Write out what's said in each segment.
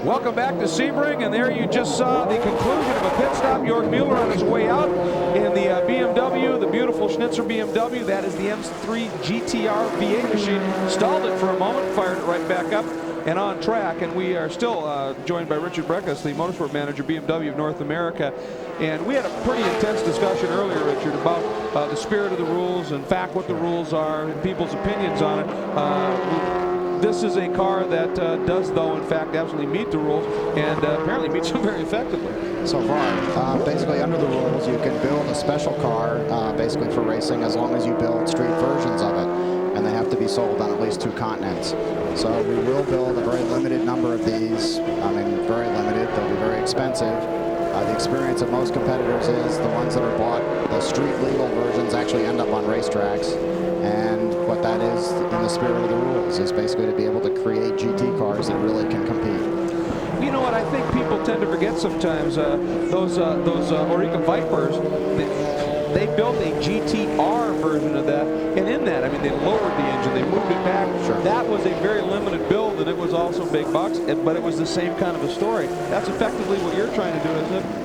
Welcome back to Sebring, and there you just saw the conclusion of a pit stop. Jörg Mueller on his way out in the BMW, the beautiful Schnitzer BMW. That is the M3 GTR V8 machine. Stalled it for a moment, fired it right back up and on track. And we are still joined by Richard Breckus, the motorsport manager, BMW of North America. And we had a pretty intense discussion earlier, Richard, about the spirit of the rules, in fact, what the rules are, and people's opinions on it. This is a car that does, though, in fact, absolutely meet the rules, and apparently meets them very effectively. So far, basically under the rules, you can build a special car, basically for racing, as long as you build street versions of it, and they have to be sold on at least 2 continents. So we will build a very limited number of these. I mean, very limited. They'll be very expensive. The experience of most competitors is the ones that are bought, the street legal versions actually end up on racetracks. And what that is, in the spirit of the rules, is basically to be able to create GT cars that really can compete. You know what, I think people tend to forget sometimes, those Oreca Vipers, they built a GTR version of that, and in that, I mean, they lowered the engine, they moved it back. Sure. That was a very limited build, and it was also big bucks, but it was the same kind of a story. That's effectively what you're trying to do, isn't it?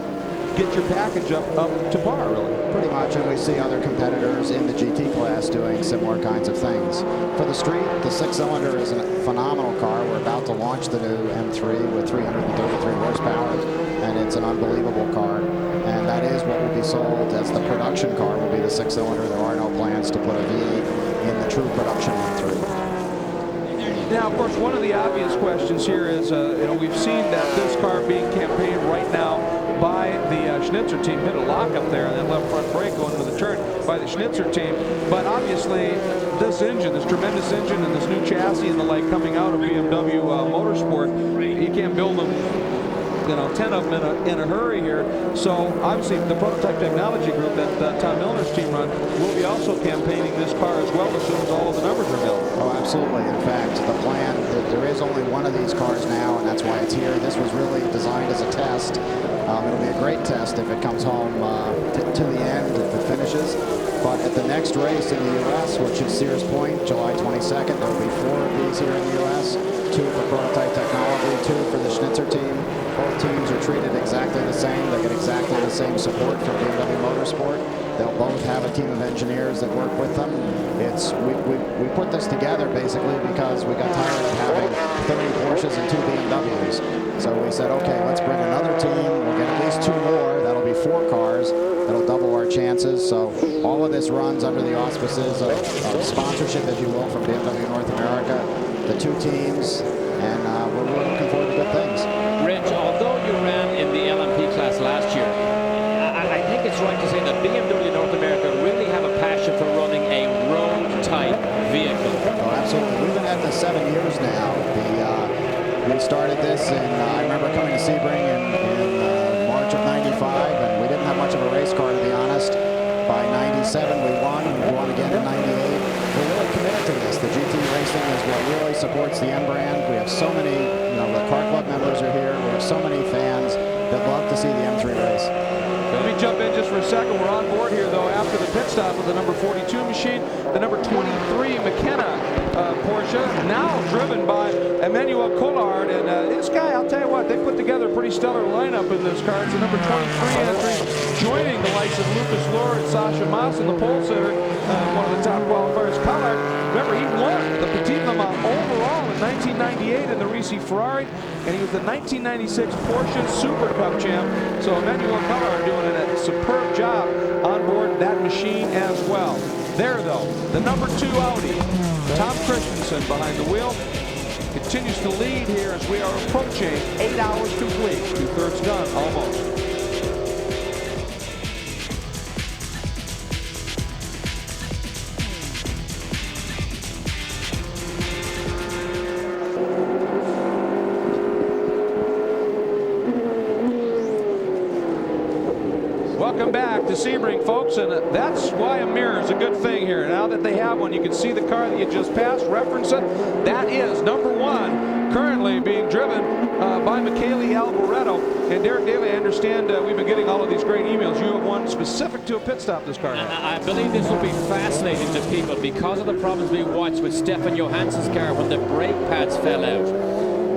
Get your package up to par, really. Pretty much, and we see other competitors in the GT class doing similar kinds of things. For the street, the 6-cylinder is a phenomenal car. We're about to launch the new M3 with 333 horsepower, and it's an unbelievable car. And that is what will be sold as the production car, will be the 6-cylinder. There are no plans to put a V8 in the true production M3. Now, of course, one of the obvious questions here is, you know, we've seen that this car being campaigned right now by the Schnitzer team. Hit a lock up there on that left front brake going into the turn by the Schnitzer team. But obviously, this engine, this tremendous engine and this new chassis and the like coming out of BMW Motorsport, you can't build them, you know, 10 of them in a hurry here. So obviously the prototype technology group that Tom Milner's team run will be also campaigning this car as well as soon as all of the numbers are built. Oh, absolutely. In fact, the plan, there is only one of these cars now, and that's why it's here. This was really designed as a test. It'll be a great test if it comes home to the end, if it finishes. But at the next race in the U.S., which is Sears Point, July 22nd, there will be 4 of these here in the U.S., 2 for prototype technology, 2 for the Schnitzer team. Both teams are treated exactly the same. They get exactly the same support from BMW Motorsport. They'll both have a team of engineers that work with them. We put this together basically because we got tired of having 30 Porsches and 2 BMWs. So we said, okay, let's bring another team. We'll get at least 2 more. That'll be 4 cars. That'll double our chances. So all of this runs under the auspices of sponsorship, if you will, from BMW North America, the 2 teams, and we're really looking forward to good things. Rich, although you ran in the LMP class last year, I think it's right to say that BMW North America really have a passion for running a road-type vehicle. Oh, absolutely. We've been at this 7 years now. We started this, and I remember coming to Sebring in March of '95, and we didn't have much of a race car, to be honest. By '97, we won, and we won again in '98. We're really committed to this. The GT racing is what really supports the M brand. We have so many, you know, the car club members are here. We have so many fans that love to see the M3 race. Let me jump in just for a second. We're on board here, though, after the pit stop with the number 42 machine, the number 23 McKenna Porsche, now driven by Emmanuel Collard. And this guy, I'll tell you what, they put together a pretty stellar lineup in this car. It's the number 23 entry, joining the likes of Lucas Luhr and Sasha Maas in the pole sitter, one of the top qualifiers. Collard, remember, he won the Petit Le Mans overall in 1998 in the Risi Ferrari, and he was the 1996 Porsche Super Cup champ. So Emmanuel Collard doing a superb job on board that machine as well. There, though, the number 2 Audi, Tom Christensen behind the wheel, continues to lead here as we are approaching 8 hours complete. 2/3 done, almost. Welcome back to Sebring, folks, and that's why a mirror is a good thing here. Now that they have one, you can see the car that you just passed, reference it. That is number 1, currently being driven by Michele Alboreto. And Derek Daly, I understand we've been getting all of these great emails. You have one specific to a pit stop this car. I believe this will be fascinating to people because of the problems we watched with Stefan Johansson's car when the brake pads fell out.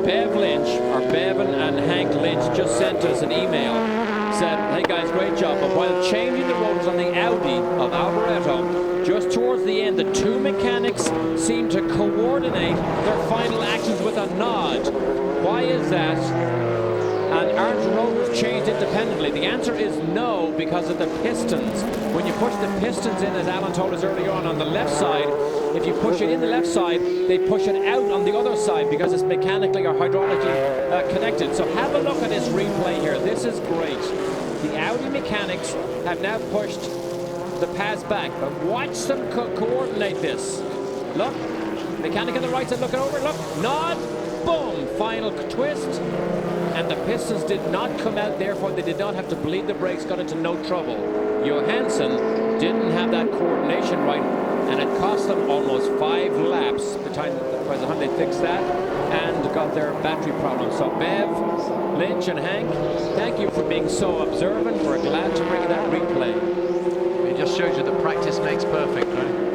Bev Lynch, or Bevan and Hank Lynch, just sent us an email. Said, hey guys, great job, but while changing the rotors on the Audi of Alboreto, just towards the end, the two mechanics seemed to coordinate their final actions with a nod. Why is that? And aren't rotors changed independently? The answer is no, because of the pistons. When you push the pistons in, as Alan told us earlier on the left side, if you push it in the left side, they push it out on the other side because it's mechanically or hydraulically connected. So have a look at this replay here. This is great. The Audi mechanics have now pushed the pads back, but watch them coordinate this. Look, mechanic on the right side looking over, look, nod, boom, final twist. And the pistons did not come out, therefore they did not have to bleed the brakes, got into no trouble. Johansson didn't have that coordination right, and it cost them almost 5 laps by the time they fixed that and got their battery problem. So Bev, Lynch and Hank, thank you for being so observant. We're glad to bring that replay. It just shows you that practice makes perfect, right?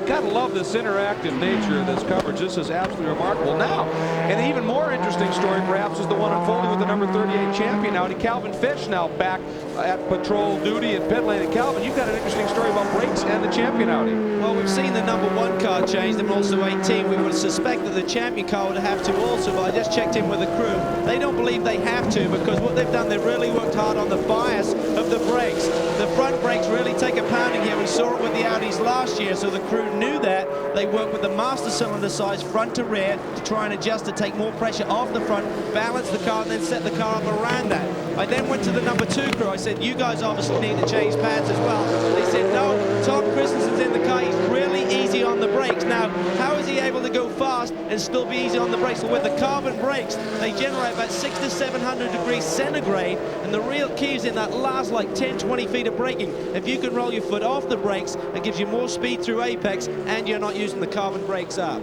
Gotta love this interactive nature of this coverage. This is absolutely remarkable. Now, an even more interesting story perhaps is the one unfolding with the number 38 champion Audi, Calvin Fish, now back at patrol duty at pit lane. And Calvin, you've got an interesting story about brakes and the champion Audi. Well, we've seen the number 1 car change, and also 18. We would suspect that the champion car would have to also, but I just checked in with the crew. They don't believe they have to, because what they've done, they've really worked hard on the bias of the brakes. The front brakes really take a pounding here. We saw it with the Audis last year, so the crew knew that. They worked with the master cylinder size front to rear to try and adjust to take more pressure off the front, balance the car, and then set the car up around that. I then went to the number 2 crew. I said, you guys obviously need to change pads as well. They said, no, Tom Christensen's in the car. He's really easy on the brakes. Now, how is he able to go fast and still be easy on the brakes? Well, with the carbon brakes, they generate about 600 to 700 degrees centigrade, and the real key is in that last like 10, 20 feet of braking. If you can roll your foot off the brakes, it gives you more speed through apex, and you're not using the carbon brakes up.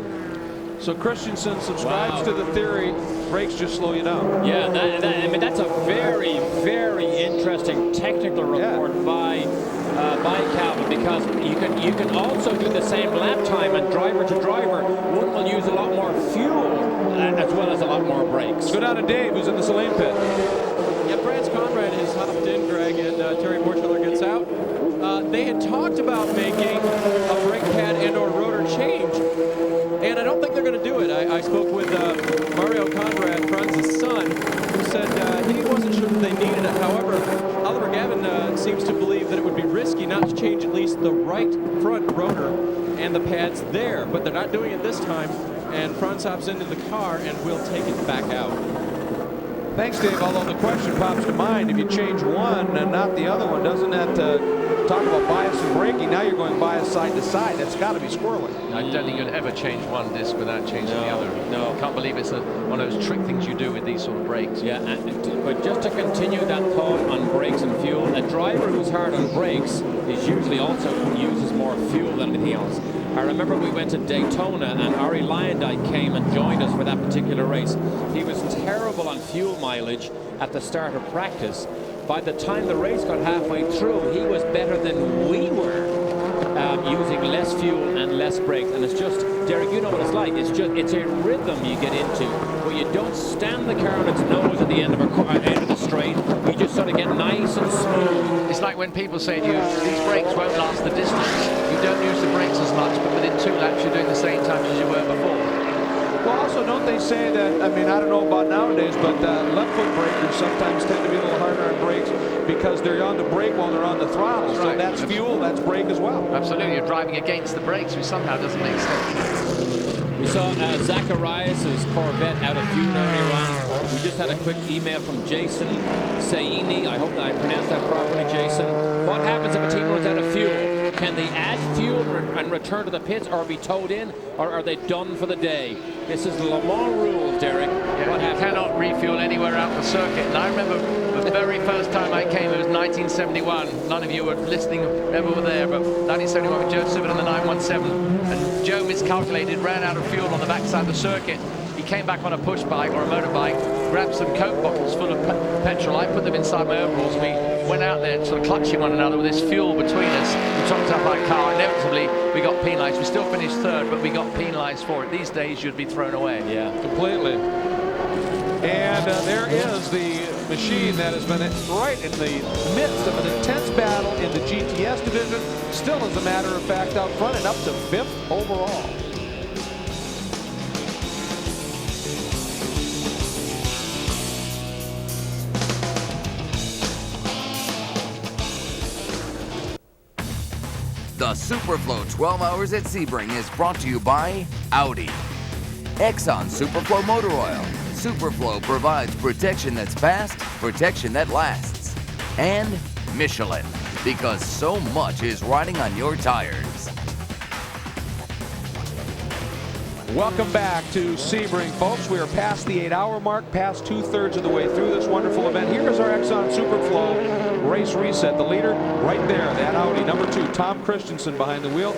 So Christensen subscribes to the theory, brakes just slow you down. Yeah, I mean, that's a very, very interesting technical report by Calvin, because you can also do the same lap time, and driver to driver, one will use a lot more fuel as well as a lot more brakes. Go down to Dave, who's in the Seline pit. Yeah, Franz Conrad is hopped in, Greg, and Terry Borchmiller gets out. They had talked about making a brake pad and or rotor change, and I don't think they're going to do it. I spoke with Mario Conrad, Franz's son, who said he wasn't sure that they needed it. However, Oliver Gavin seems to believe that it would be risky not to change at least the right front rotor and the pads there, but they're not doing it this time, and Franz hops into the car and will take it back out. Thanks, Dave. Although the question pops to mind, if you change one and not the other one, doesn't that talk about bias and braking? Now you're going bias side to side. That's got to be squirrely. I don't think you'd ever change one disc without changing the other. No. Can't believe it's one of those trick things you do with these sort of brakes. Yeah, but just to continue that thought on brakes and fuel, a driver who's hard on brakes is usually also uses more fuel than anything else. I remember we went to Daytona, and Ari Lyondike came and joined us for that particular race. He was terrible on fuel mileage at the start of practice. By the time the race got halfway through, he was better than we were, using less fuel and less brakes. And it's just, Derek, you know what it's like. It's a rhythm you get into where you don't stand the car on its nose at the end of the straight. You just sort of get nice and smooth. It's like when people say to you, these brakes won't last the distance. You don't use the brakes as much, but within 2 laps you're doing the same time as you were before. Well, also, don't they say that, I mean, I don't know about nowadays, but left foot breakers sometimes tend to be a little harder on brakes because they're on the brake while they're on the throttle. So that's fuel, that's brake as well. Absolutely, you're driving against the brakes, which somehow doesn't make sense. We saw Zacharias' Corvette out of fuel earlier on. We just had a quick email from Jason Saini. I hope that I pronounced that properly, Jason. What happens if a team runs out of fuel? Can they add fuel and return to the pits, or be towed in, or are they done for the day? This is the Le Mans rules, Derek. Yeah, you cannot refuel anywhere out the circuit. And I remember the very first time I came, it was 1971. None of you were listening, never were there, but 1971 with Joe Sivan in the 917. And Joe miscalculated, ran out of fuel on the backside of the circuit. He came back on a push bike or a motorbike, grabbed some Coke bottles full of petrol. I put them inside my overalls. We went out there sort of clutching one another with this fuel between us. We topped up our car. Inevitably, we got penalized. We still finished third, but we got penalized for it. These days, you'd be thrown away. Yeah, completely. And there is the machine that has been right in the midst of an intense battle in the GTS division. Still, as a matter of fact, out front and up to 5th overall. The Superflow 12 Hours at Sebring is brought to you by Audi, Exxon Superflow Motor Oil. Superflow provides protection that's fast, protection that lasts. And Michelin, because so much is riding on your tires. Welcome back to Sebring, folks. We are past the 8-hour mark, past 2/3 of the way through this wonderful event. Here's our Exxon Superflow race reset. The leader right there, that Audi, number 2, Tom Christensen behind the wheel,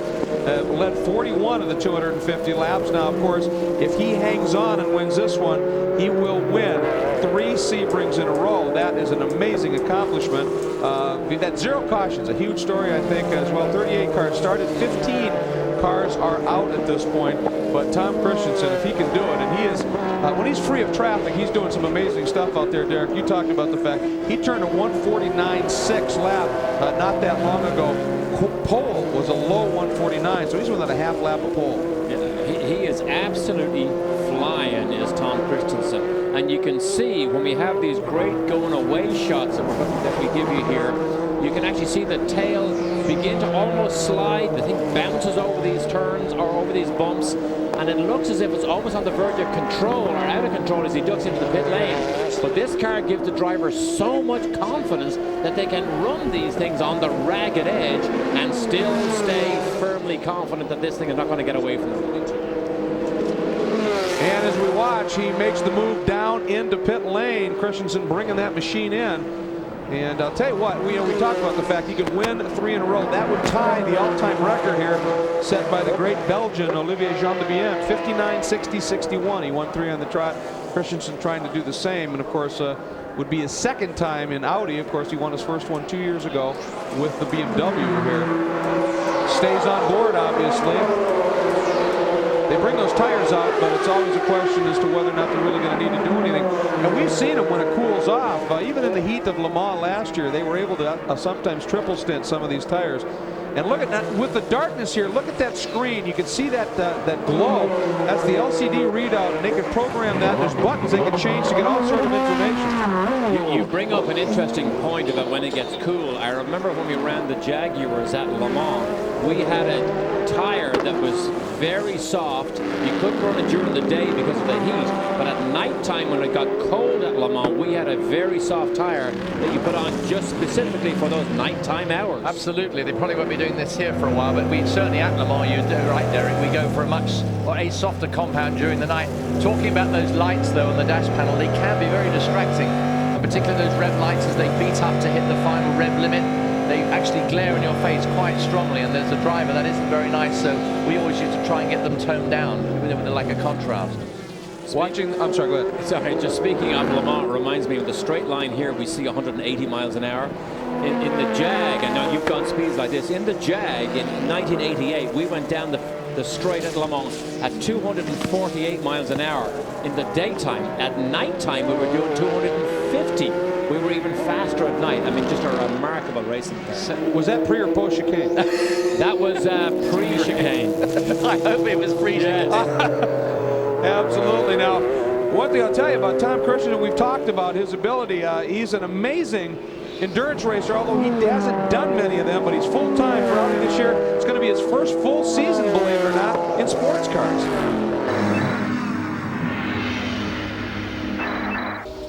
led 41 of the 250 laps. Now, of course, if he hangs on and wins this one, he will win 3 Sebrings in a row. That is an amazing accomplishment. We've had 0 cautions, a huge story, I think, as well. 38 cars started, 15 cars are out at this point. But Tom Christensen, if he can do it, and he is, when he's free of traffic, he's doing some amazing stuff out there, Derek. You talked about the fact he turned a 149.6 lap not that long ago. Pole was a low 149, so he's within a half lap of pole. he is absolutely flying, is Tom Christensen. And you can see when we have these great going away shots that we give you here, you can actually see the tail begin to almost slide. The thing bounces over these turns or over these bumps, and it looks as if it's almost on the verge of control or out of control as he ducks into the pit lane. But this car gives the driver so much confidence that they can run these things on the ragged edge and still stay firmly confident that this thing is not going to get away from them. And as we watch, he makes the move down into pit lane. Christensen bringing that machine in. And I'll tell you what, we talked about the fact he could win 3 in a row. That would tie the all-time record here set by the great Belgian Olivier Jean de Bienne, 59, 60, 61. He won 3 on the trot. Christensen trying to do the same, and of course would be his 2nd time in Audi. Of course, he won his first one 2 years ago with the BMW here. Stays on board, obviously. They bring those tires out, but it's always a question as to whether or not they're really going to need to do anything. And we've seen them when it cools off. Even in the heat of Le Mans last year, they were able to sometimes triple stint some of these tires. And look at that, with the darkness here, look at that screen. You can see that that glow. That's the LCD readout, and they can program that. There's buttons they can change to get all sorts of information. You bring up an interesting point about when it gets cool. I remember when we ran the Jaguars at Le Mans, we had a tire that was very soft. You couldn't run it during the day because of the heat, but at nighttime when it got cold at Le Mans, we had a very soft tire that you put on just specifically for those nighttime hours. Absolutely. They probably won't be doing this here for a while, but we certainly at Le Mans, you do right, Derek. We go for a softer compound during the night. Talking about those lights, though, on the dash panel, they can be very distracting, and particularly those rev lights as they beat up to hit the final rev limit. They actually glare in your face quite strongly, and there's a driver that isn't very nice, so we always used to try and get them toned down with like a contrast. I'm sorry, go ahead. Sorry, just speaking of Le Mans, reminds me of the straight line here. We see 180 miles an hour. In the Jag, and now you've gone speeds like this, in the Jag in 1988, we went down the straight at Le Mans at 248 miles an hour in the daytime. At nighttime, we were doing 250. We were even faster at night. I mean, just a remarkable racing car. Was that pre or post chicane? That was pre-chicane. I hope it was pre-chicane. Absolutely. Now, one thing I'll tell you about Tom Christensen, we've talked about his ability. He's an amazing endurance racer, although he hasn't done many of them, but he's full-time for Audi this year. It's going to be his first full season, believe it or not, in sports cars.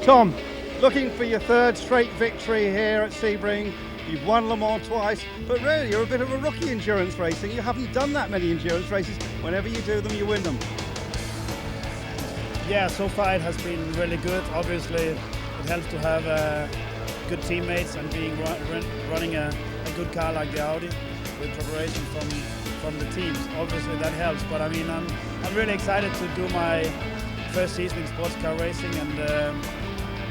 Tom, looking for your 3rd straight victory here at Sebring. You've won Le Mans twice, but really you're a bit of a rookie endurance racing. You haven't done that many endurance races. Whenever you do them, you win them. Yeah, so far it has been really good. Obviously, it helps to have good teammates and being running a good car like the Audi with preparation from the teams. Obviously that helps, but I mean, I'm really excited to do my first season in sports car racing, and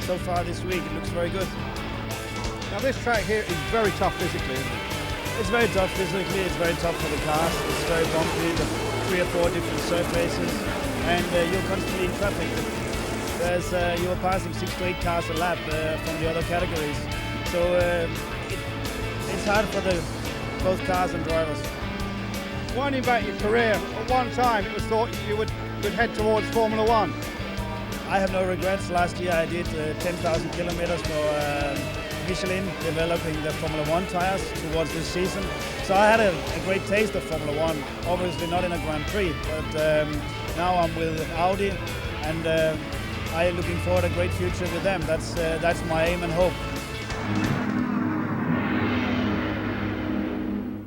so far this week it looks very good. Now this track here is very tough physically, isn't it? It's very tough physically, it's very tough for the cars, it's very bumpy, the 3 or 4 different surfaces, and you're constantly in traffic. You're passing 6 to 8 cars a lap from the other categories, so it's hard for both cars and drivers. Winding back your career, at one time it was thought you would head towards Formula One. I have no regrets. Last year I did 10,000 kilometers for Michelin, developing the Formula One tires towards this season. So I had a great taste of Formula One, obviously not in a Grand Prix, but now I'm with Audi, and I'm looking forward to a great future with them. That's my aim and hope.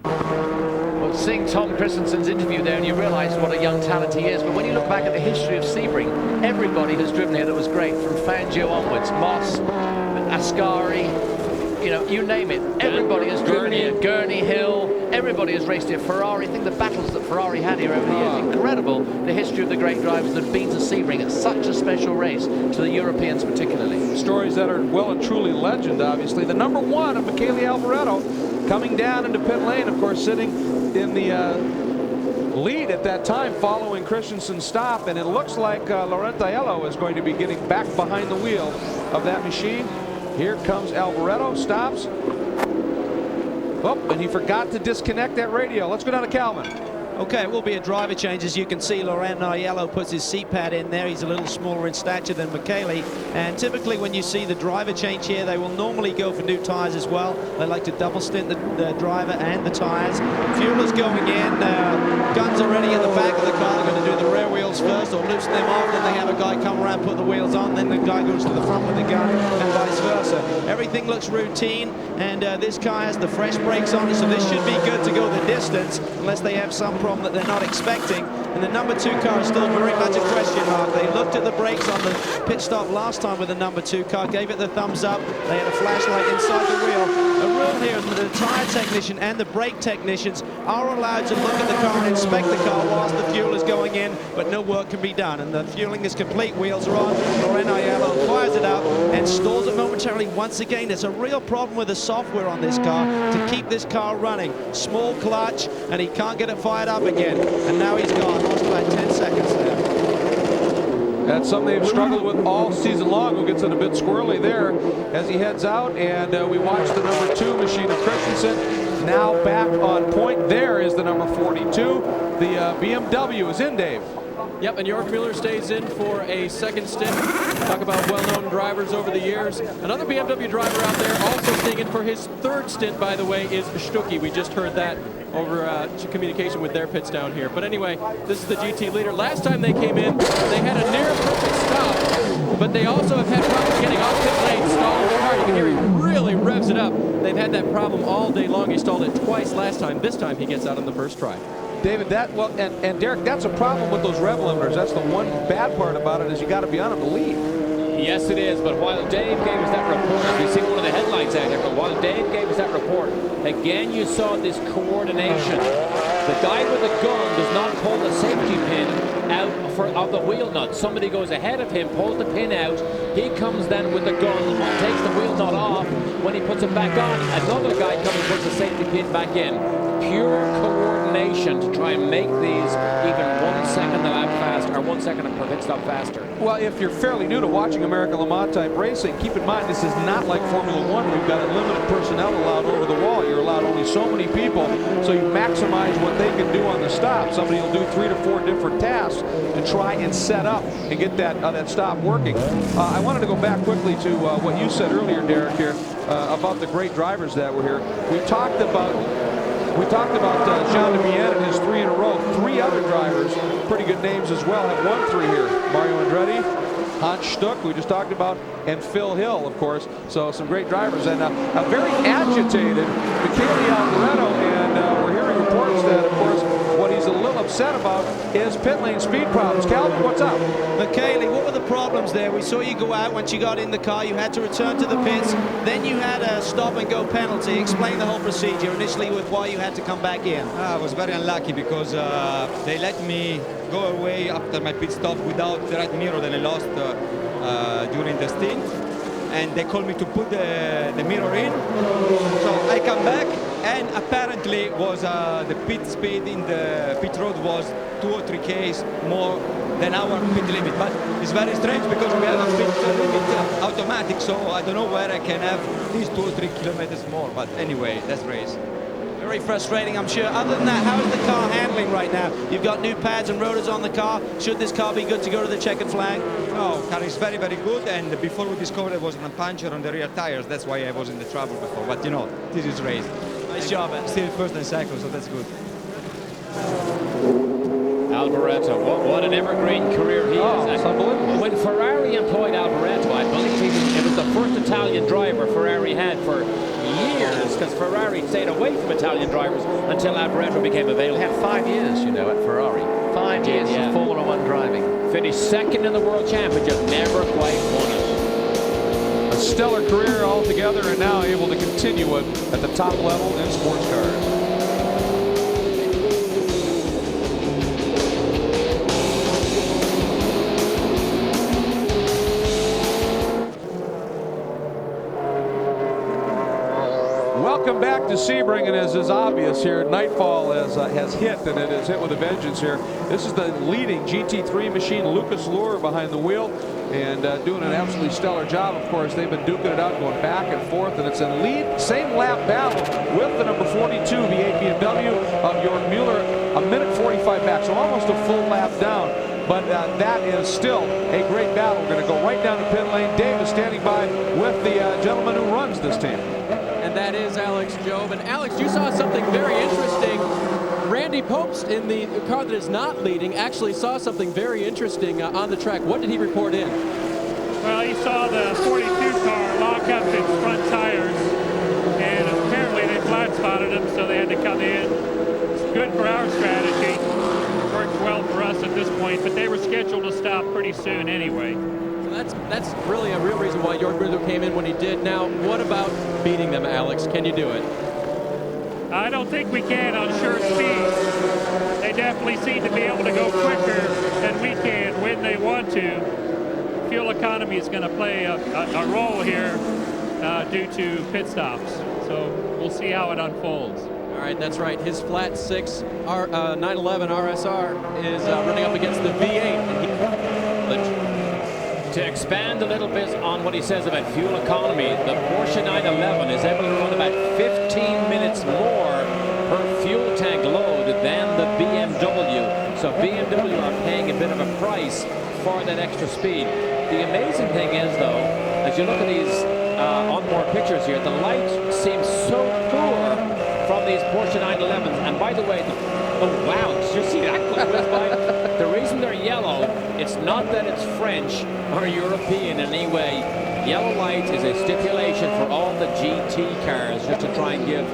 Well, seeing Tom Christensen's interview there, and you realise what a young talent he is, but when you look back at the history of Sebring, everybody has driven here that was great, from Fangio onwards, Moss, Ascari, you know, you name it. Everybody has driven here. Gurney Hill, everybody has raced here. Ferrari, I think the battles that Ferrari had here over the years, incredible. The history of the great drivers that have been to Sebring. It's such a special race to the Europeans particularly. Stories that are well and truly legend, obviously. The number 1 of Michele Alboreto coming down into pit lane, of course, sitting in the lead at that time following Christensen's stop, and it looks like Laurent Aiello is going to be getting back behind the wheel of that machine. Here comes Alboreto, stops. Oh, and he forgot to disconnect that radio. Let's go down to Calvin. Okay, it will be a driver change. As you can see, Laurent Aiello puts his seat pad in there. He's a little smaller in stature than Michele. And typically when you see the driver change here, they will normally go for new tires as well. They like to double stint the driver and the tires. Fuel is going in. Guns already in the back of the car. They're going to do the rear wheels first or loosen them off. Then they have a guy come around, put the wheels on. Then the guy goes to the front with the gun and vice versa. Everything looks routine. And this car has the fresh brakes on it, so this should be good to go the distance unless they have some problem that they're not expecting. And the number 2 car is still very much a question mark. They looked at the brakes on the pit stop last time with the number 2 car, gave it the thumbs up. They had a flashlight inside the wheel. The rule here is that the tire technician and the brake technicians are allowed to look at the car and inspect the car whilst the fuel is going in, but no work can be done. And the fueling is complete, wheels are on. Laurent Aiello fires it up and stalls it momentarily once again. There's a real problem with the software on this car to keep this car running. Small clutch, and he can't get it fired up again. And now he's gone. Lost about 10 seconds there. That's something they've struggled with all season long. Who gets it a bit squirrely there as he heads out, and we watch the number 2 machine of Christensen now back on point. There is the number 42. The BMW is in, Dave. Yep, and York Mueller stays in for a second stint. Talk about well-known drivers over the years. Another BMW driver out there also staying in for his 3rd stint, by the way, is Stuckey. We just heard that over communication with their pits down here. But anyway, this is the GT leader. Last time they came in, they had a near-perfect stop, but they also have had problems getting off pit lane, stalling the car. You can hear he really revs it up. They've had that problem all day long. He stalled it twice last time. This time he gets out on the first try. David, and Derek, that's a problem with those rev limiters. That's the one bad part about it, is you got to be on them to lead. Yes, it is. But while Dave gave us that report, you see one of the headlights out here, but while Dave gave us that report, again you saw this coordination. The guy with the gun does not pull the safety pin out of the wheel nut. Somebody goes ahead of him, pulls the pin out. He comes then with the gun, takes the wheel nut off. When he puts it back on, another guy comes and puts the safety pin back in. Pure coordination to try and make these even 1 second a lap faster, or 1 second per pit stop faster. Well, if you're fairly new to watching American Le Mans type racing, keep in mind this is not like Formula One. We've got unlimited personnel allowed over the wall. You're allowed only so many people, so you maximize what they can do on the stop. Somebody will do 3 to 4 different tasks to try and set up and get that stop working. I wanted to go back quickly to what you said earlier, Derek, here about the great drivers that were here. We talked about Jean Demian and his 3 in a row. 3 other drivers, pretty good names as well, have won 3 here. Mario Andretti, Hans Stuck, we just talked about, and Phil Hill, of course. So some great drivers, and a very agitated Michele Alboreto, and we're hearing reports that, of course, what he's a little upset said about his pit lane speed problems. Calvin, what's up? Michele, what were the problems there? We saw you go out once you got in the car. You had to return to the pits. Then you had a stop-and-go penalty. Explain the whole procedure initially with why you had to come back in. I was very unlucky because they let me go away after my pit stop without the right mirror that I lost during the stint. And they called me to put the mirror in. So I come back, and apparently was the pit speed in the pit road was 2 or 3 k's more than our pit limit. But it's very strange because we have a pit limit automatic, so I don't know where I can have these 2 or 3 kilometers more. But anyway, that's race. Very frustrating, I'm sure. Other than that, how is the car handling right now? You've got new pads and rotors on the car. Should this car be good to go to the checkered flag? No, car is very, very good. And before we discovered there was a puncture on the rear tires. That's why I was in the trouble before. But you know, this is race. Nice job, man. Still first and second, so that's good. Alboreto, what an evergreen career he has. It's unbelievable. When Ferrari employed Alboreto, I believe it was the first Italian driver Ferrari had for years, because Ferrari stayed away from Italian drivers until Alboreto became available. They had 5 years, you know, at Ferrari. 5 years of Formula One driving. Finished second in the World Championship, never quite won it. A stellar career altogether, and now able to continue it at the top level in sports cars. Welcome back to Sebring, and as is obvious here, nightfall has hit, and it has hit with a vengeance here. This is the leading GT3 machine, Lucas Luhr behind the wheel, and doing an absolutely stellar job. Of course, they've been duking it out, going back and forth, and it's a lead, same lap battle with the number 42 V8 BMW of Jörg Mueller, a minute 45 back, so almost a full lap down. But that is still a great battle. We're going to go right down to pit lane. Dave is standing by with the gentleman who runs this team. And that is Alex Job. And Alex, you saw something very interesting. Randy Popst in the car that is not leading actually saw something very interesting on the track. What did he report in? Well, he saw the 42 car lock up its front tires, and apparently they flat spotted him, so they had to come in. It's good for our strategy. Worked well for us at this point, but they were scheduled to stop pretty soon anyway. That's really a real reason why Jörg Mueller came in when he did. Now, what about beating them, Alex? Can you do it? I don't think we can on sure speed. They definitely seem to be able to go quicker than we can when they want to. Fuel economy is going to play a role here due to pit stops. So we'll see how it unfolds. All right, that's right. His flat 6 911 RSR is running up against the V8. To expand a little bit on what he says about fuel economy, the Porsche 911 is able to run about 15 minutes more per fuel tank load than the BMW. So BMW are paying a bit of a price for that extra speed. The amazing thing is, though, as you look at these onboard pictures here, the light seems so poor from these Porsche 911s. And by the way, oh wow, did you see that whiz by? The reason they're yellow, it's not that it's French or European in any way. Yellow light is a stipulation for all the GT cars, just to try and give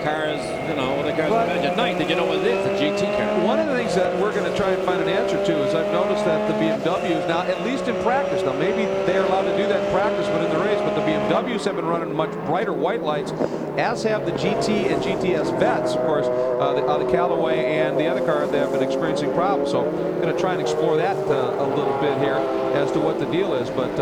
cars, you know, the cars at night that you know what it is, a GT car. One of the things that we're going to try and find an answer to is I've noticed that the BMWs now, at least in practice, now maybe they're allowed to do that in practice, but in the race, but the BMWs have been running much brighter white lights, as have the GT and GTS vets, of course, the Callaway and the other car, they have been experiencing problems. So I'm going to try and explore that a little bit here as to what the deal is. But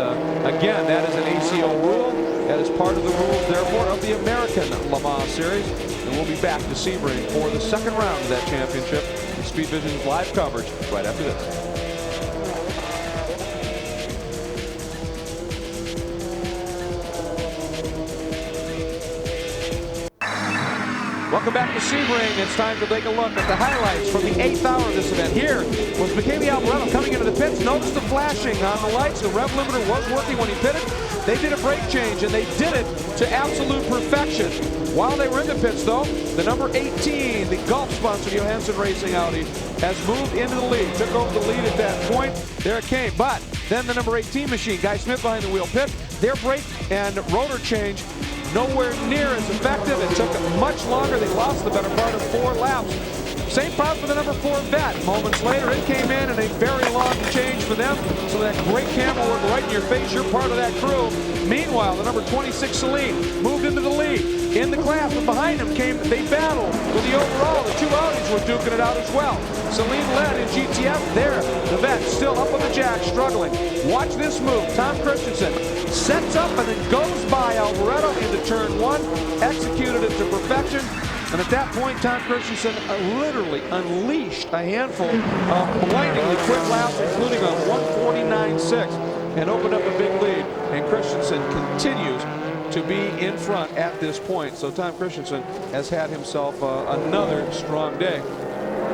again, that is an ACO rule. That is part of the rules, therefore, of the American Le Mans Series. And we'll be back to Sebring for the second round of that championship. And Speed Vision's live coverage right after this. Welcome back to Sebring. It's time to take a look at the highlights from the 8th hour of this event. Here was Michele Alboreto coming into the pits. Notice the flashing on the lights. The rev limiter was working when he pitted. They did a brake change, and they did it to absolute perfection. While they were in the pits, though, the number 18, the Gulf sponsor, Johansson Racing Audi, has moved into the lead. Took over the lead at that point. There it came. But then the number 18 machine, Guy Smith behind the wheel, pit. Their brake and rotor change nowhere near as effective. It took much longer. They lost the better part of 4 laps. Same problem for the number 4 Vet. Moments later, it came in and a very long change for them. So that great camera work right in your face, you're part of that crew. Meanwhile, the number 26 Seline moved into the lead in the class, but behind them they battled with the overall. The 2 Audis were duking it out as well. Seline led in GTS there. The Vet still up on the jack, struggling. Watch this move. Tom Christensen sets up and then goes by Alvaretto into turn 1, executed it to perfection. And at that point, Tom Christensen literally unleashed a handful of blindingly quick laps, including a 149.6, and opened up a big lead. And Christensen continues to be in front at this point. So Tom Christensen has had himself another strong day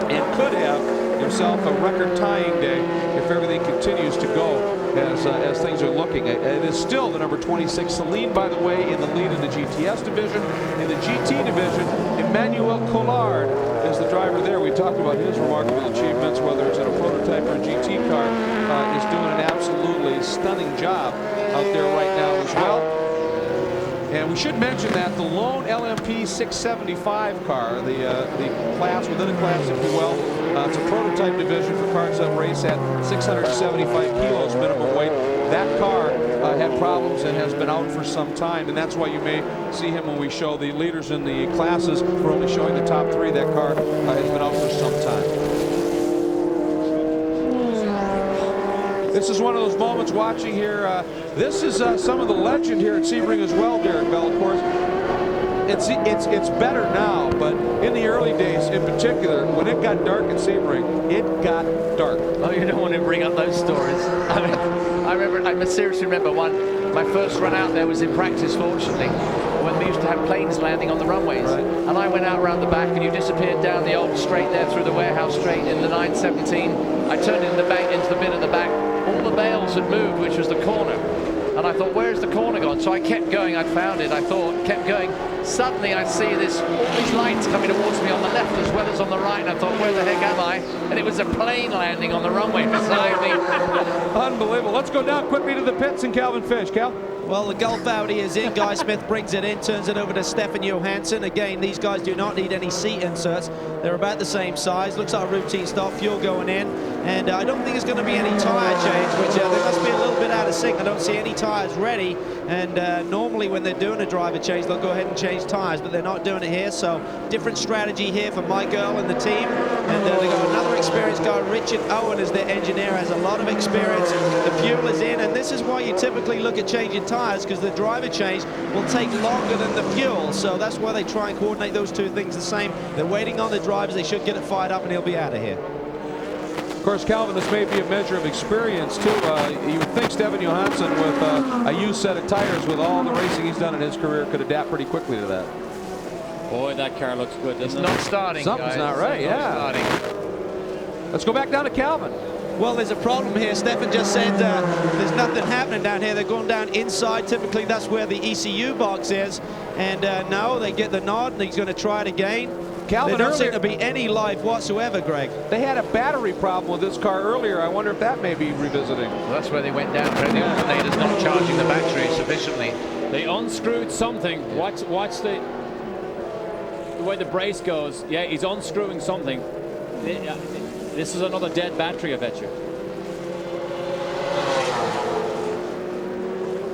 and could have himself a record-tying day if everything continues to go as things are looking. It is still the number 26 Seline, by the way, in the lead in the GTS division. In the GT division, Emmanuel Collard is the driver there. We talked about his remarkable achievements, whether it's in a prototype or a GT car, is doing an absolutely stunning job out there right now as well. And we should mention that the lone LMP 675 car, the class within a class, if you will, it's a prototype division for cars that race at 675 kilos minimum weight. That car had problems and has been out for some time, and that's why you may see him when we show the leaders in the classes. We're only showing the top 3. That car has been out for some time. This is one of those moments watching here. This is some of the legend here at Sebring as well, Derek Bell, of course. It's better now, but in the early days in particular, when it got dark at Sebring, it got dark. Oh, you don't want to bring up those stories. I mean, I seriously remember my first run out there was in practice, fortunately, when we used to have planes landing on the runways. Right. And I went out around the back and you disappeared down the old straight there through the warehouse straight in the 917. I turned into the bin at the back. All the bales had moved, which was the corner. And I thought, where's the corner gone? So I kept going. I found it. I thought, kept going. Suddenly I see all these lights coming towards me on the left as well as on the right. And I thought, where the heck am I? And it was a plane landing on the runway beside me. Unbelievable. Let's go down quickly to the pits and Calvin Fish. Cal? Well, the Gulf Audi is in. Guy Smith brings it in, turns it over to Stefan Johansson. Again, these guys do not need any seat inserts. They're about the same size. Looks like a routine stop, fuel going in. And I don't think there's going to be any tyre change, which they must be a little bit out of sync. I don't see any tyres ready. And normally when they're doing a driver change, they'll go ahead and change tyres, but they're not doing it here. So different strategy here for Mike Earl and the team. And they've got another experienced guy, Richard Owen, as their engineer, has a lot of experience. The fuel is in, and this is why you typically look at changing tyres, because the driver change will take longer than the fuel. So that's why they try and coordinate those two things the same. They're waiting on the drivers. They should get it fired up, and he'll be out of here. Of course, Calvin, this may be a measure of experience, too. You would think Stefan Johansson, with a used set of tires, with all the racing he's done in his career, could adapt pretty quickly to that. Boy, that car looks good, doesn't it? It's not starting, Something's guys. not right, yeah. Starting. Let's go back down to Calvin. Well, there's a problem here. Stefan just said there's nothing happening down here. They're going down inside. Typically, that's where the ECU box is. And now they get the nod, and he's going to try it again. Calvin, there don't seem to be any life whatsoever, Greg. They had a battery problem with this car earlier. I wonder if that may be revisiting. Well, that's where they went down. The alternator's not charging the battery sufficiently. They unscrewed something. Watch the way the brace goes. Yeah, he's unscrewing something. This is another dead battery, I bet you.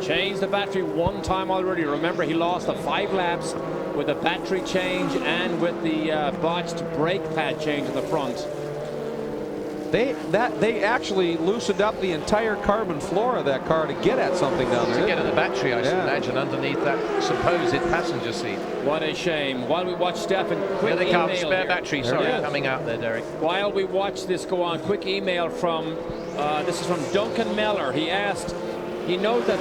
Changed the battery one time already. Remember, he lost the 5 laps with a battery change and with the botched brake pad change in the front. They actually loosened up the entire carbon floor of that car to get at something down there. To get at the battery, I should imagine, underneath that supposed passenger seat. What a shame. While we watch Stefan, quick Here they come, spare here. battery, sorry, coming out there, Derek. While we watch this go on, quick email from, this is from Duncan Meller. He asked, he knows that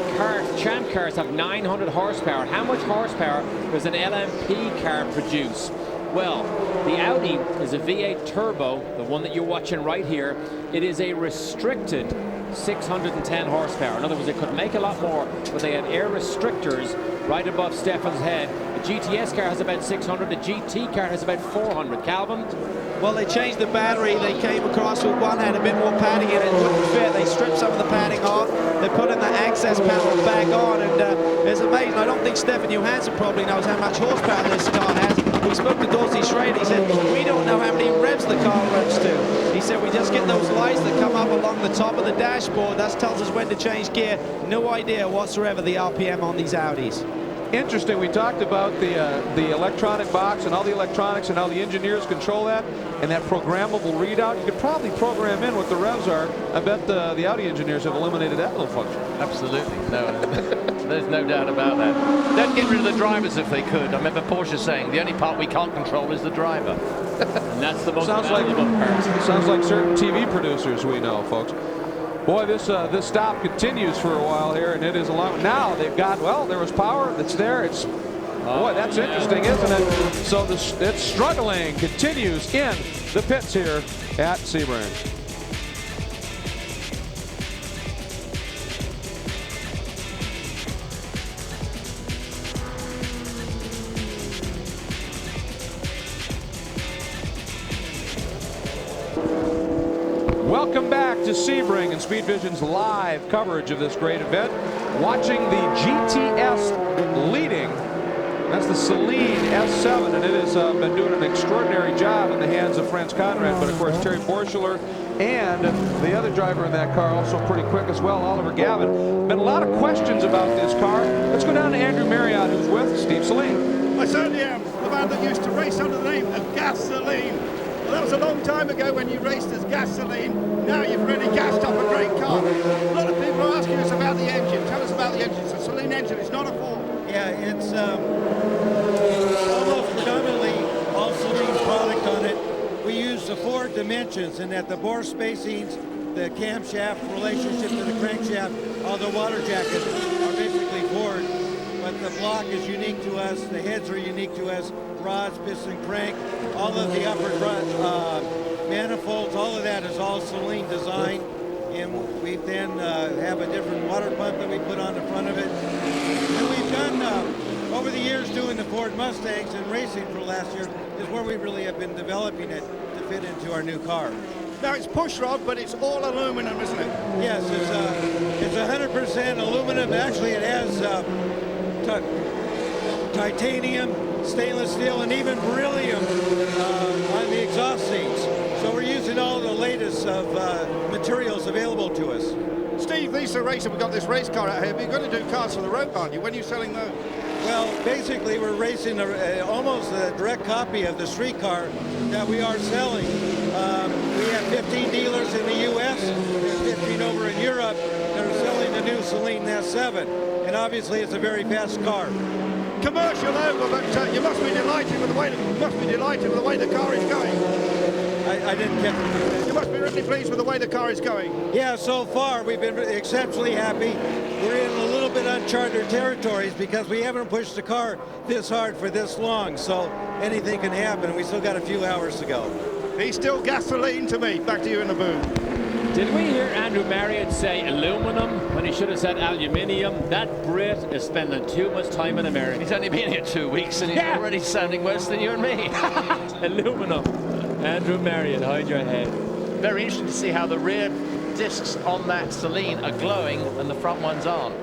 champ cars have 900 horsepower. How much horsepower does an LMP car produce? Well, the Audi is a V8 turbo, the one that you're watching right here. It is a restricted 610 horsepower. In other words, it could make a lot more, but they had air restrictors right above Stefan's head. The GTS car has about 600, the GT car has about 400. Calvin? Well, they changed the battery. They came across with one, had a bit more padding in it, wouldn't fit. They stripped some of the padding off. They put in the access panel back on, and it's amazing. I don't think Stefan Johansson probably knows how much horsepower this car has. We spoke to Dorsey Schrader. He said, we don't know how many revs the car runs to. He said, we just get those lights that come up along the top of the dashboard. That tells us when to change gear. No idea whatsoever the RPM on these Audis. Interesting, we talked about the electronic box and all the electronics and how the engineers control that, and that programmable readout. You could probably program in what the revs are. I bet the Audi engineers have eliminated that little function. Absolutely, no, there's no doubt about that. Don't get rid of the drivers if they could. I remember Porsche saying the only part we can't control is the driver. And that's the most valuable part. Sounds like certain TV producers we know, folks. Boy, this stop continues for a while here, and it is a long. Now they've got, well, there was power that's there. It's, boy, that's interesting, isn't it? So it's struggling, continues in the pits here at Sebring. Welcome back to Sebring and Speed Vision's live coverage of this great event. Watching the GTS leading. That's the Seline S7, and it has been doing an extraordinary job in the hands of Franz Conrad. But of course, Terry Borschuler and the other driver in that car also pretty quick as well, Oliver Gavin. Been a lot of questions about this car. Let's go down to Andrew Marriott, who's with Steve Seline. I certainly am. The man that used to race under the name of Gasoline. Well, that was a long time ago when you raced as Gasoline. Now you've really gassed up a great car. A lot of people are asking us about the engine. Tell us about the engine. It's a Seline engine. It's not a Ford. Yeah, it's almost predominantly all Seline product on it. We use the 4 dimensions, and at the bore spacings, the camshaft relationship to the crankshaft, all the water jackets are basically Ford. But the block is unique to us. The heads are unique to us. Rods, piston, crank, all of the upper manifolds, all of that is all Seline design. And we then have a different water pump that we put on the front of it. And we've done, over the years, doing the Ford Mustangs and racing for last year is where we really have been developing it to fit into our new car. Now it's push rod, but it's all aluminum, isn't it? Yes, it's 100% aluminum. Actually, it has titanium, stainless steel, and even beryllium on the exhaust seats. So we're using all the latest of materials available to us. Steve, these are racing. We've got this race car out here, but you're going to do cars for the road, aren't you? When are you selling those? Well, basically, we're racing almost a direct copy of the street car that we are selling. We have 15 dealers in the U.S. There's 15 over in Europe that are selling the new Seline S7. And obviously, it's a very fast car. Commercial over, but you must be delighted with the way the car is going. I didn't get it. You must be really pleased with the way the car is going. Yeah, so far we've been exceptionally happy. We're in a little bit uncharted territories because we haven't pushed the car this hard for this long, so anything can happen. We still got a few hours to go. He's still Gasoline to me. Back to you in the booth. Did we hear Andrew Marriott say aluminum when he should have said aluminium? That Brit is spending too much time in America. He's only been here 2 weeks and he's already sounding worse than you and me. Aluminum. Andrew Marriott, hide your head. Very interesting to see how the rear discs on that Seline are glowing and the front ones aren't.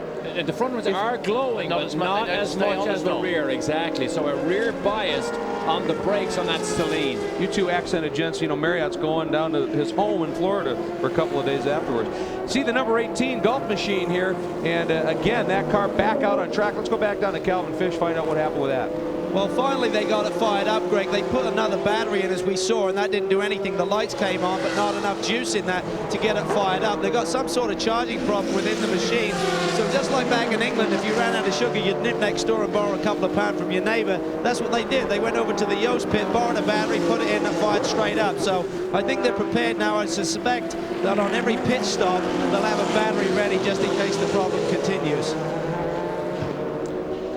The front ones are glowing, but not as much as the rear, exactly. So a rear biased on the brakes on that Seline. You two accented gents, you know, Marriott's going down to his home in Florida for a couple of days afterwards. See the number 18 Golf Machine here, and again, that car back out on track. Let's go back down to Calvin Fish, find out what happened with that. Well, finally they got it fired up, Greg. They put another battery in, as we saw, and that didn't do anything. The lights came on, but not enough juice in that to get it fired up. They got some sort of charging problem within the machine. So just like back in England, if you ran out of sugar, you'd nip next door and borrow a couple of pounds from your neighbor. That's what they did. They went over to the Yoast pit, borrowed a battery, put it in, and fired straight up. So I think they're prepared now. I suspect that on every pit stop, they'll have a battery ready just in case the problem continues.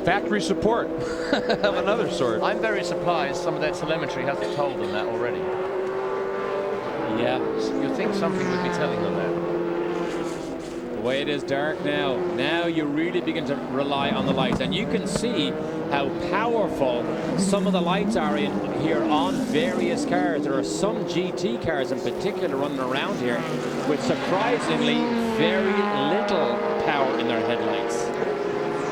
Factory support of another sort. I'm very surprised some of their telemetry hasn't told them that already. Yeah. You'd think something would be telling them that. The way it is dark now, you really begin to rely on the lights. And you can see how powerful some of the lights are in here on various cars. There are some GT cars in particular running around here with surprisingly very little power in their headlights.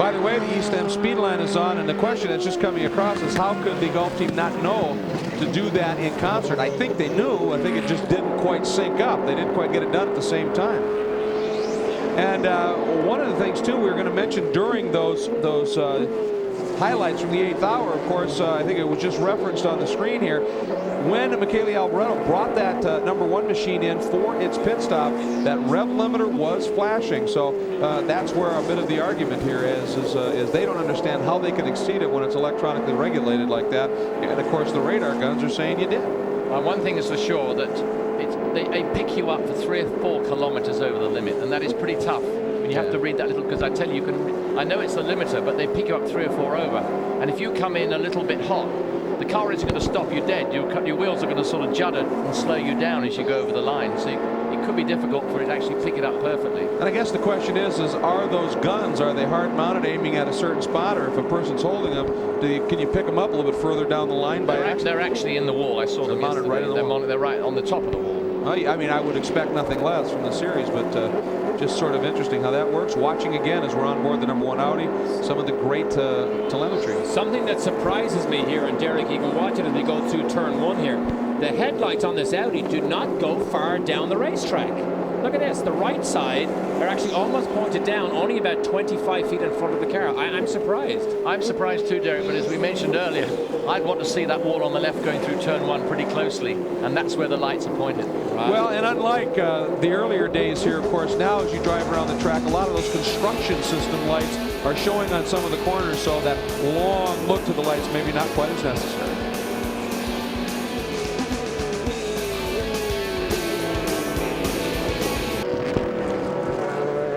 By the way, the East End speed line is on, and the question that's just coming across is how could the golf team not know to do that in concert? I think they knew. I think it just didn't quite sync up. They didn't quite get it done at the same time. And one of the things too we were going to mention during those highlights from the 8th hour, of course, I think it was just referenced on the screen here. When Michele Alboreto brought that #1 machine in for its pit stop, that rev limiter was flashing. So that's where a bit of the argument here is they don't understand how they can exceed it when it's electronically regulated like that. And of course, the radar guns are saying you did. One thing is for sure, that they pick you up for 3 or 4 kilometers over the limit, and that is pretty tough. You have to read that little, because I tell you, I know it's the limiter, but they pick you up 3 or 4 over. And if you come in a little bit hot, the car isn't going to stop you dead. Your wheels are going to sort of judder and slow you down as you go over the line. So it could be difficult for it to actually pick it up perfectly. And I guess the question is are those guns, are they hard mounted aiming at a certain spot, or if a person's holding them, can you pick them up a little bit further down the line by accident? They're actually in the wall. I saw them mounted right in the wall. They're right on the top of the wall. I mean, I would expect nothing less from the series, but just sort of interesting how that works. Watching again as we're on board the #1 Audi, some of the great telemetry. Something that surprises me here, and Derek, you can watch it as we go through turn 1 here. The headlights on this Audi do not go far down the racetrack. Look at this. The right side are actually almost pointed down, only about 25 feet in front of the car. I'm surprised. I'm surprised too, Derek, but as we mentioned earlier, I'd want to see that wall on the left going through turn 1 pretty closely, and that's where the lights are pointed. Right. Well, and unlike the earlier days here, of course, now as you drive around the track, a lot of those construction system lights are showing on some of the corners, so that long look to the lights maybe not quite as necessary.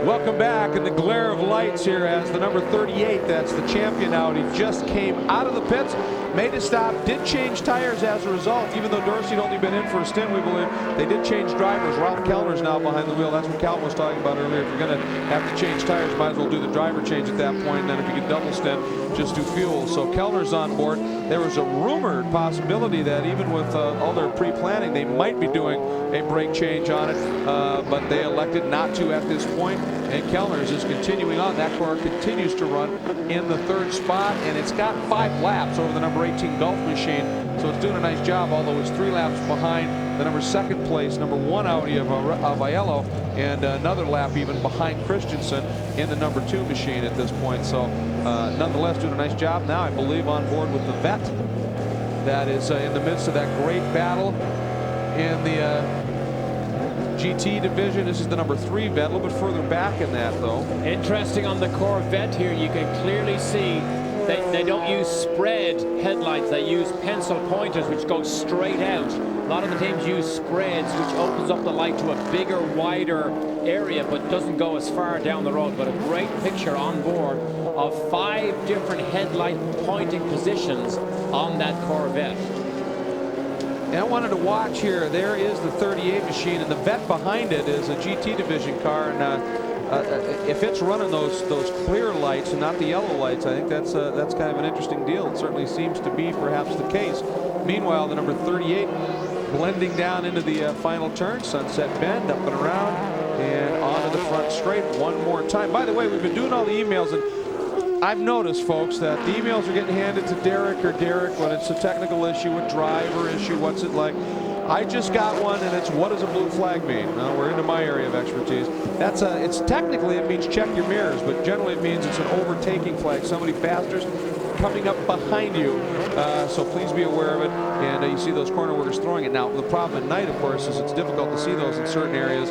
Welcome back in the glare of lights here as the number 38, that's the champion Audi, just came out of the pits, made a stop, did change tires as a result. Even though Dorsey had only been in for a stint, we believe, they did change drivers. Ralph Kellner's now behind the wheel. That's what Calvin was talking about earlier. If you're going to have to change tires, might as well do the driver change at that point. And then if you can double stint, just do fuel. So Kellner's on board. There was a rumored possibility that even with all their pre-planning, they might be doing a brake change on it, but they elected not to at this point. And Kellner's is continuing on. That car continues to run in the 3rd spot, and it's got 5 laps over the number 18 Golf machine, so it's doing a nice job, although it's 3 laps behind the number 2nd place, number 1 Audi of Aiello, and another lap even behind Christensen in the number 2 machine at this point. So nonetheless, doing a nice job now, I believe, on board with the Vet that is in the midst of that great battle in the GT division. This is the number 3 Vet, a little bit further back in that, though. Interesting on the Corvette here, you can clearly see they don't use spread headlights, they use pencil pointers which go straight out. A lot of the teams use spreads, which opens up the light to a bigger, wider area, but doesn't go as far down the road. But a great picture on board of 5 different headlight pointing positions on that Corvette. And I wanted to watch here. There is the 38 machine, and the Vet behind it is a GT division car. And if it's running those clear lights and not the yellow lights, I think that's kind of an interesting deal. It certainly seems to be perhaps the case. Meanwhile, the number 38 blending down into the final turn, Sunset Bend, up and around, and onto the front straight one more time. By the way, we've been doing all the emails, and I've noticed, folks, that the emails are getting handed to Derek when it's a technical issue, a driver issue, what's it like. I just got one, and it's what does a blue flag mean? Well, we're into my area of expertise. It's technically, it means check your mirrors, but generally it means it's an overtaking flag. Somebody faster coming up behind you, so please be aware of it. And you see those corner workers throwing it. Now, the problem at night, of course, is it's difficult to see those in certain areas,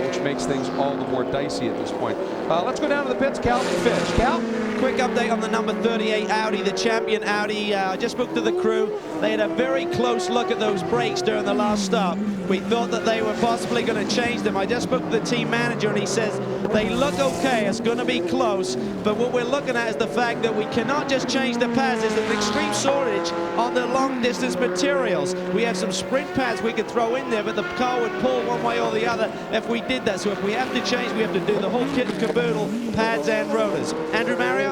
which makes things all the more dicey at this point. Let's go down to the pits. Calvin Fish. Cal? Quick update on the number 38 Audi, the champion Audi. I just spoke to the crew. They had a very close look at those brakes during the last stop. We thought that they were possibly going to change them. I just spoke to the team manager, and he says they look okay. It's going to be close, but what we're looking at is the fact that we cannot just change the pads. There's an extreme shortage on the long-distance materials. We have some sprint pads we could throw in there, but the car would pull one way or the other if we did that. So if we have to change, we have to do the whole kit and caboodle, pads and rotors. Andrew Marriott?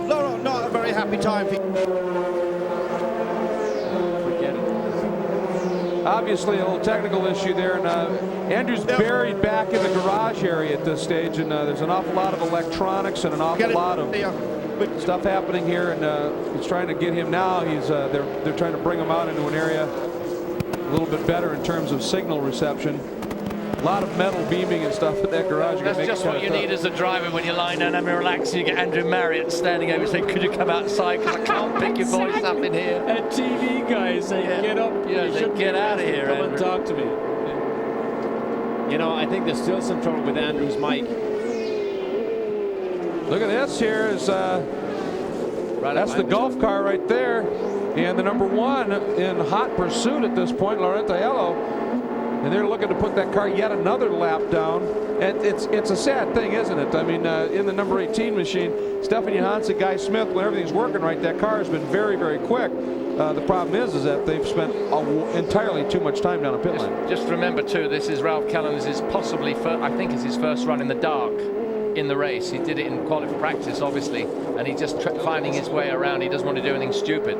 No, not a very happy time for you. obviously a little technical issue there, and Andrew's buried back in the garage area at this stage, and there's an awful lot of electronics and an awful lot of stuff happening here, and he's trying to get him now. He's they're trying to bring him out into an area a little bit better in terms of signal reception. A lot of metal beaming and stuff in that garage. That's just what you need as a driver when you're lying down having relaxing. You get Andrew Marriott standing over saying, "Could you come outside? Because I can't pick your voice up in here." And TV guys say, "Get up, get out of here, come and talk to me." You know, I think there's still some trouble with Andrew's mic. Look at this here. Is that's the golf car right there, and the number 1 in hot pursuit at this point, Ronaldo. And they're looking to put that car yet another lap down. And it's a sad thing, isn't it? I mean, in the number 18 machine, Stefan Johansson, Guy Smith, when everything's working right, that car has been very, very quick. The problem is that they've spent entirely too much time down a pit lane. Just remember, too, this is Ralph Callens' possibly, I think it's his first run in the dark in the race. He did it in qualifying practice, obviously, and he's just finding his way around. He doesn't want to do anything stupid.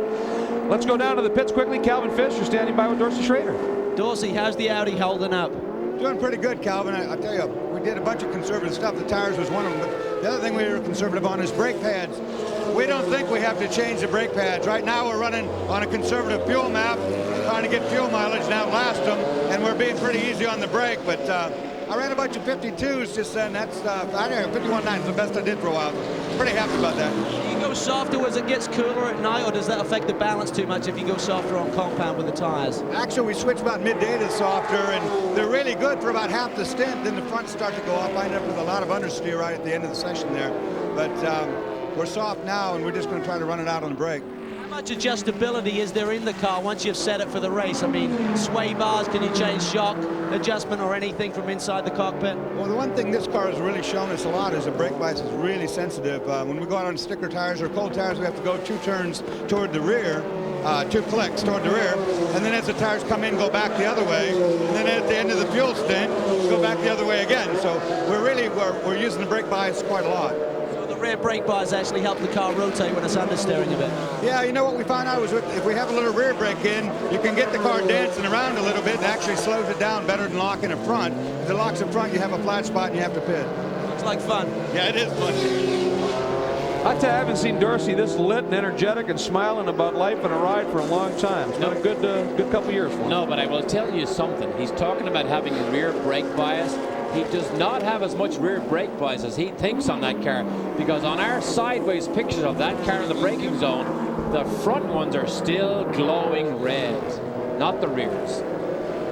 Let's go down to the pits quickly. Calvin Fish, you're standing by with Dorsey Schrader. Dorsey, how's the Audi holding up? Doing pretty good, Calvin. I tell you, we did a bunch of conservative stuff. The tires was one of them. But the other thing we were conservative on is brake pads. We don't think we have to change the brake pads. Right now we're running on a conservative fuel map, trying to get fuel mileage and outlast them, and we're being pretty easy on the brake. But I ran a bunch of 52s just then. That's, I don't know, 51.9 is the best I did for a while. Pretty happy about that. Do you go softer as it gets cooler at night, or does that affect the balance too much if you go softer on compound with the tires? Actually, we switched about midday to softer, and they're really good for about half the stint. Then the fronts start to go off. I end up with a lot of understeer right at the end of the session there. But we're soft now, and we're just going to try to run it out on the brake. How much adjustability is there in the car once you've set it for the race? I mean, sway bars, can you change shock adjustment or anything from inside the cockpit? Well, the one thing this car has really shown us a lot is the brake bias is really sensitive. When we go out on sticker tires or cold tires, we have to go 2 turns toward the rear, 2 clicks toward the rear, and then as the tires come in, go back the other way, and then at the end of the fuel stint, go back the other way again. So we're using the brake bias quite a lot. Rear brake bars actually help the car rotate when it's understeering a bit. Yeah, you know what we found out was if we have a little rear brake in, you can get the car dancing around a little bit and actually slows it down better than locking in front. If it locks in front, you have a flat spot and you have to pit. Looks like fun. Yeah, it is fun. I tell you, I haven't seen Dorsey this lit and energetic and smiling about life and a ride for a long time. It's been a good couple years for him. No, but I will tell you something. He's talking about having a rear brake bias. He does not have as much rear brake bias as he thinks on that car, because on our sideways pictures of that car in the braking zone, the front ones are still glowing red, not the rears.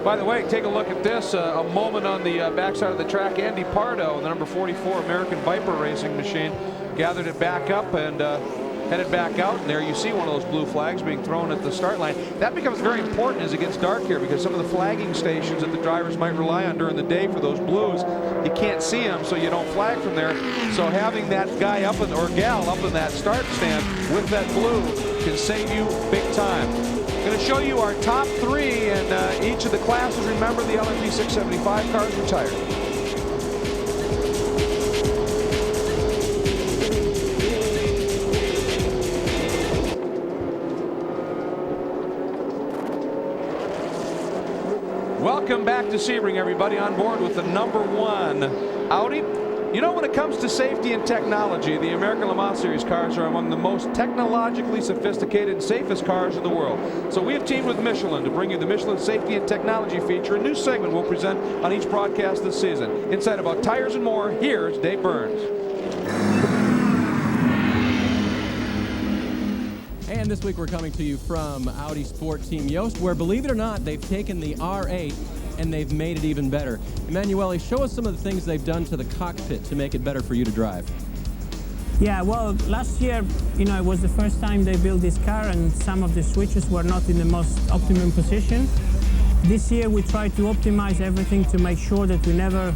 By the way, take a look at this. A moment on the backside of the track. Andy Pardo, the number 44 American Viper racing machine, gathered it back up and headed back out, and there you see one of those blue flags being thrown at the start line. That becomes very important as it gets dark here, because some of the flagging stations that the drivers might rely on during the day for those blues, you can't see them, so you don't flag from there. So having that guy up or gal up in that start stand with that blue can save you big time. Going to show you our top 3 in each of the classes. Remember, the LMP 675 cars retired. Welcome back to Sebring, everybody, on board with the number 1 Audi. You know, when it comes to safety and technology, the American Le Mans Series cars are among the most technologically sophisticated and safest cars in the world. So we have teamed with Michelin to bring you the Michelin Safety and Technology feature, a new segment we'll present on each broadcast this season. Inside about tires and more, here's Dave Burns. And this week we're coming to you from Audi Sport Team Yost, where, believe it or not, they've taken the R8 and they've made it even better. Emanuele, show us some of the things they've done to the cockpit to make it better for you to drive. Yeah, well, last year, you know, it was the first time they built this car, and some of the switches were not in the most optimum position. This year we tried to optimize everything to make sure that we never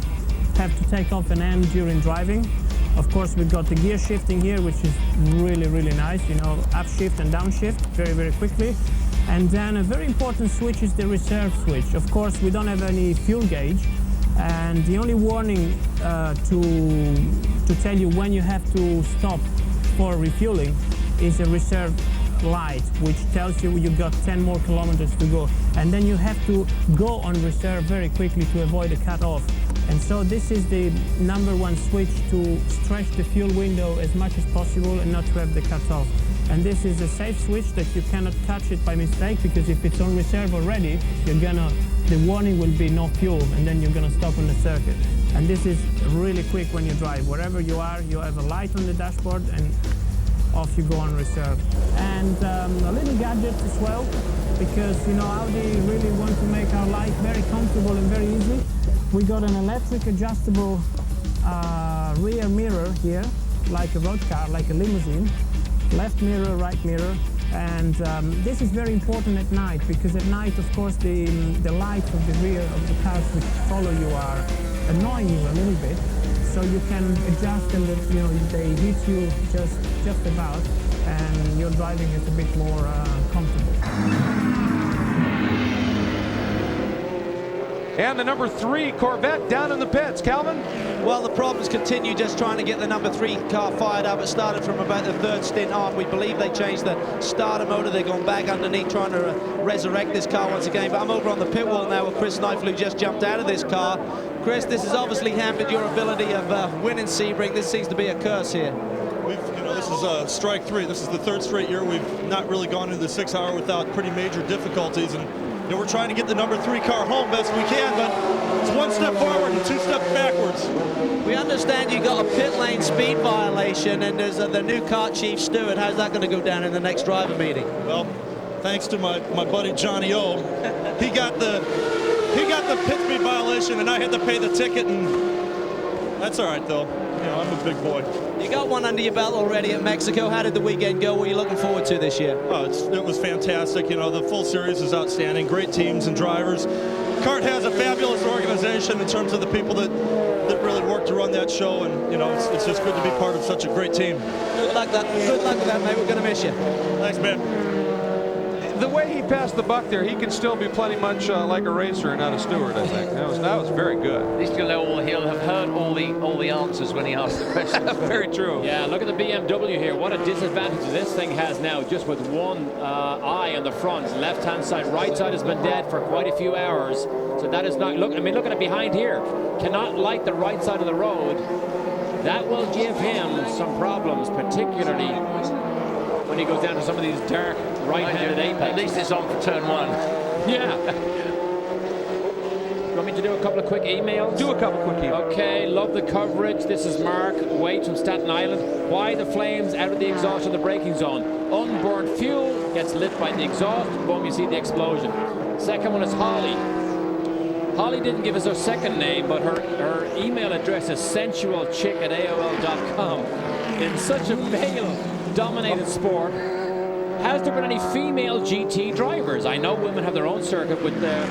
have to take off an end during driving. Of course, we've got the gear shifting here, which is really, really nice, you know, upshift and downshift very, very quickly. And then a very important switch is the reserve switch. Of course, we don't have any fuel gauge, and the only warning to tell you when you have to stop for refueling is a reserve light, which tells you you've got 10 more kilometers to go. And then you have to go on reserve very quickly to avoid a cut-off. And so this is the #1 switch to stretch the fuel window as much as possible and not to have the cut-off. And this is a safe switch that you cannot touch it by mistake, because if it's on reserve already, the warning will be no fuel, and then you're gonna stop on the circuit. And this is really quick when you drive. Wherever you are, you have a light on the dashboard, and off you go on reserve. And a little gadget as well, because Audi really want to make our life very comfortable and very easy. We got an electric adjustable rear mirror here, like a road car, like a limousine. Left mirror, right mirror, and this is very important at night, because at night, of course, the lights of the rear of the cars which follow you are annoying you a little bit. So you can adjust them, they hit you just about, and your driving is a bit more comfortable. And the #3 Corvette down in the pits. Calvin? Well, the problems continue, just trying to get the #3 car fired up. It started from about the 3rd stint on. We believe they changed the starter motor. They've gone back underneath trying to resurrect this car once again. But I'm over on the pit wall now with Chris Neifel, who just jumped out of this car. Chris, this has obviously hampered your ability of winning Sebring. This seems to be a curse here. This is strike 3. This is the 3rd straight year we've not really gone into the 6 hour without pretty major difficulties. And we're trying to get the #3 car home best we can, but it's 1 step forward and 2 steps backwards. We understand you got a pit lane speed violation, and there's the new car chief steward. How's that going to go down in the next driver meeting? Well, thanks to my buddy Johnny O, he got the pit speed violation, and I had to pay the ticket, and that's all right though. I'm a big boy. You got one under your belt already at Mexico. How did the weekend go? What are you looking forward to this year? Oh, it was fantastic. The full series is outstanding. Great teams and drivers. CART has a fabulous organization in terms of the people that really work to run that show, and it's just good to be part of such a great team. Good luck with that, mate. We're going to miss you. Thanks, man. The way he passed the buck there, he can still be plenty much like a racer and not a steward, I think. That was very good. At least he'll have heard all the answers when he asks the questions. Very true. Yeah, look at the BMW here. What a disadvantage this thing has now, just with one eye on the front. Left-hand side, right side has been dead for quite a few hours. So that is not, look at it behind here. Cannot light the right side of the road. That will give him some problems, particularly when he goes down to some of these dark right-handed apex. At least it's on for turn 1. Yeah. You want me to do a couple of quick emails? Do a couple quick emails. Okay, love the coverage. This is Mark Waite from Staten Island. Why the flames out of the exhaust of the braking zone? Unburned fuel gets lit by the exhaust. Boom, you see the explosion. Second one is Holly. Holly didn't give us her second name, but her email address is sensualchick@aol.com. In such a male-dominated sport, has there been any female GT drivers? I know women have their own circuit with the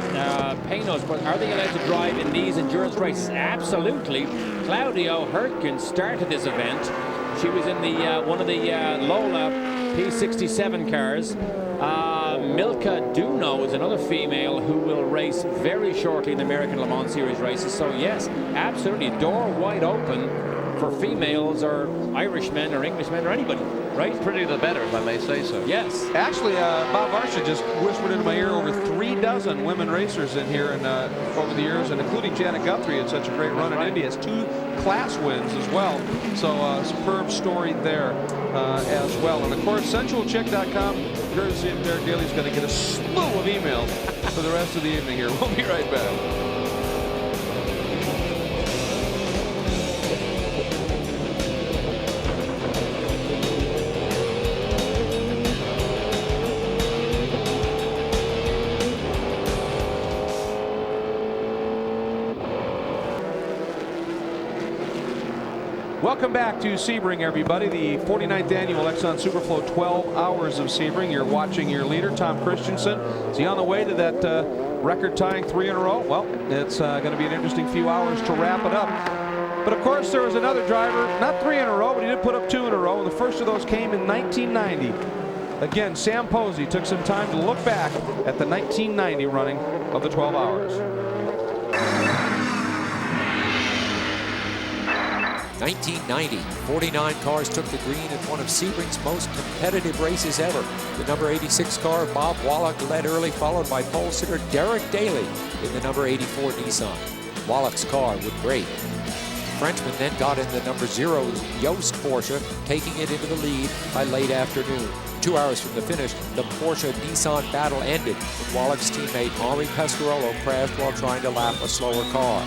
Panos, but are they allowed to drive in these endurance races? Absolutely. Claudio Hertgen started this event. She was in the one of the Lola P67 cars. Milka Duno is another female who will race very shortly in the American Le Mans Series races. So yes, absolutely, door wide open for females or Irishmen or Englishmen or anybody, right? Pretty the better, if I may say so. Yes. Actually, Bob Varsha just whispered into my ear over 3 dozen women racers in here and over the years, and including Janet Guthrie had such a great run in Indy. Has 2 class wins as well. So superb story there as well. And of course, sensualchick.com, courtesy of Derek Daly, is going to get a slew of emails for the rest of the evening here. We'll be right back. Welcome back to Sebring, everybody. The 49th annual Exxon Superflow 12 Hours of Sebring. You're watching your leader, Tom Christensen. Is he on the way to that record-tying 3 in a row? Well, it's going to be an interesting few hours to wrap it up. But of course, there was another driver, not 3 in a row, but he did put up 2 in a row, and the first of those came in 1990. Again, Sam Posey took some time to look back at the 1990 running of the 12 Hours. 1990, 49 cars took the green in one of Sebring's most competitive races ever. The number 86 car, Bob Wallach, led early, followed by pole sitter Derek Daly in the number 84 Nissan. Wallach's car would break. The Frenchman then got in the number 0 Yost Porsche, taking it into the lead by late afternoon. 2 hours from the finish, the Porsche-Nissan battle ended when Wallach's teammate Henri Pescarolo crashed while trying to lap a slower car.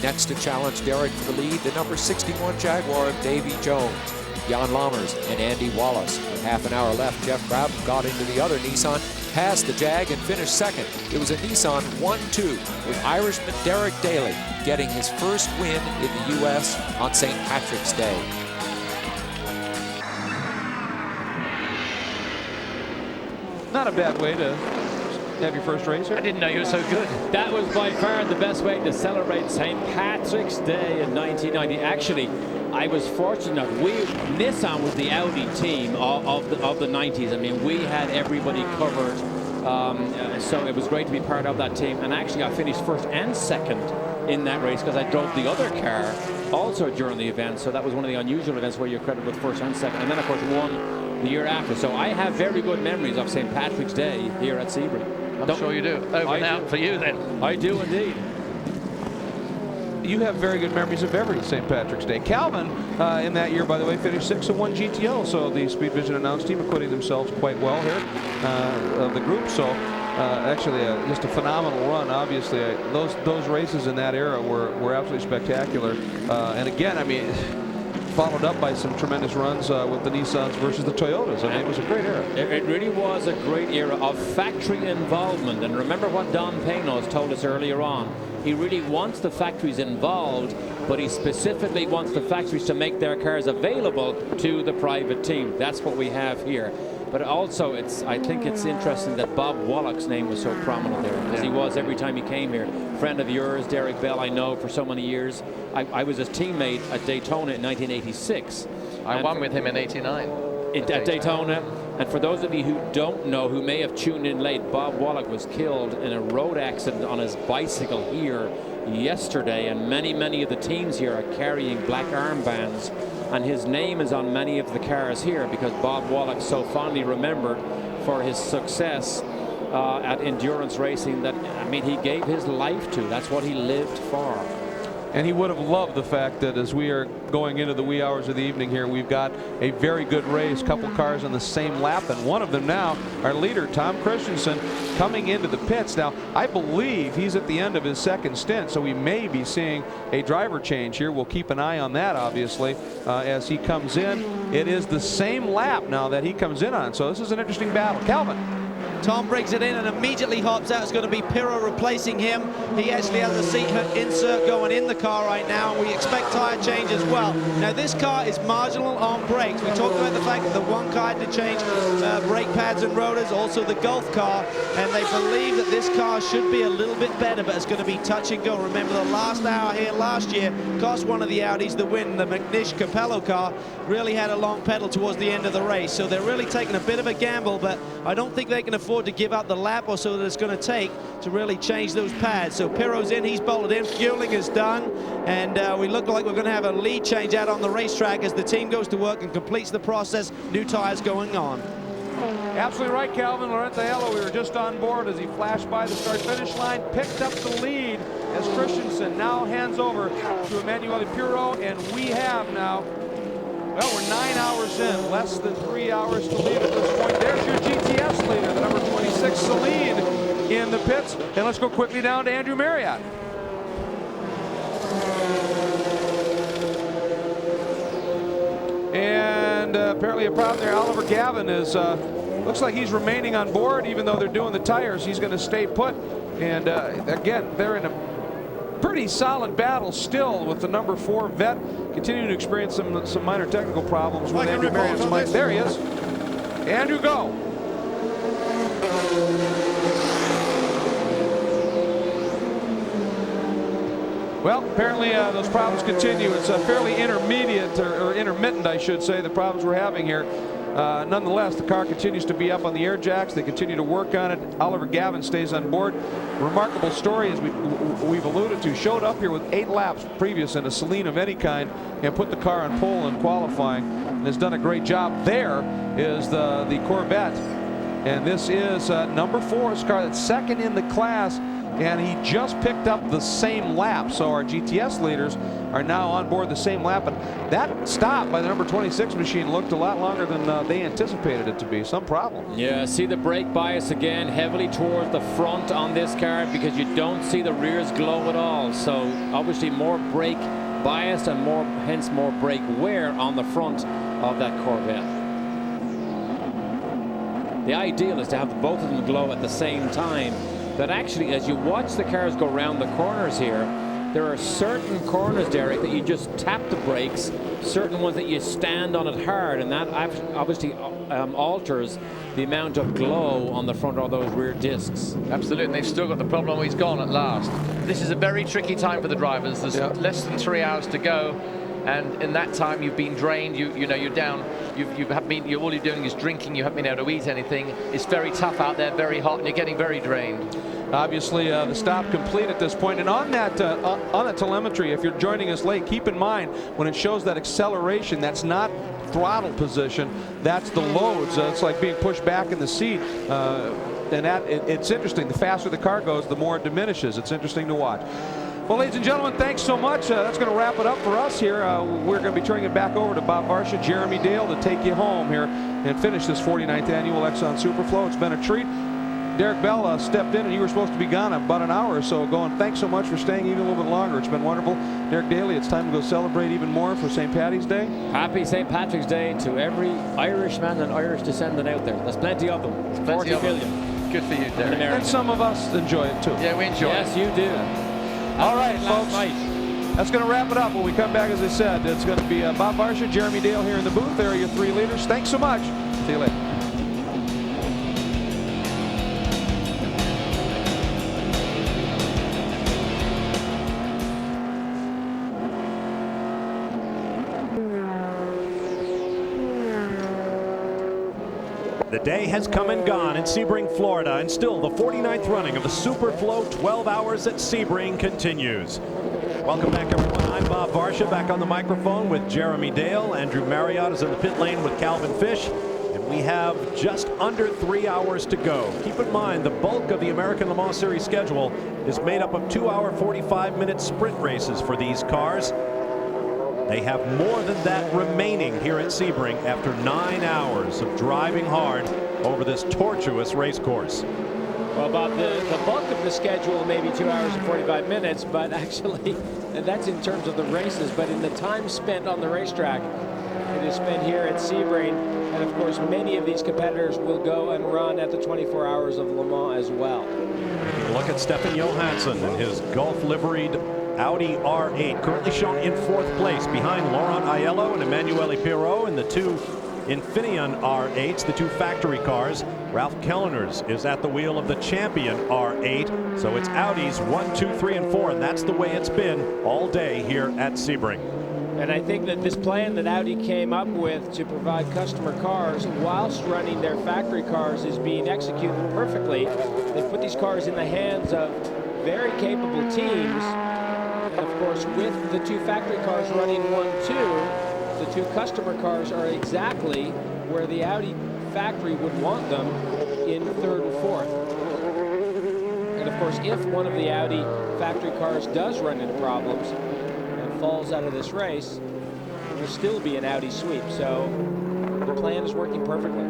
Next to challenge Derek for the lead, the number 61 Jaguar of Davy Jones, Jan Lammers, and Andy Wallace. With half an hour left, Jeff Brabham got into the other Nissan, passed the Jag, and finished second. It was a Nissan 1-2 with Irishman Derek Daly getting his first win in the U.S. on St. Patrick's Day. Not a bad way to have your first race here. I didn't know you were so good. That was by far the best way to celebrate St. Patrick's Day in 1990. Actually, I was fortunate. Nissan was the Audi team of the 90s. I mean, we had everybody covered. So it was great to be part of that team. And actually, I finished first and second in that race because I drove the other car also during the event. So that was one of the unusual events where you're credited with first and second. And then, of course, won the year after. So I have very good memories of St. Patrick's Day here at Sebring. I'm sure you do. Over and out for you then. I do indeed. You have very good memories of every St. Patrick's Day. Calvin, in that year, by the way, finished 6th and 1 GTO. So the Speed Vision announced team acquitting themselves quite well here of the group. So actually, just a phenomenal run. Obviously, those races in that era were absolutely spectacular. And again, I mean, followed up by some tremendous runs with the Nissans versus the Toyotas. I mean, it was a great era. It really was a great era of factory involvement. And remember what Don Paynos told us earlier on. He really wants the factories involved, but he specifically wants the factories to make their cars available to the private team. That's what we have here. But also, I think it's interesting that Bob Wallach's name was so prominent there, as he was every time he came here. Friend of yours, Derek Bell, I know for so many years. I was his teammate at Daytona in 1986. I won with him in '89. At Daytona. And for those of you who don't know, who may have tuned in late, Bob Wallach was killed in a road accident on his bicycle here yesterday. And many of the teams here are carrying black armbands. And his name is on many of the cars here because Bob Wallach so fondly remembered for his success at endurance racing that, I mean, he gave his life to. That's what he lived for. And he would have loved the fact that as we are going into the wee hours of the evening here, we've got a very good race, couple cars on the same lap, and one of them now, our leader, Tom Christensen, coming into the pits. Now, I believe he's at the end of his second stint, so we may be seeing a driver change here. We'll keep an eye on that, obviously, as he comes in. It is the same lap now that he comes in on, so this is an interesting battle. Calvin. Tom brings it in and immediately hops out. It's going to be Pirro replacing him. He actually has a seat insert going in the car right now, and we expect tire change as well. Now, this car is marginal on brakes. We talked about the fact that the one car had to change brake pads and rotors, also the Golf car, and they believe that this car should be a little bit better, but it's going to be touch and go. Remember, the last hour here last year cost one of the Audis the win. The McNish Capello car really had a long pedal towards the end of the race, so they're really taking a bit of a gamble, but I don't think they can afford to give up the lap or so that it's going to take to really change those pads. So Pirro's in, he's bolted in, fueling is done, and we look like we're going to have a lead change out on the racetrack as the team goes to work and completes the process. New tires going on. Absolutely right, Calvin. Lorenzo, we were just on board as he flashed by the start-finish line, picked up the lead as Christensen now hands over to Emanuele Pirro, and we have now, well, we're 9 hours in, less than 3 hours to lead at this point. There's your GTS leader, the number 26 Seline in the pits. And let's go quickly down to Andrew Marriott. And apparently a problem there. Oliver Gavin is, looks like he's remaining on board, even though they're doing the tires. He's going to stay put. And again, they're in a pretty solid battle still with the number 4 Vet continuing to experience some minor technical problems with Andrew Marriott's mic. There he is. Andrew, go. Well, apparently those problems continue. It's a fairly intermediate or intermittent, I should say, the problems we're having here. Nonetheless, the car continues to be up on the air jacks. They continue to work on it. Oliver Gavin stays on board. Remarkable story, as we've alluded to. Showed up here with 8 laps previous in a Seline of any kind and put the car on pole in qualifying and has done a great job. There is the Corvette, and this is number 4. This car that's second in the class, and he just picked up the same lap. So our GTS leaders are now on board the same lap, and that stop by the number 26 machine looked a lot longer than they anticipated it to be. Some problem. Yeah, see the brake bias again, heavily towards the front on this car because you don't see the rears glow at all. So obviously more brake bias and hence more brake wear on the front of that Corvette. The ideal is to have both of them glow at the same time. But actually, as you watch the cars go around the corners here, there are certain corners, Derek, that you just tap the brakes, certain ones that you stand on it hard, and that obviously alters the amount of glow on the front of those rear discs. Absolutely, and they've still got the problem. He's gone at last. This is a very tricky time for the drivers. There's less than 3 hours to go, and in that time you've been drained. You know, you're down. All you're doing is drinking. You haven't been able to eat anything. It's very tough out there, very hot, and you're getting very drained. Obviously, the stop complete at this point. And on that telemetry, if you're joining us late, keep in mind when it shows that acceleration, that's not throttle position, that's the loads. It's like being pushed back in the seat. And it's interesting. The faster the car goes, the more it diminishes. It's interesting to watch. Well, ladies and gentlemen, thanks so much. That's going to wrap it up for us here. We're going to be turning it back over to Bob Varsha, Jeremy Dale to take you home here and finish this 49th annual Exxon Superflow. It's been a treat. Derek Bell stepped in, and you were supposed to be gone about an hour or so ago. And thanks so much for staying even a little bit longer. It's been wonderful. Derek Daly, it's time to go celebrate even more for St. Paddy's Day. Happy St. Patrick's Day to every Irishman and Irish descendant out there. There's plenty of them. 40 billion. Good for you, Derek. And some of us enjoy it too. Yeah, we enjoy it. Yes, you do. All right, folks. That's going to wrap it up. When we come back, as I said, it's going to be Bob Varsha, Jeremy Dale here in the booth. There are your 3 leaders. Thanks so much. See you later. The day has come and gone in Sebring, Florida, and still the 49th running of the Superflow 12 Hours at Sebring continues. Welcome back, everyone. I'm Bob Varsha, back on the microphone with Jeremy Dale. Andrew Marriott is in the pit lane with Calvin Fish, and we have just under 3 hours to go. Keep in mind, the bulk of the American Le Mans Series schedule is made up of 2-hour, 45-minute sprint races for these cars. They have more than that remaining here at Sebring after 9 hours of driving hard over this tortuous race course. Well, Bob, the bulk of the schedule may be 2 hours and 45 minutes, but actually, that's in terms of the races. But in the time spent on the racetrack, it is spent here at Sebring. And of course, many of these competitors will go and run at the 24 Hours of Le Mans as well. Look at Stefan Johansson and his Gulf liveried Audi R8, currently shown in 4th place behind Laurent Aiello and Emanuele Pirot in the 2 Infineon R8s, the 2 factory cars. Ralph Kellners is at the wheel of the champion R8. So it's Audis 1, 2, 3, and 4, and that's the way it's been all day here at Sebring. And I think that this plan that Audi came up with to provide customer cars whilst running their factory cars is being executed perfectly. They put these cars in the hands of very capable teams. And of course, with the 2 factory cars running 1, 2, the 2 customer cars are exactly where the Audi factory would want them in 3rd and 4th. And of course, if one of the Audi factory cars does run into problems and falls out of this race, it will still be an Audi sweep. So the plan is working perfectly.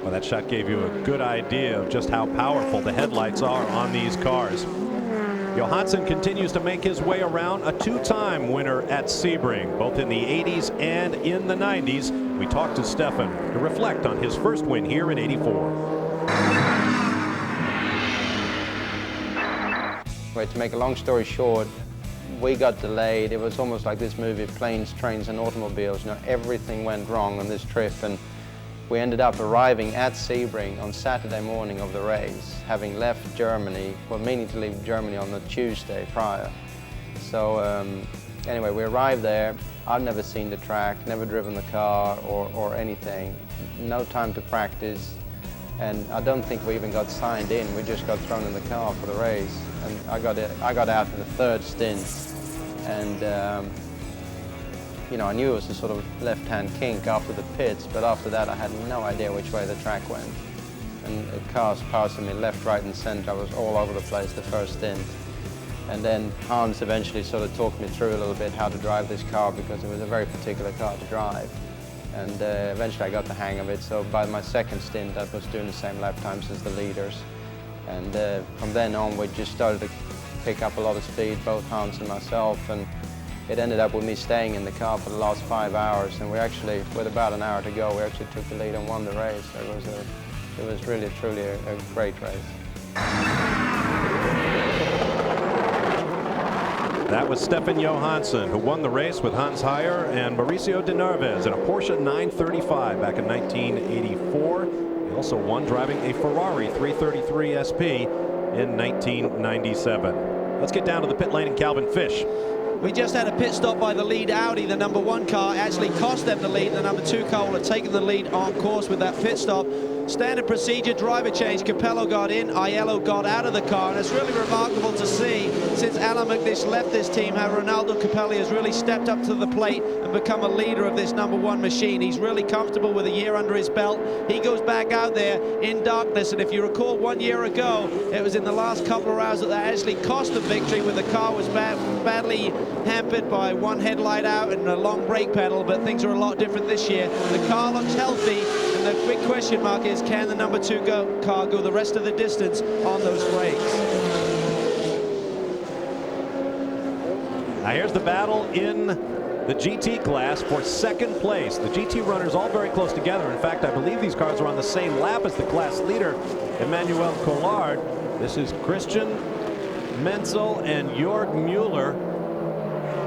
Well, that shot gave you a good idea of just how powerful the headlights are on these cars. Johansson continues to make his way around, a 2-time winner at Sebring, both in the 80s and in the 90s. We talked to Stefan to reflect on his first win here in '84. Well, to make a long story short, we got delayed. It was almost like this movie, Planes, Trains, and Automobiles. You know, everything went wrong on this trip, and we ended up arriving at Sebring on Saturday morning of the race, having left Germany, well, meaning to leave Germany on the Tuesday prior. So anyway, we arrived there. I've never seen the track, never driven the car or anything. No time to practice. And I don't think we even got signed in. We just got thrown in the car for the race. And I got out in the third stint. And you know, I knew it was a sort of left-hand kink after the pits, but after that I had no idea which way the track went. And cars passing me left, right and center. I was all over the place the first stint. And then Hans eventually sort of talked me through a little bit how to drive this car, because it was a very particular car to drive. And eventually I got the hang of it. So by my second stint I was doing the same lap times as the leaders. And from then on we just started to pick up a lot of speed, both Hans and myself. And it ended up with me staying in the car for the last 5 hours, and we actually, with about an hour to go, we actually took the lead and won the race. So it was really, truly a great race. That was Stefan Johansson, who won the race with Hans Heyer and Mauricio de Nerves in a Porsche 935 back in 1984. He also won driving a Ferrari 333 SP in 1997. Let's get down to the pit lane and Calvin Fish. We just had a pit stop by the lead Audi. The number 1 car actually cost them the lead. The number 2 car will have taken the lead on course with that pit stop. Standard procedure, driver change. Capello got in, Aiello got out of the car, and it's really remarkable to see, since Alan McNish left this team, how Ronaldo Capelli has really stepped up to the plate and become a leader of this number 1 machine. He's really comfortable with a year under his belt. He goes back out there in darkness, and if you recall 1 year ago, it was in the last couple of rounds that actually cost the victory, when the car was badly hampered by one headlight out and a long brake pedal, but things are a lot different this year. The car looks healthy, and the big question mark is, can the number 2 car go the rest of the distance on those brakes? Now here's the battle in the GT class for second place. The GT runners all very close together. In fact, I believe these cars are on the same lap as the class leader, Emmanuel Collard. This is Christian Menzel and Jörg Mueller.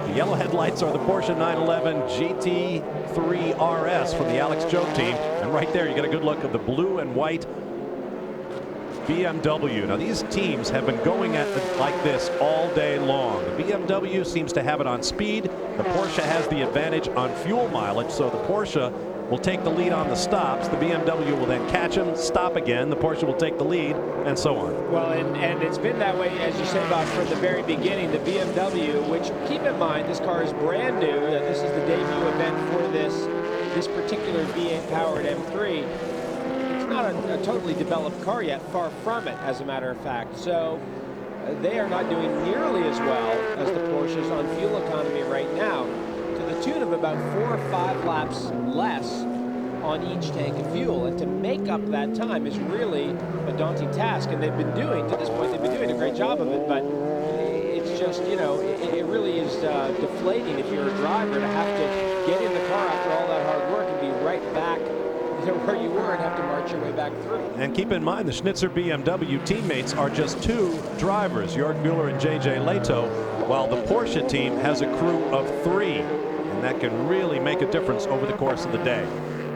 The yellow headlights are the Porsche 911 GT3 RS from the Alex Job team. And right there, you get a good look of the blue and white BMW. Now, these teams have been going at it like this all day long. The BMW seems to have it on speed. The Porsche has the advantage on fuel mileage, so the Porsche will take the lead on the stops. The BMW will then catch him, stop again. The Porsche will take the lead, and so on. Well, and it's been that way, as you say, Bob, from the very beginning. The BMW, which, keep in mind, this car is brand new. This is the debut event for this particular V8-powered M3. It's not a totally developed car yet, far from it, as a matter of fact. So they are not doing nearly as well as the Porsches on fuel economy right now, to the tune of about 4 or 5 laps less on each tank of fuel. And to make up that time is really a daunting task, and they've been doing, to this point, they've been doing a great job of it, but it's just, you know, it really is deflating if you're a driver to have to get in the car after all that hard work and be right back where you were and have to march your way back through. And keep in mind, the Schnitzer BMW teammates are just 2 drivers, Jörg Mueller and J.J. Leto, while the Porsche team has a crew of 3. And that can really make a difference over the course of the day.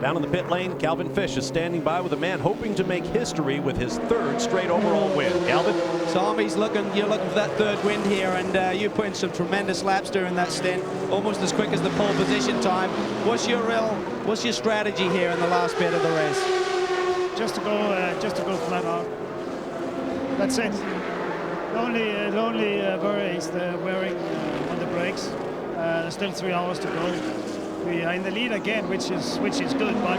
Down in the pit lane, Calvin Fish is standing by with a man hoping to make history with his 3rd straight overall win. Calvin? Tom, you're looking for that 3rd win here, and you put in some tremendous laps during that stint, almost as quick as the pole position time. What's your strategy here in the last bit of the race? Just to go flat out. That's it. The only worry is the wearing on the brakes. There's still 3 hours to go. We are in the lead again, which is good, but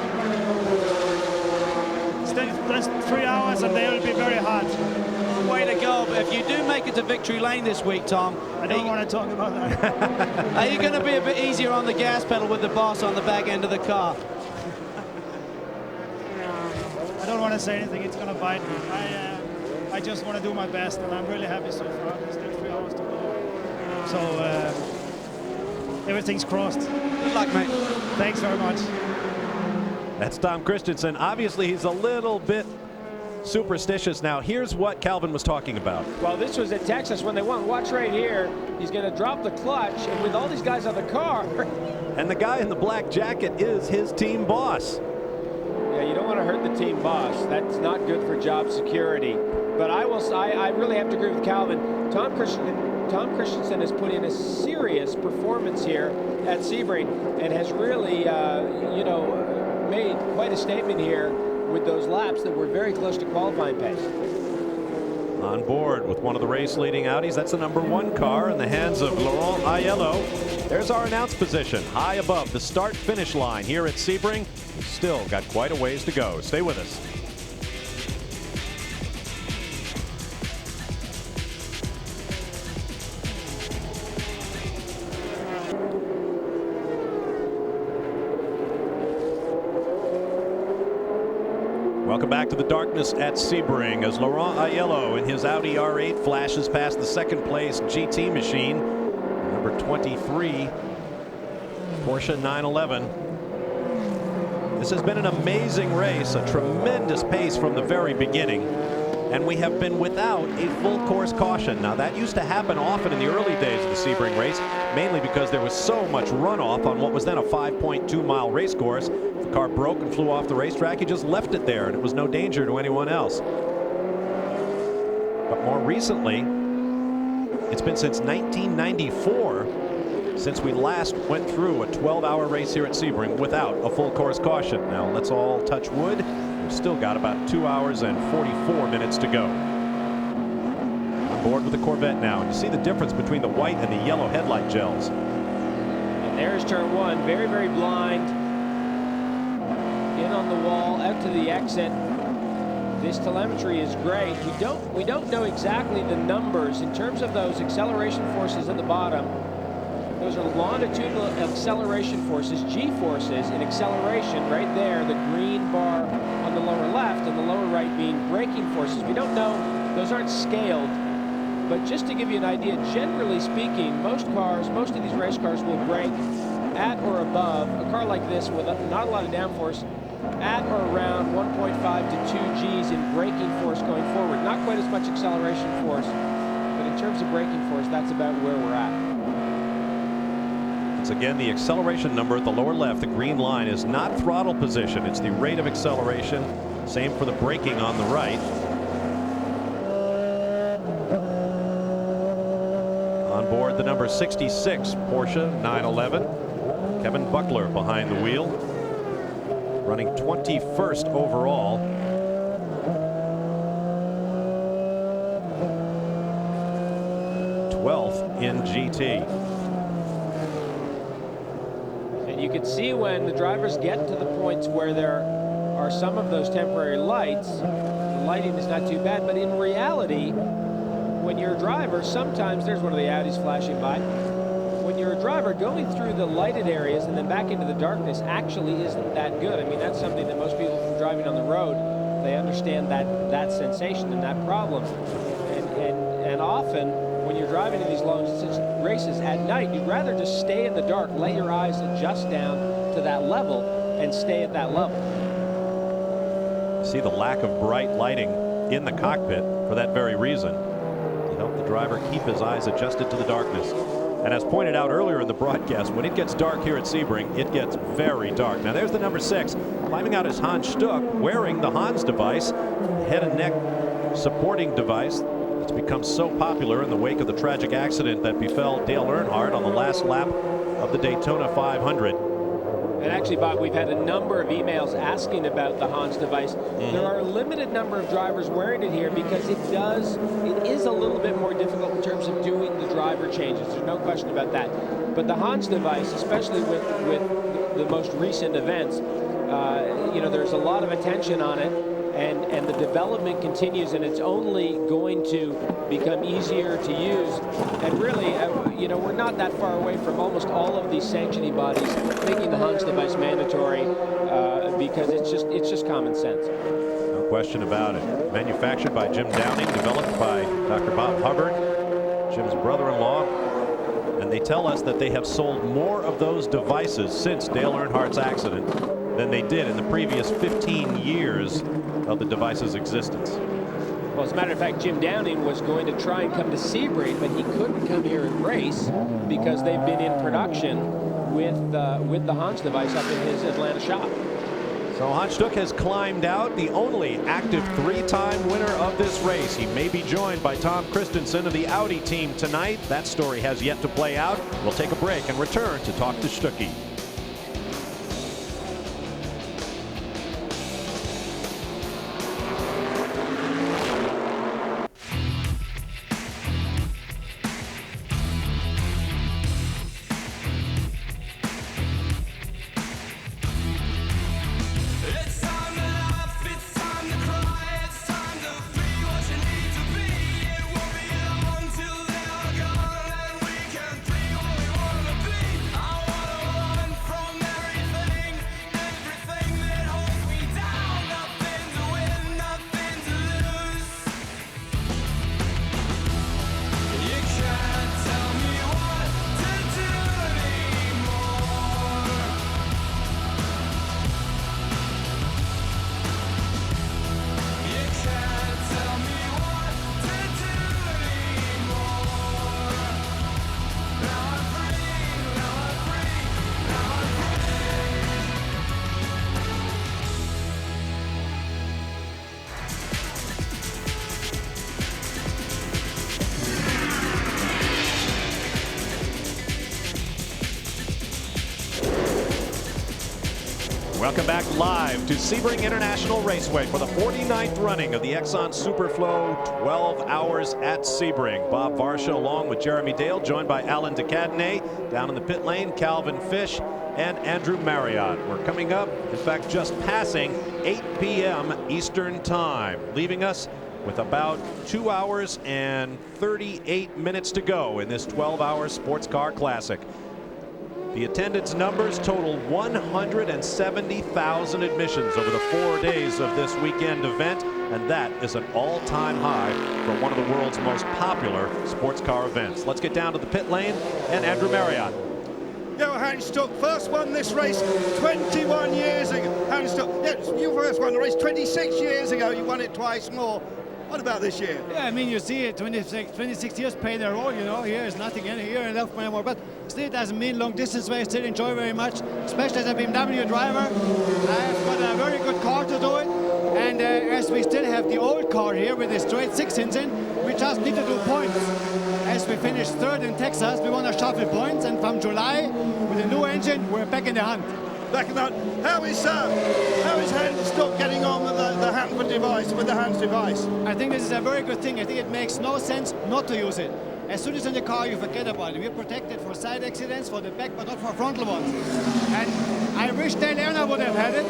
still there's 3 hours and they will be very hard. Way to go! But if you do make it to victory lane this week, Tom, I don't want to talk about that. Are you going to be a bit easier on the gas pedal with the boss on the back end of the car? I don't want to say anything. It's going to bite me. I just want to do my best, and I'm really happy so far. There's still 3 hours to go. So everything's crossed. Good luck, mate. Thanks very much. That's Tom Christensen. Obviously, he's a little bit superstitious. Now, here's what Calvin was talking about. Well, this was at Texas when they won. Watch right here. He's going to drop the clutch, and with all these guys on the car. And the guy in the black jacket is his team boss. Yeah, you don't want to hurt the team boss. That's not good for job security. But I really have to agree with Calvin. Tom Christensen has put in a serious performance here at Sebring and has really, made quite a statement here with those laps that were very close to qualifying pace. On board with one of the race-leading Audis. That's the #1 car in the hands of Laurent Aiello. There's our announce position, high above the start-finish line here at Sebring. We've still got quite a ways to go. Stay with us. Welcome back to the darkness at Sebring as Laurent Aiello in his Audi R8 flashes past the second place GT machine, number 23, Porsche 911. This has been an amazing race, a tremendous pace from the very beginning, and we have been without a full course caution. Now that used to happen often in the early days of the Sebring race, mainly because there was so much runoff on what was then a 5.2-mile race course. If the car broke and flew off the racetrack, you just left it there and it was no danger to anyone else. But more recently, it's been since 1994 since we last went through a 12-hour race here at Sebring without a full course caution. Now let's all touch wood. We've still got about 2 hours and 44 minutes to go. On board with the Corvette now, and you see the difference between the white and the yellow headlight gels. And there's turn one, very, very blind. In on the wall, out to the exit. This telemetry is great. We don't know exactly the numbers in terms of those acceleration forces at the bottom. Those are longitudinal acceleration forces, G-forces in acceleration right there, the green bar on the lower left and the lower right being braking forces. We don't know, those aren't scaled, but just to give you an idea, generally speaking, most of these race cars will brake at or above, a car like this with not a lot of downforce, at or around 1.5 to 2 Gs in braking force going forward. Not quite as much acceleration force, but in terms of braking force, that's about where we're at. Once again, the acceleration number at the lower left, the green line, is not throttle position. It's the rate of acceleration. Same for the braking on the right. On board the number 66 Porsche 911. Kevin Buckler behind the wheel, running 21st overall. In GT. And you can see when the drivers get to the points where there are some of those temporary lights, the lighting is not too bad, but in reality, when you're a driver, sometimes there's one of the Audis flashing by. When you're a driver, going through the lighted areas and then back into the darkness actually isn't that good. I mean, that's something that most people from driving on the road, they understand that sensation and that problem. And often, when you're driving in these long distance races at night, you'd rather just stay in the dark, let your eyes adjust down to that level, and stay at that level. See the lack of bright lighting in the cockpit for that very reason, to help the driver keep his eyes adjusted to the darkness. And as pointed out earlier in the broadcast, when it gets dark here at Sebring, it gets very dark. Now there's the number 6, climbing out is Hans Stuck, wearing the Hans device, head and neck supporting device. It's become so popular in the wake of the tragic accident that befell Dale Earnhardt on the last lap of the Daytona 500. And actually, Bob, we've had a number of emails asking about the Hans device. There are a limited number of drivers wearing it here because it is a little bit more difficult in terms of doing the driver changes. There's no question about that. But the Hans device, especially with the most recent events, there's a lot of attention on it. And the development continues, and it's only going to become easier to use. And really, we're not that far away from almost all of these sanctioning bodies making the Hans device mandatory because it's just common sense. No question about it. Manufactured by Jim Downing, developed by Dr. Bob Hubbard, Jim's brother-in-law. And they tell us that they have sold more of those devices since Dale Earnhardt's accident than they did in the previous 15 years of the device's existence. Well, as a matter of fact, Jim Downing was going to try and come to Sebring, but he couldn't come here and race because they've been in production with the Hans device up in his Atlanta shop. So Hans Stuck has climbed out, the only active 3-time winner of this race. He may be joined by Tom Christensen of the Audi team tonight. That story has yet to play out. We'll take a break and return to talk to Stuckey. Welcome back live to Sebring International Raceway for the 49th running of the Exxon Superflow 12 Hours at Sebring. Bob Varsha along with Jeremy Dale, joined by Alan DeCadenet. Down in the pit lane, Calvin Fish and Andrew Marriott. We're coming up, in fact, just passing 8 p.m. Eastern Time, leaving us with about 2 hours and 38 minutes to go in this 12-hour sports car classic. The attendance numbers total 170,000 admissions over the 4 days of this weekend event, and that is an all-time high for one of the world's most popular sports car events. Let's get down to the pit lane and Andrew Marriott. Yeah, well, Hans Stuck first won this race 21 years ago. Hans Stuck, yes, you first won the race 26 years ago. You won it twice more. What about this year? Yeah, I mean, you see it, 26 years paid a roll, you know, here is nothing in here enough anymore, but still it doesn't mean long distance race, still enjoy very much, especially as a BMW driver. I've got a very good car to do it, and as we still have the old car here with the straight 6 engine, we just need to do points. As we finished third in Texas, we want to shuffle points, and from July, with a new engine, we're back in the hunt. Back in the hunt. How is Hans Stuck getting on with the Hanford device, with the Hans device? I think this is a very good thing. I think it makes no sense not to use it. As soon as in the car, you forget about it. We're protected for side accidents, for the back, but not for frontal ones. And I wish Dale Earnhardt would have had it.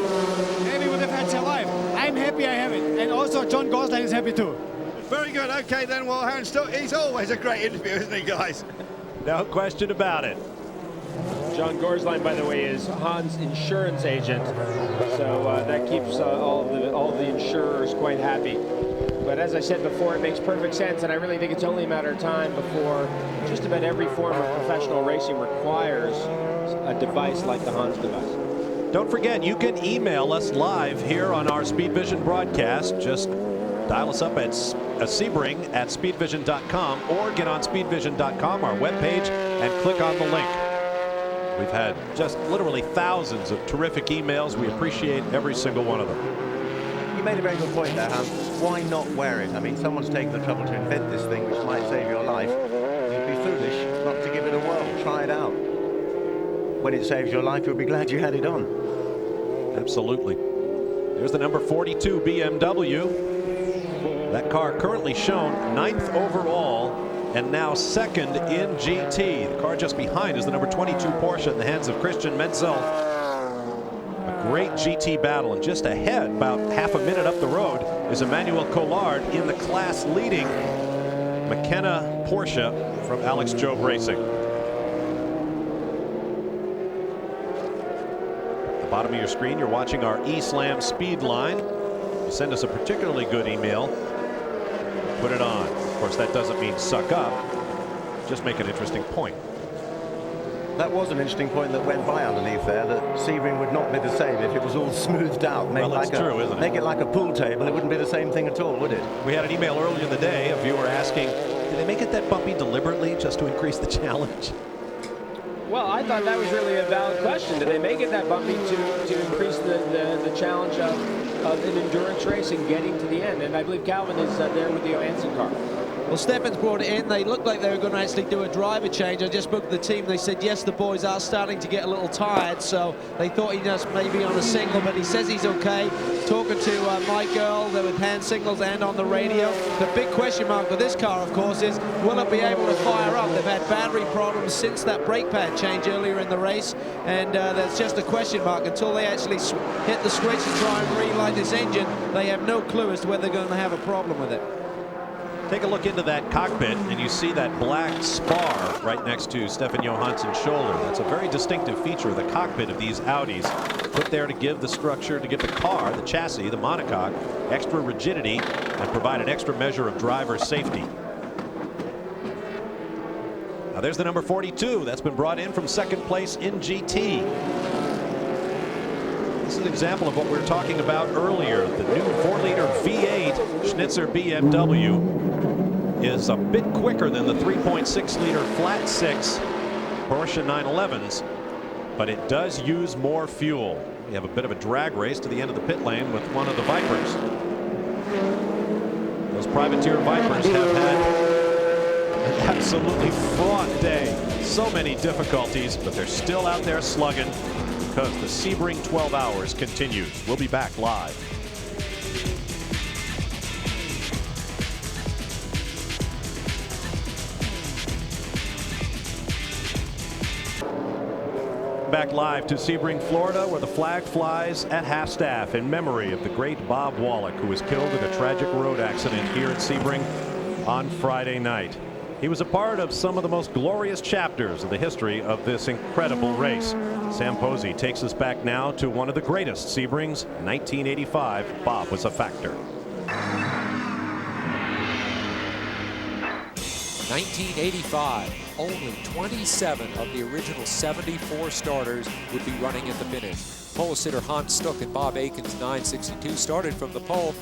Maybe would have had survived. I'm happy I have it. And also John Gosling is happy too. Very good. Okay, then, well, Hans Stuck, he's always a great interview, isn't he, guys? No question about it. John Gorsline, by the way, is Hans' insurance agent, so that keeps all the insurers quite happy. But as I said before, it makes perfect sense, and I really think it's only a matter of time before just about every form of professional racing requires a device like the Hans device. Don't forget, you can email us live here on our Speed Vision broadcast. Just dial us up at Sebring at speedvision.com or get on speedvision.com, our webpage, and click on the link. We've had just literally thousands of terrific emails. We appreciate every single one of them. You made a very good point there, Hans. Why not wear it? I mean, someone's taken the trouble to invent this thing which might save your life. You'd be foolish not to give it a whirl. Try it out. When it saves your life, you'll be glad you had it on. Absolutely. There's the number 42 BMW. That car currently shown 9th overall and now 2nd in GT. The car just behind is the number 22 Porsche in the hands of Christian Menzel. A great GT battle, and just ahead, about half a minute up the road, is Emmanuel Collard in the class leading McKenna Porsche from Alex Job Racing. At the bottom of your screen, you're watching our eSlam speed line. You send us a particularly good email, put it on. Of course, that doesn't mean suck up. Just make an interesting point. That was an interesting point that went by underneath there, that Sebring would not be the same if it was all smoothed out. Well, that's true, isn't it? Make it like a pool table, it wouldn't be the same thing at all, would it? We had an email earlier in the day, a viewer asking, did they make it that bumpy deliberately just to increase the challenge? Well, I thought that was really a valid question. Did they make it that bumpy to increase the challenge of an endurance race and getting to the end? And I believe Calvin is there with the Johansson car. Well, Steffens brought it in. They looked like they were going to actually do a driver change. I just spoke to the team. They said, yes, the boys are starting to get a little tired, so they thought he just maybe on a single, but he says he's okay. Talking to Mike Earl, there with hand signals and on the radio. The big question mark for this car, of course, is will it be able to fire up? They've had battery problems since that brake pad change earlier in the race, and that's just a question mark. Until they actually hit the switch and try and relight this engine, they have no clue as to whether they're going to have a problem with it. Take a look into that cockpit, and you see that black spar right next to Stefan Johansson's shoulder. That's a very distinctive feature of the cockpit of these Audis, put there to give the structure, to give the car, the chassis, the monocoque, extra rigidity and provide an extra measure of driver safety. Now there's the number 42 that's been brought in from second place in GT. This is an example of what we were talking about earlier. The new 4-liter V8 Schnitzer BMW is a bit quicker than the 3.6-liter flat six Porsche 911s, but it does use more fuel. We have a bit of a drag race to the end of the pit lane with one of the Vipers. Those privateer Vipers have had an absolutely fraught day. So many difficulties, but they're still out there slugging, because the Sebring 12 Hours continues. We'll be back live. Back live to Sebring, Florida, where the flag flies at half-staff in memory of the great Bob Wallach, who was killed in a tragic road accident here at Sebring on Friday night. He was a part of some of the most glorious chapters of the history of this incredible race. Sam Posey takes us back now to one of the greatest Sebrings, 1985. Bob was a factor. 1985, only 27 of the original 74 starters would be running at the finish. Pole sitter Hans Stuck and Bob Aiken's 962 started from the pole,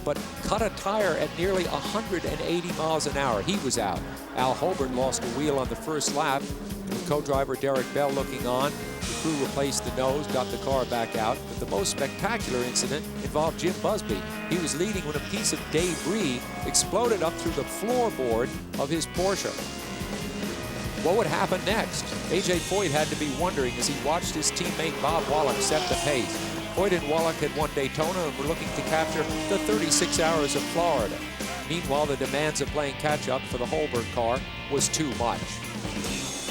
but cut a tire at nearly 180 miles an hour. He was out. Al Holbert lost a wheel on the first lap. With co-driver Derek Bell looking on, the crew replaced the nose, got the car back out. But the most spectacular incident involved Jim Busby. He was leading when a piece of debris exploded up through the floorboard of his Porsche. What would happen next? A.J. Foyt had to be wondering as he watched his teammate Bob Wallach set the pace. Foyt and Wallach had won Daytona and were looking to capture the 36 hours of Florida. Meanwhile, the demands of playing catch-up for the Holbert car was too much.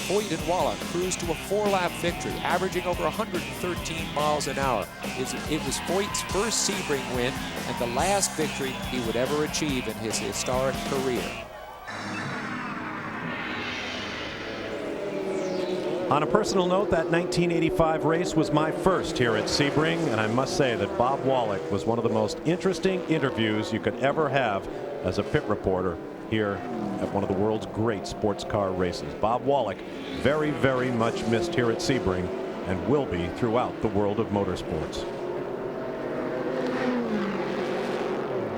Foyt and Wallach cruised to a 4-lap victory, averaging over 113 miles an hour. It was Foyt's first Sebring win and the last victory he would ever achieve in his historic career. On a personal note, that 1985 race was my first here at Sebring, and I must say that Bob Wallach was one of the most interesting interviews you could ever have as a pit reporter here at one of the world's great sports car races. Bob Wallach, very, very much missed here at Sebring and will be throughout the world of motorsports.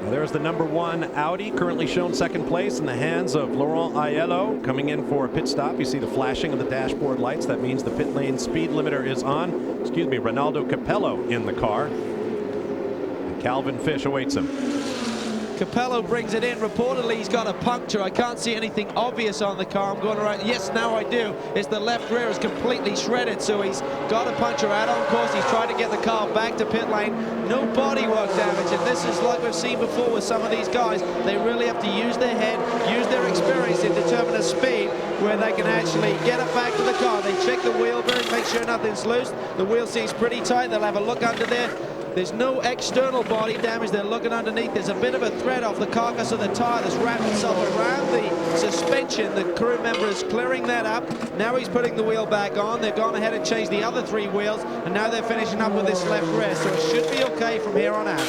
There's the number 1 Audi, currently shown second place in the hands of Laurent Aiello, coming in for a pit stop. You see the flashing of the dashboard lights. That means the pit lane speed limiter is on. Excuse me, Ronaldo Capello in the car. And Calvin Fish awaits him. Capello brings it in. Reportedly, he's got a puncture. I can't see anything obvious on the car. I'm going around. Yes, now I do. It's the left rear is completely shredded, so he's got a puncture out on course. He's trying to get the car back to pit lane. No bodywork damage, and this is like we've seen before with some of these guys. They really have to use their head, use their experience to determine a speed where they can actually get it back to the car. They check the wheel bearing, make sure nothing's loose. The wheel seems pretty tight. They'll have a look under there. There's no external body damage. They're looking underneath. There's a bit of a thread off the carcass of the tire that's wrapped itself around the suspension. The crew member is clearing that up. Now he's putting the wheel back on. They've gone ahead and changed the other 3 wheels, and now they're finishing up with this left rear. So it should be okay from here on out.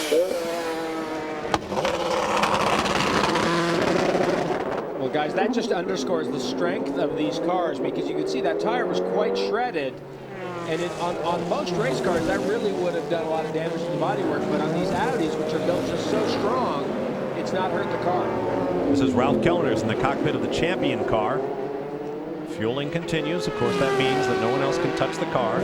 Well, guys, that just underscores the strength of these cars, because you can see that tire was quite shredded. And on most race cars, that really would have done a lot of damage to the bodywork. But on these Audis, which are built just so strong, it's not hurt the car. This is Ralph Kellner's in the cockpit of the champion car. Fueling continues. Of course, that means that no one else can touch the car.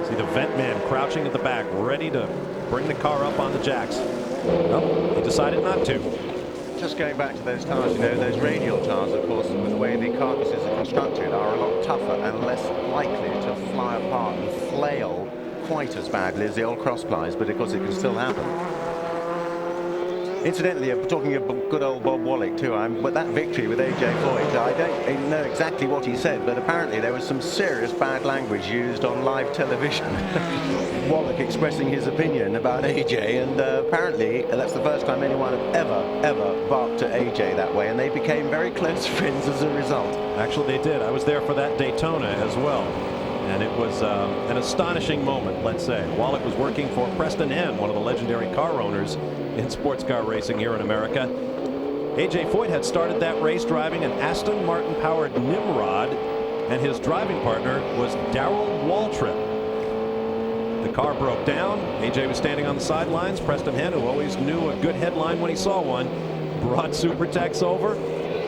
See the vent man crouching at the back, ready to bring the car up on the jacks. Well, he decided not to. Just going back to those tires, you know, those radial tires, of course, with the way the carcasses are constructed, are a lot tougher and less likely to fly apart and flail quite as badly as the old cross plies, but of course it can still happen. Incidentally, I'm talking about good old Bob Wallach too. But that victory with AJ Foyt, I don't know exactly what he said, but apparently there was some serious bad language used on live television. Wallach expressing his opinion about AJ, and apparently that's the first time anyone had ever barked at AJ that way, and they became very close friends as a result. Actually, they did. I was there for that Daytona as well. And it was an astonishing moment, let's say. Wallach was working for Preston Henn, one of the legendary car owners in sports car racing here in America. AJ Foyt had started that race driving an Aston Martin powered Nimrod, and his driving partner was Darrell Waltrip. The car broke down. AJ was standing on the sidelines. Preston Henn, who always knew a good headline when he saw one, brought Supertex over.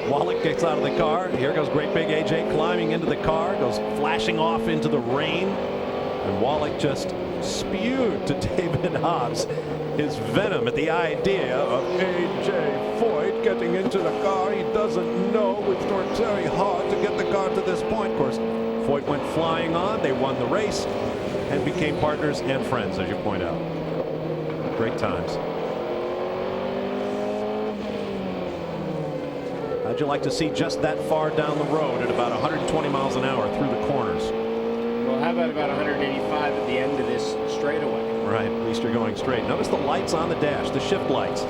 Wallach gets out of the car. Here goes great big AJ climbing into the car, goes flashing off into the rain. And Wallach just spewed to David Hobbs his venom at the idea of AJ Foyt getting into the car. He doesn't know. We've worked very hard to get the car to this point. Of course, Foyt went flying on. They won the race and became partners and friends, as you point out. Great times. How'd you like to see just that far down the road at about 120 miles an hour through the corners? Well, how about 185 at the end of this straightaway? Right, at least you're going straight. Notice the lights on the dash, the shift lights.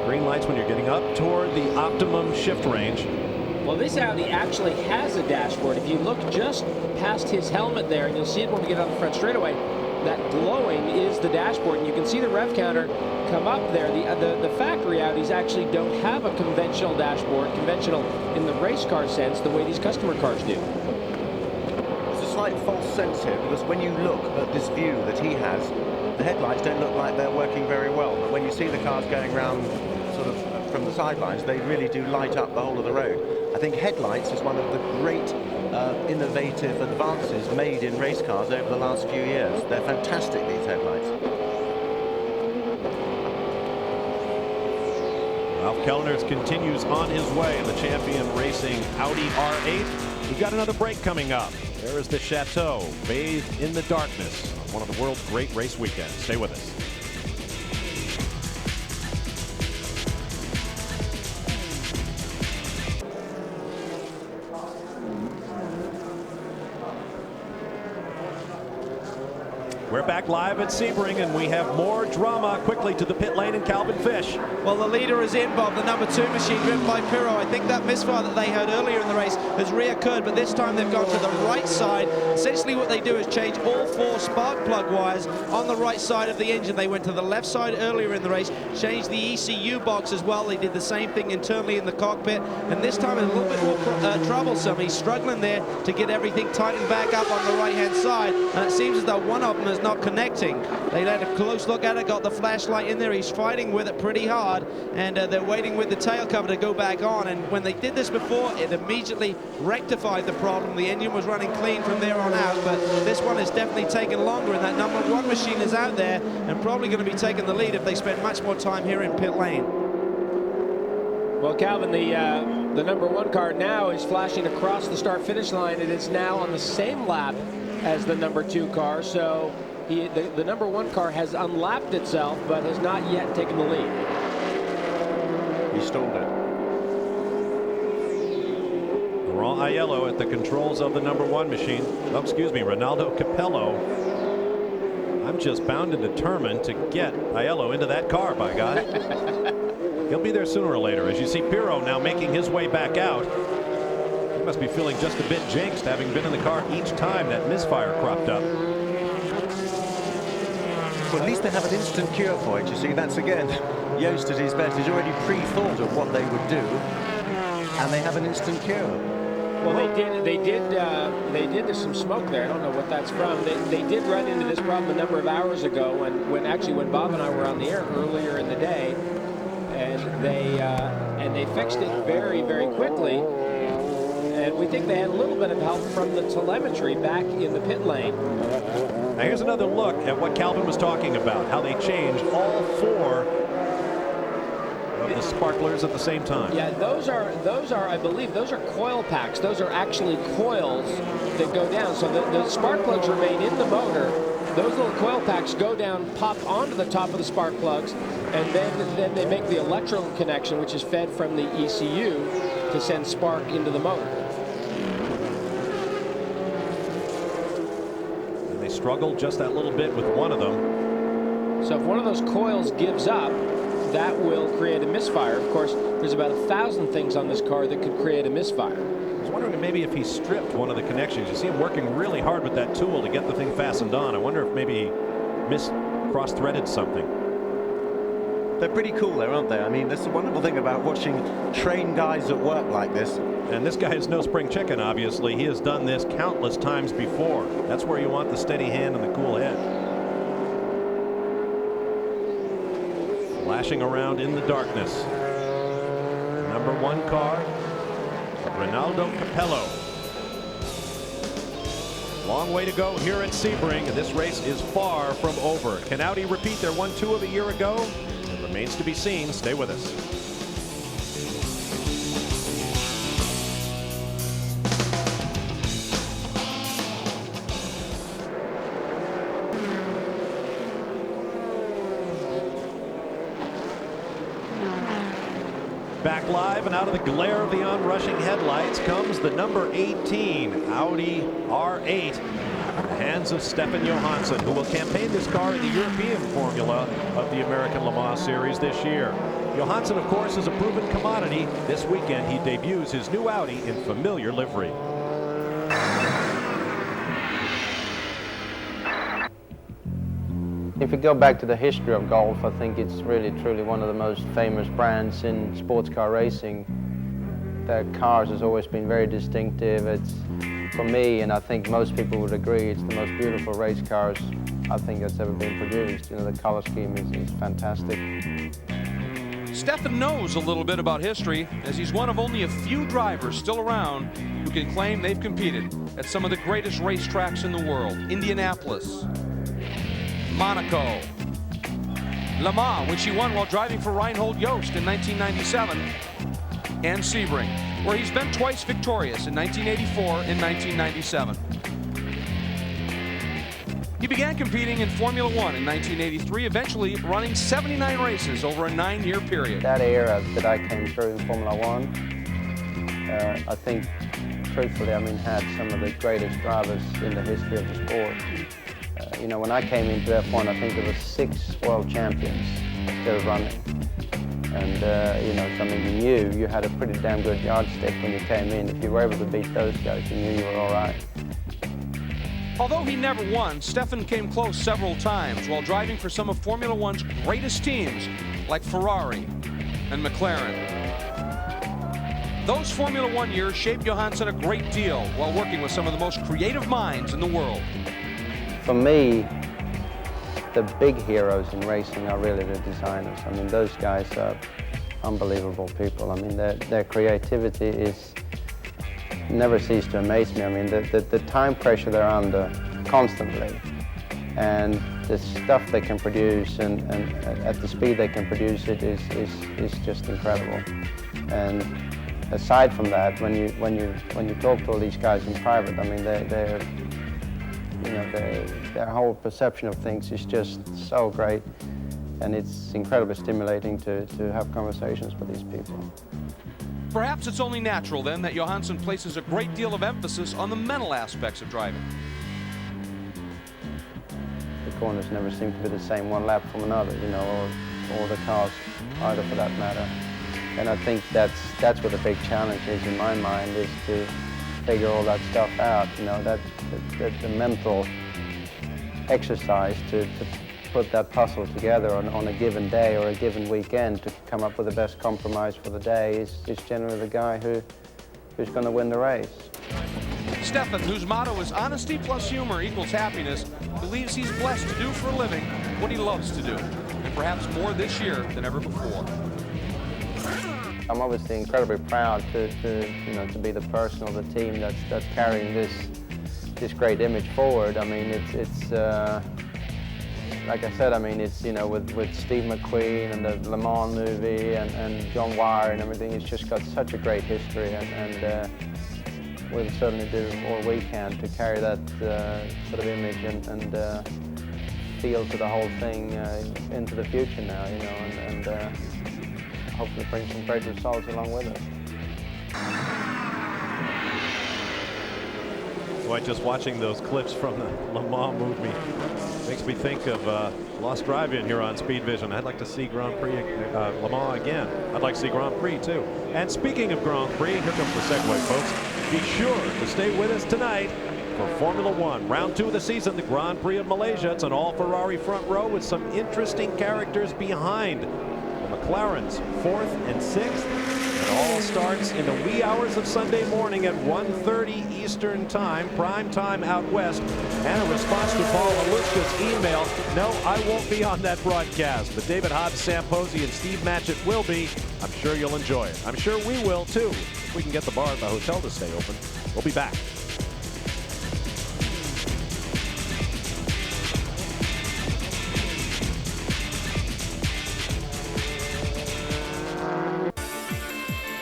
Green lights when you're getting up toward the optimum shift range. Well, this Audi actually has a dashboard. If you look just past his helmet there, and you'll see it when we get on the front straightaway, that glowing is the dashboard, and you can see the rev counter come up there. The factory Audis actually don't have a conventional dashboard, conventional in the race car sense, the way these customer cars do. It's a slight false sense here, because when you look at this view that he has, the headlights don't look like they're working very well. But when you see the cars going around sort of from the sidelines, they really do light up the whole of the road. I think headlights is one of the great innovative advances made in race cars over the last few years. They're fantastic, these headlights. Ralph Kellner continues on his way, the champion racing Audi R8. We've got another break coming up. There is the Chateau, bathed in the darkness on one of the world's great race weekends. Stay with us. We're back live at Sebring, and we have more drama. Quickly to the pit lane and Calvin Fish. Well, the leader is in, Bob, the number 2 machine driven by Pirro. I think that misfire that they had earlier in the race has reoccurred, but this time they've gone to the right side. Essentially what they do is change all 4 spark plug wires on the right side of the engine. They went to the left side earlier in the race, changed the ECU box as well. They did the same thing internally in the cockpit, and this time it's a little bit more troublesome. He's struggling there to get everything tightened back up on the right-hand side, and it seems as though one of them is not connecting. They had a close look at it, got the flashlight in there. He's fighting with it pretty hard, and they're waiting with the tail cover to go back on. And when they did this before, it immediately rectified the problem. The engine was running clean from there on out, but this one is definitely taking longer, and that number 1 machine is out there and probably going to be taking the lead if they spend much more time here in pit lane. Well, Calvin, the number 1 car now is flashing across the start-finish line. It is now on the same lap as the number 2 car, so the number 1 car has unlapped itself, but has not yet taken the lead. He stalled it. Laurent Aiello at the controls of the number 1 machine. Oh, excuse me, Ronaldo Capello. I'm just bound and determined to get Aiello into that car, by God. He'll be there sooner or later. As you see Pirro now making his way back out. He must be feeling just a bit jinxed, having been in the car each time that misfire cropped up. Well, at least they have an instant cure for it. You see, that's again, Yost at his best. He's already pre-thought of what they would do, and they have an instant cure. Well, they did. There's some smoke there. I don't know what that's from. They did run into this problem a number of hours ago when Bob and I were on the air earlier in the day, and they fixed it very, very quickly. and we think they had a little bit of help from the telemetry back in the pit lane. Now here's another look at what Calvin was talking about, how they changed all 4 of the sparklers at the same time. Yeah, those are, I believe, those are coil packs. Those are actually coils that go down. So the spark plugs remain in the motor. Those little coil packs go down, pop onto the top of the spark plugs, and then they make the electrical connection, which is fed from the ECU to send spark into the motor. And they struggled just that little bit with one of them. So if one of those coils gives up, that will create a misfire. Of course, there's about 1,000 things on this car that could create a misfire. I was wondering maybe if he stripped one of the connections. You see him working really hard with that tool to get the thing fastened on. I wonder if maybe he cross-threaded something. They're pretty cool there, aren't they? I mean, that's the wonderful thing about watching trained guys at work like this. And this guy is no spring chicken, obviously. He has done this countless times before. That's where you want the steady hand and the cool head. Flashing around in the darkness. Number 1 car, Ronaldo Capello. Long way to go here at Sebring, and this race is far from over. Can Audi repeat their 1-2 of a year ago? It remains to be seen. Stay with us. Back live and out of the glare of the onrushing headlights comes the number 18 Audi R8 in the hands of Stefan Johansson, who will campaign this car in the European formula of the American Le Mans Series this year. Johansson, of course, is a proven commodity. This weekend, he debuts his new Audi in familiar livery. If you go back to the history of golf, I think it's really, truly one of the most famous brands in sports car racing. Their cars has always been very distinctive. It's, for me, and I think most people would agree, it's the most beautiful race cars I think that's ever been produced. You know, the color scheme is fantastic. Stefan knows a little bit about history, as he's one of only a few drivers still around who can claim they've competed at some of the greatest racetracks in the world. Indianapolis, Monaco, Le Mans, which he won while driving for Reinhold Jost in 1997, and Sebring, where he's been twice victorious in 1984 and 1997. He began competing in Formula One in 1983, eventually running 79 races over a 9-year period. That era that I came through in Formula One, I think, truthfully, I mean, had some of the greatest drivers in the history of the sport. You know, when I came into F1, I think there were 6 world champions still running. And, you know, so I mean, you knew you had a pretty damn good yardstick when you came in. If you were able to beat those guys, you knew you were all right. Although he never won, Stefan came close several times while driving for some of Formula One's greatest teams, like Ferrari and McLaren. Those Formula One years shaped Johansson a great deal while working with some of the most creative minds in the world. For me, the big heroes in racing are really the designers. I mean, those guys are unbelievable people. I mean, their creativity is never cease to amaze me. I mean, the time pressure they're under constantly, and the stuff they can produce, and at the speed they can produce it is just incredible. And aside from that, when you talk to all these guys in private, I mean, their whole perception of things is just so great, and it's incredibly stimulating to have conversations with these people. Perhaps it's only natural, then, that Johansson places a great deal of emphasis on the mental aspects of driving. The corners never seem to be the same one lap from another, you know, or the cars either, for that matter. And I think that's what the big challenge is in my mind, is to figure all that stuff out, you know, the mental exercise to put that puzzle together on a given day or a given weekend to come up with the best compromise for the day is generally the guy who's going to win the race. Stefan, whose motto is honesty plus humor equals happiness, believes he's blessed to do for a living what he loves to do, and perhaps more this year than ever before. I'm obviously incredibly proud to be the person of the team that's carrying this great image forward. I mean, it's like I said, I mean, it's, with Steve McQueen and the Le Mans movie and John Wyer and everything, it's just got such a great history, and we'll certainly do all we can to carry that sort of image and feel to the whole thing into the future now, and hopefully bring some great results along with it. Boy, just watching those clips from the Le Mans movie makes me think of Lost Drive-In here on Speed Vision. I'd like to see Grand Prix Le Mans again. I'd like to see Grand Prix too. And speaking of Grand Prix, here comes the segue, folks. Be sure to stay with us tonight for Formula One. Round 2 of the season, the Grand Prix of Malaysia. It's an all-Ferrari front row with some interesting characters behind. The McLarens, 4th and 6th. It all starts in the wee hours of Sunday morning at 1:30 Eastern Time, prime time out west. And a response to Paul Alushka's email, no, I won't be on that broadcast, but David Hobbs, Sam Posey, and Steve Matchett will be. I'm sure you'll enjoy it. I'm sure we will, too. If we can get the bar at the hotel to stay open. We'll be back.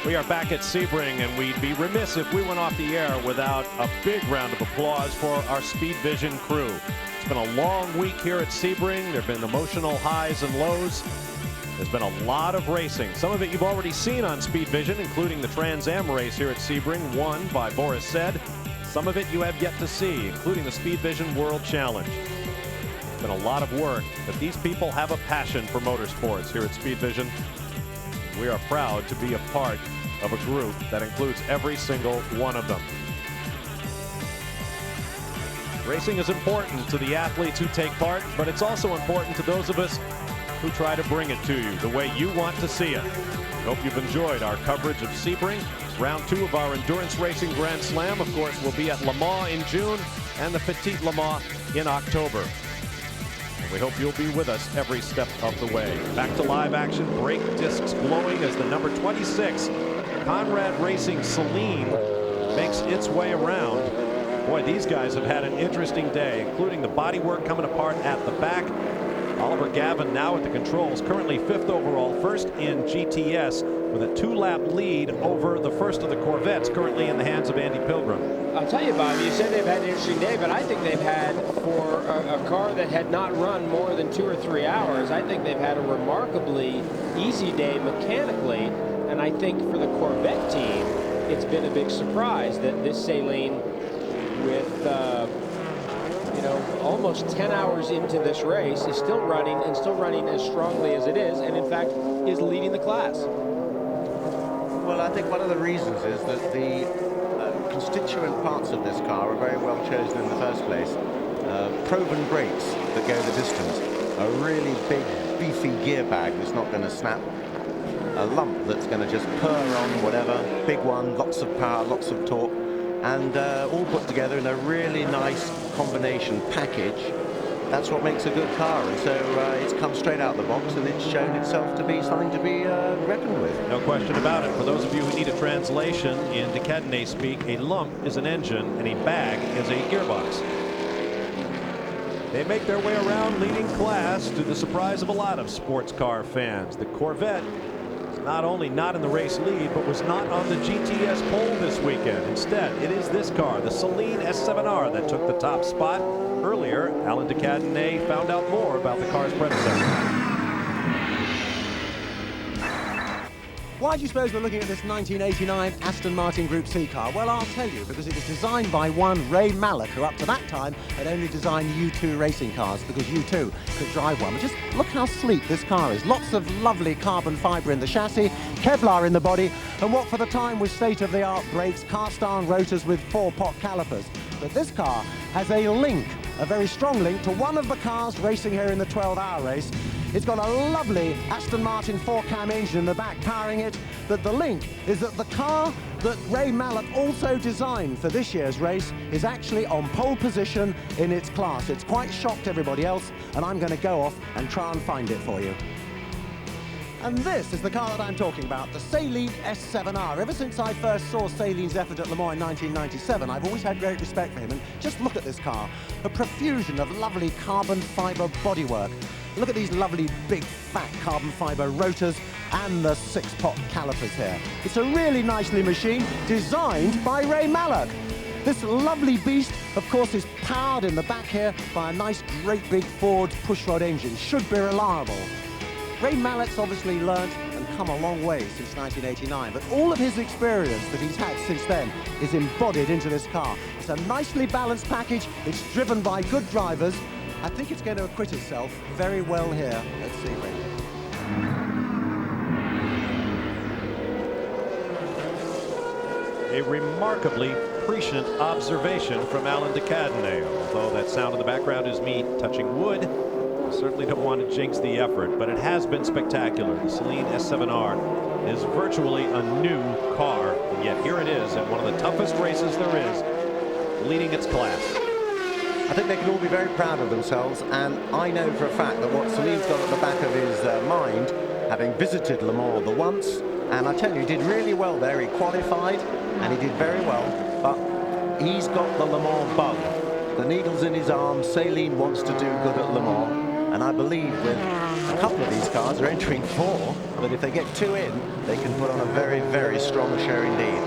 We are back at Sebring, and we'd be remiss if we went off the air without a big round of applause for our Speed Vision crew. It's been a long week here at Sebring. There have been emotional highs and lows. There's been a lot of racing. Some of it you've already seen on Speed Vision, including the Trans Am race here at Sebring, won by Boris Said. Some of it you have yet to see, including the Speed Vision World Challenge. It's been a lot of work, but these people have a passion for motorsports here at Speed Vision. We are proud to be a part of a group that includes every single one of them. Racing is important to the athletes who take part, but it's also important to those of us who try to bring it to you the way you want to see it. I hope you've enjoyed our coverage of Sebring. Round 2 of our Endurance Racing Grand Slam, of course, will be at Le Mans in June and the Petite Le Mans in October. We hope you'll be with us every step of the way. Back to live action, brake discs blowing as the number 26 Conrad Racing Seline makes its way around. Boy, these guys have had an interesting day, including the bodywork coming apart at the back. Oliver Gavin now at the controls, currently 5th overall, 1st in GTS, with a 2-lap lead over the first of the Corvettes, currently in the hands of Andy Pilgrim. I'll tell you, Bob, you said they've had an interesting day, but I think they've had, for a car that had not run more than 2 or 3 hours, I think they've had a remarkably easy day mechanically. And I think for the Corvette team, it's been a big surprise that this Seline, with almost 10 hours into this race, is still running as strongly as it is, and in fact is leading the class. Well, I think one of the reasons is that the constituent parts of this car are very well chosen in the first place. Proven brakes that go the distance, a really big, beefy gear bag that's not going to snap, a lump that's going to just purr on whatever, big one, lots of power, lots of torque, and all put together in a really nice combination package. That's what makes a good car, and so it's come straight out of the box, and it's shown itself to be something to be reckoned with. No question about it. For those of you who need a translation, in Decathlon speak, a lump is an engine and a bag is a gearbox. They make their way around leading class to the surprise of a lot of sports car fans. The Corvette is not only not in the race lead, but was not on the GTS pole this weekend. Instead, it is this car, the Seline S7R, that took the top spot. Earlier, Alan de Cadenet found out more about the car's predecessor. Why do you suppose we're looking at this 1989 Aston Martin Group C car? Well, I'll tell you, because it was designed by one Ray Mallock, who up to that time had only designed U2 racing cars, because U2 could drive one. But just look how sleek this car is. Lots of lovely carbon fibre in the chassis, Kevlar in the body, and what for the time was state-of-the-art brakes, cast-iron rotors with 4-pot calipers. But this car has a link, a very strong link, to one of the cars racing here in the 12-hour race. It's got a lovely Aston Martin 4-cam engine in the back powering it, but the link is that the car that Ray Mallock also designed for this year's race is actually on pole position in its class. It's quite shocked everybody else, and I'm going to go off and try and find it for you. And this is the car that I'm talking about, the Seline S7R. Ever since I first saw Saline's effort at Le Mans in 1997, I've always had great respect for him. And just look at this car, a profusion of lovely carbon fibre bodywork. Look at these lovely big fat carbon fibre rotors and the 6-pot calipers here. It's a really nicely machined, designed by Ray Mallock. This lovely beast, of course, is powered in the back here by a nice, great big Ford pushrod engine. Should be reliable. Ray Mallock's obviously learnt and come a long way since 1989, but all of his experience that he's had since then is embodied into this car. It's a nicely balanced package, it's driven by good drivers. I think it's going to acquit itself very well here at Sebring. A remarkably prescient observation from Alan de Cadenet. Although that sound in the background is me touching wood, I certainly don't want to jinx the effort, but it has been spectacular. The Seline S7R is virtually a new car, and yet here it is in one of the toughest races there is, leading its class. I think they can all be very proud of themselves, and I know for a fact that what Saline's got at the back of his mind, having visited Le Mans the once, and I tell you, he did really well there. He qualified, and he did very well, but he's got the Le Mans bug. The needle's in his arm. Seline wants to do good at Le Mans. And I believe with a couple of these cars, they're entering 4, but if they get 2 in, they can put on a very, very strong show indeed.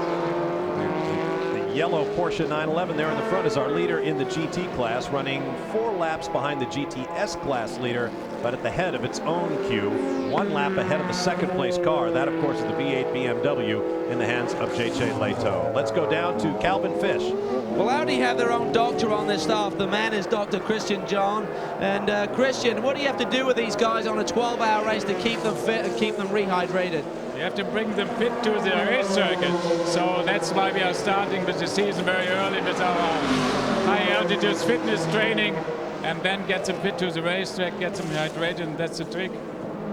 The yellow Porsche 911 there in the front is our leader in the GT class, running 4 laps behind the GTS class leader, but at the head of its own queue, 1 lap ahead of the second-place car. That, of course, is the V8 BMW in the hands of J.J. Leto. Let's go down to Calvin Fish. Well, Audi have their own doctor on their staff. The man is Dr. Christian John. And Christian, what do you have to do with these guys on a 12-hour race to keep them fit and keep them rehydrated? You have to bring them fit to the race circuit. So that's why we are starting with the season very early with our high-altitude fitness training, and then get them fit to the racetrack, get them hydrated, and that's the trick.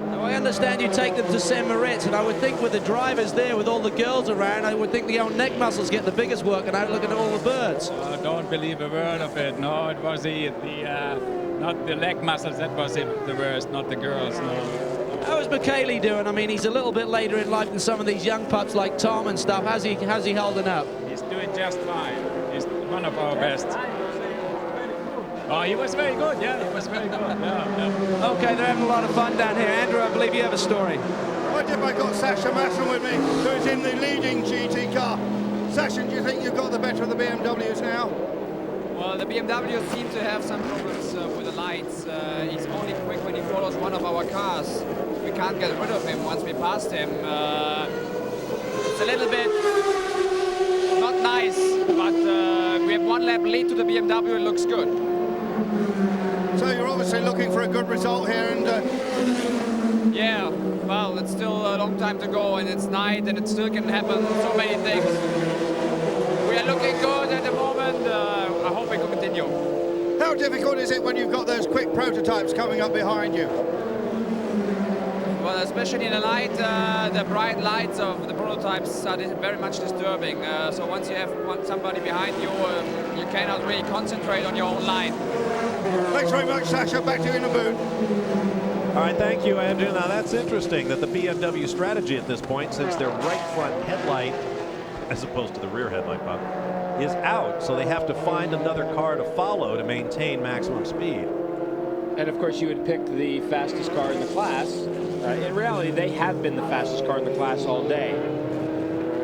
Now, I understand you take them to St. Moritz, and I would think with the drivers there, with all the girls around, I would think the old neck muscles get the biggest work, and out looking at all the birds. Oh, don't believe a word of it. No, it was not the leg muscles, that was the worst, not the girls, no. How is McKaylee doing? I mean, he's a little bit later in life than some of these young pups like Tom and stuff. How's he holding up? He's doing just fine. He's one of our best. Oh, he was very good, yeah, he was very good. Yeah. Okay, they're having a lot of fun down here. Andrew, I believe you have a story. I did. I got Sasha Masson with me, who's in the leading GT car. Sasha, do you think you've got the better of the BMWs now? Well, the BMW seems to have some problems with the lights. He's only quick when he follows one of our cars. We can't get rid of him once we passed him. It's a little bit not nice, but we have 1 lap lead to the BMW. It looks good. So you're obviously looking for a good result here, and yeah, well, it's still a long time to go, and it's night, and it still can happen. So many things. We are looking good at the moment. I hope we can continue. how difficult is it when you've got those quick prototypes coming up behind you? Well, especially in the light, the bright lights of the prototypes are very much disturbing. So once you have somebody behind you, you cannot really concentrate on your own line. Thanks very much, Sasha. Back to you in the booth. All right, thank you, Andrew. Now, that's interesting that the BMW strategy at this point, since their right front headlight, as opposed to the rear headlight, Bob, is out, so they have to find another car to follow to maintain maximum speed. And of course, you would pick the fastest car in the class. In reality, they have been the fastest car in the class all day.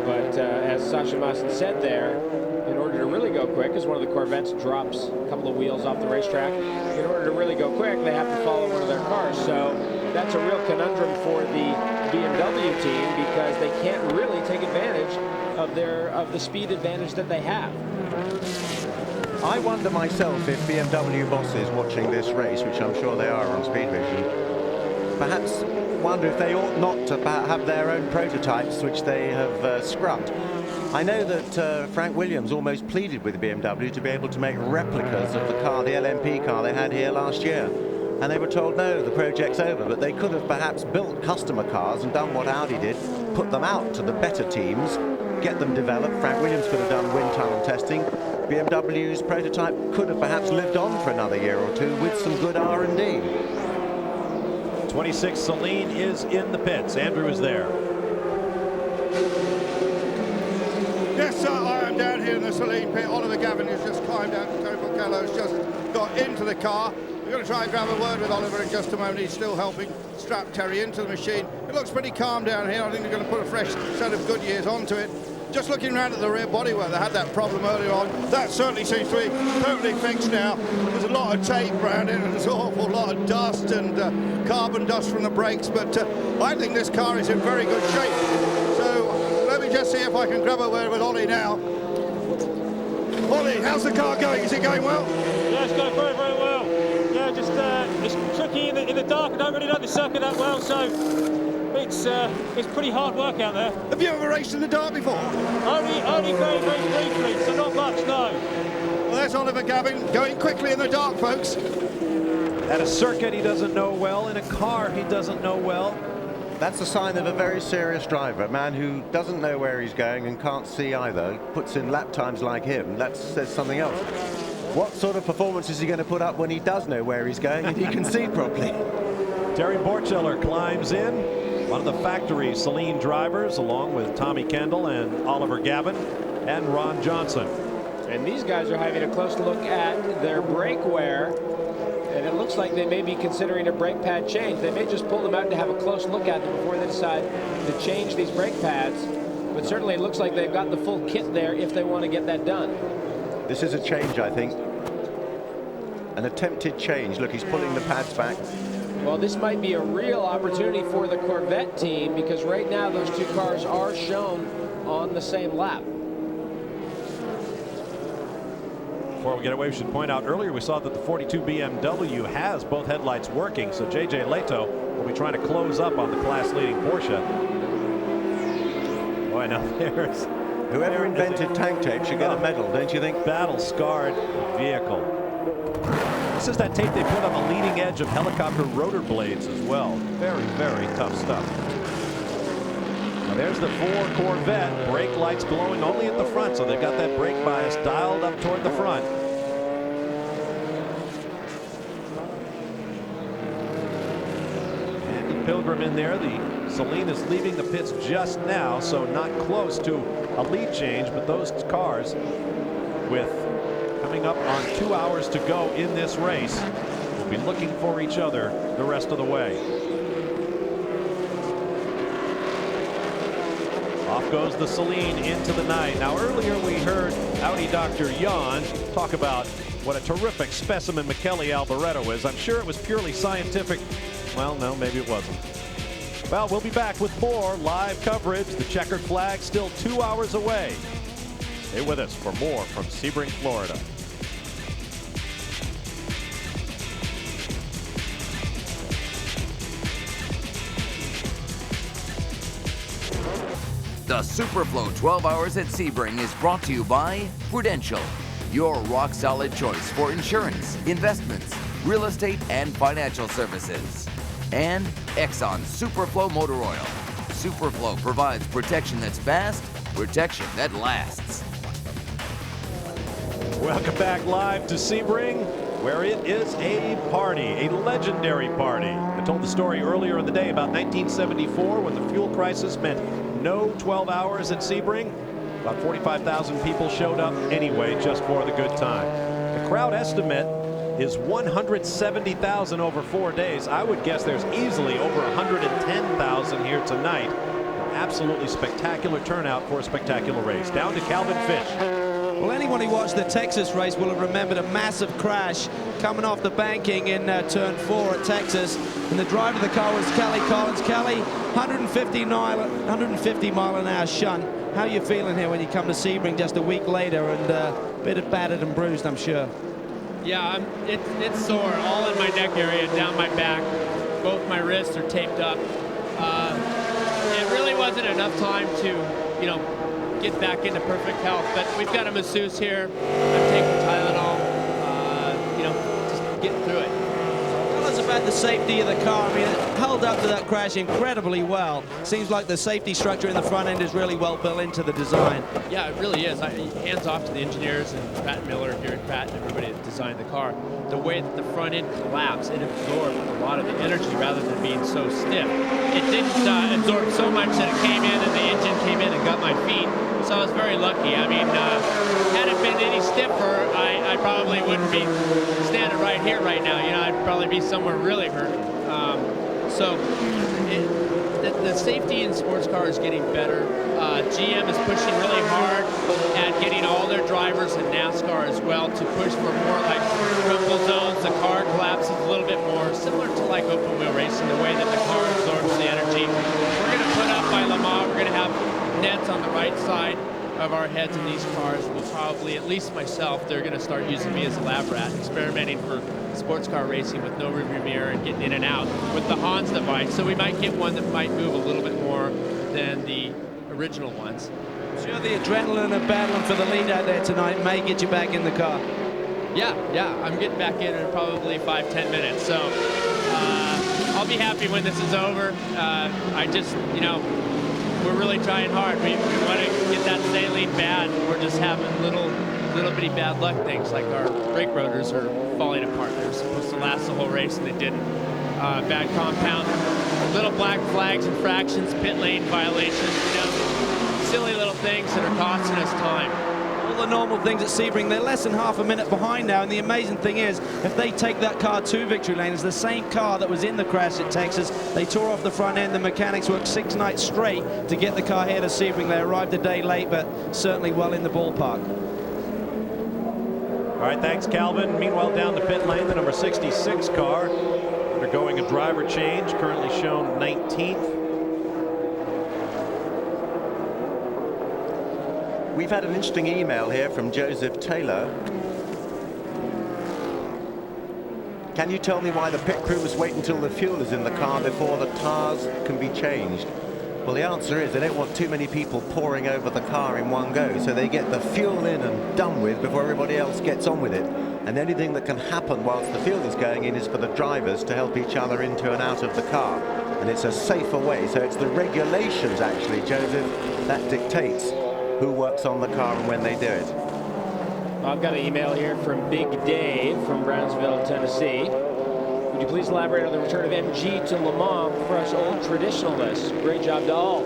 But as Sasha Maassen said there, in order to really go quick, as one of the Corvettes drops a couple of wheels off the racetrack, in order to really go quick, they have to follow one of their cars. So that's a real conundrum for the BMW team because they can't really take advantage of the speed advantage that they have. I wonder myself if BMW bosses watching this race, which I'm sure they are on Speed Vision, perhaps wonder if they ought not to have their own prototypes, which they have scrubbed. I know that Frank Williams almost pleaded with BMW to be able to make replicas of the car, the LMP car they had here last year. And they were told, no, the project's over. But they could have perhaps built customer cars and done what Audi did, put them out to the better teams, get them developed. Frank Williams could have done wind tunnel testing. BMW's prototype could have perhaps lived on for another year or two with some good R&D. 26 Seline is in the pits. Andrew is there. Yes, sir, I am down here in the Seline pit. Oliver Gavin has just climbed out. Tony Capello has just got into the car. We're going to try and grab a word with Oliver in just a moment. He's still helping strap Terry into the machine. It looks pretty calm down here. I think they're going to put a fresh set of Goodyears onto it. Just looking around at the rear body where they had that problem earlier on, that certainly seems to be totally fixed now. There's a lot of tape around it, and there's an awful lot of dust and carbon dust from the brakes, but I think this car is in very good shape. So let me just see if I can grab a word with Ollie now. Ollie, how's the car going? Is it going well? Yeah, it's going very, very well. Yeah, just it's tricky in the dark. I don't really know the circuit that well, so it's pretty hard work out there. Have you ever raced in the dark before? Only very, very briefly, so not much, no. Well, there's Oliver Gavin going quickly in the dark, folks. At a circuit he doesn't know well, in a car he doesn't know well. That's a sign of a very serious driver, a man who doesn't know where he's going and can't see either, puts in lap times like him. That says something else. What sort of performance is he going to put up when he does know where he's going and he can see properly? Terry Borcheller climbs in, one of the factory Seline drivers, along with Tommy Kendall and Oliver Gavin and Ron Johnson. And these guys are having a close look at their brake wear, and it looks like they may be considering a brake pad change. They may just pull them out to have a close look at them before they decide to change these brake pads. But certainly it looks like they've got the full kit there if they want to get that done. This is a change, I think. An attempted change. Look, he's pulling the pads back. Well, this might be a real opportunity for the Corvette team, because right now those two cars are shown on the same lap. Before we get away, we should point out earlier we saw that the 42 BMW has both headlights working, so JJ Leto will be trying to close up on the class-leading Porsche. Boy, now there's... Whoever invented tank tape should get a medal, don't you think? Battle-scarred vehicle. This is that tape they put on the leading edge of helicopter rotor blades as well. Very, very tough stuff. Now there's the Ford Corvette. Brake lights glowing only at the front, so they've got that brake bias dialed up toward the front. Andy Pilgrim in there. The Seline is leaving the pits just now, so not close to a lead change, but those cars with coming up on 2 hours to go in this race will be looking for each other the rest of the way. Off goes the Seline into the night. Now earlier we heard Audi Dr. Jan talk about what a terrific specimen Michele Alboreto is. I'm sure it was purely scientific. Well, no, maybe it wasn't. Well, we'll be back with more live coverage. The checkered flag still 2 hours away. Stay with us for more from Sebring, Florida. The Superflow 12 Hours at Sebring is brought to you by Prudential, your rock-solid choice for insurance, investments, real estate, and financial services. And Exxon Superflow Motor Oil. Superflow provides protection that's fast, protection that lasts. Welcome back live to Sebring, where it is a party, a legendary party. I told the story earlier in the day about 1974 when the fuel crisis meant no 12 hours at Sebring. About 45,000 people showed up anyway just for the good time. The crowd estimate is 170,000 over 4 days. I would guess there's easily over 110,000 here tonight. An absolutely spectacular turnout for a spectacular race. Down to Calvin Fish. Well, anyone who watched the Texas race will have remembered a massive crash coming off the banking in turn 4 at Texas. And the driver of the car was Kelly Collins. Kelly, 150 mile an hour shunt. How are you feeling here when you come to Sebring just a week later and a bit of battered and bruised, I'm sure? Yeah, it's sore all in my neck area, down my back. Both my wrists are taped up. It really wasn't enough time to, get back into perfect health. But we've got a masseuse here. I'm taking Tylenol. Just getting through it. Tell us about the safety of the car. I mean, how held up to that crash incredibly well. Seems like the safety structure in the front end is really well built into the design. Yeah, it really is. Hands off to the engineers and Pat Miller here at Pat and everybody that designed the car. The way that the front end collapsed, it absorbed a lot of the energy rather than being so stiff. It didn't absorb so much that it came in and the engine came in and got my feet. So I was very lucky. I mean, had it been any stiffer, I probably wouldn't be standing right here right now. You know, I'd probably be somewhere really hurt. The safety in sports car is getting better. GM is pushing really hard at getting all their drivers in NASCAR as well to push for more like rumble zones. The car collapses a little bit more, similar to like open wheel racing, the way that the car absorbs the energy. We're going to put up by Le Mans, we're going to have nets on the right side of our heads in these cars. We'll probably, at least myself, they're going to start using me as a lab rat, experimenting for sports car racing with no rearview mirror and getting in and out with the Hans device. So we might get one that might move a little bit more than the original ones. Sure, the adrenaline of battling for the lead out there tonight may get you back in the car. Yeah, I'm getting back in probably 5-10 minutes. So I'll be happy when this is over. I just, you know, we're really trying hard. We want to get that Seline bad. We're just having little bitty bad luck things, like our brake rotors are falling apart. They were supposed to last the whole race and they didn't. Bad compound, little black flags, infractions, pit lane violations, you know, silly little things that are costing us time. All the normal things at Sebring, they're less than half a minute behind now, and the amazing thing is, if they take that car to victory lane, it's the same car that was in the crash at Texas. They tore off the front end. The mechanics worked 6 nights straight to get the car here to Sebring. They arrived a day late, but certainly well in the ballpark. All right, thanks, Calvin. Meanwhile, down the pit lane, the number 66 car undergoing a driver change, currently shown 19th. We've had an interesting email here from Joseph Taylor. Can you tell me why the pit crew must wait until the fuel is in the car before the tires can be changed? Well, the answer is they don't want too many people pouring over the car in one go, so they get the fuel in and done with before everybody else gets on with it. And anything that can happen whilst the fuel is going in is for the drivers to help each other into and out of the car. And it's a safer way, so it's the regulations actually, Joseph, that dictates who works on the car and when they do it. I've got an email here from Big Dave from Brownsville, Tennessee. Would you please elaborate on the return of MG to Le Mans for us old traditionalists? Great job to all.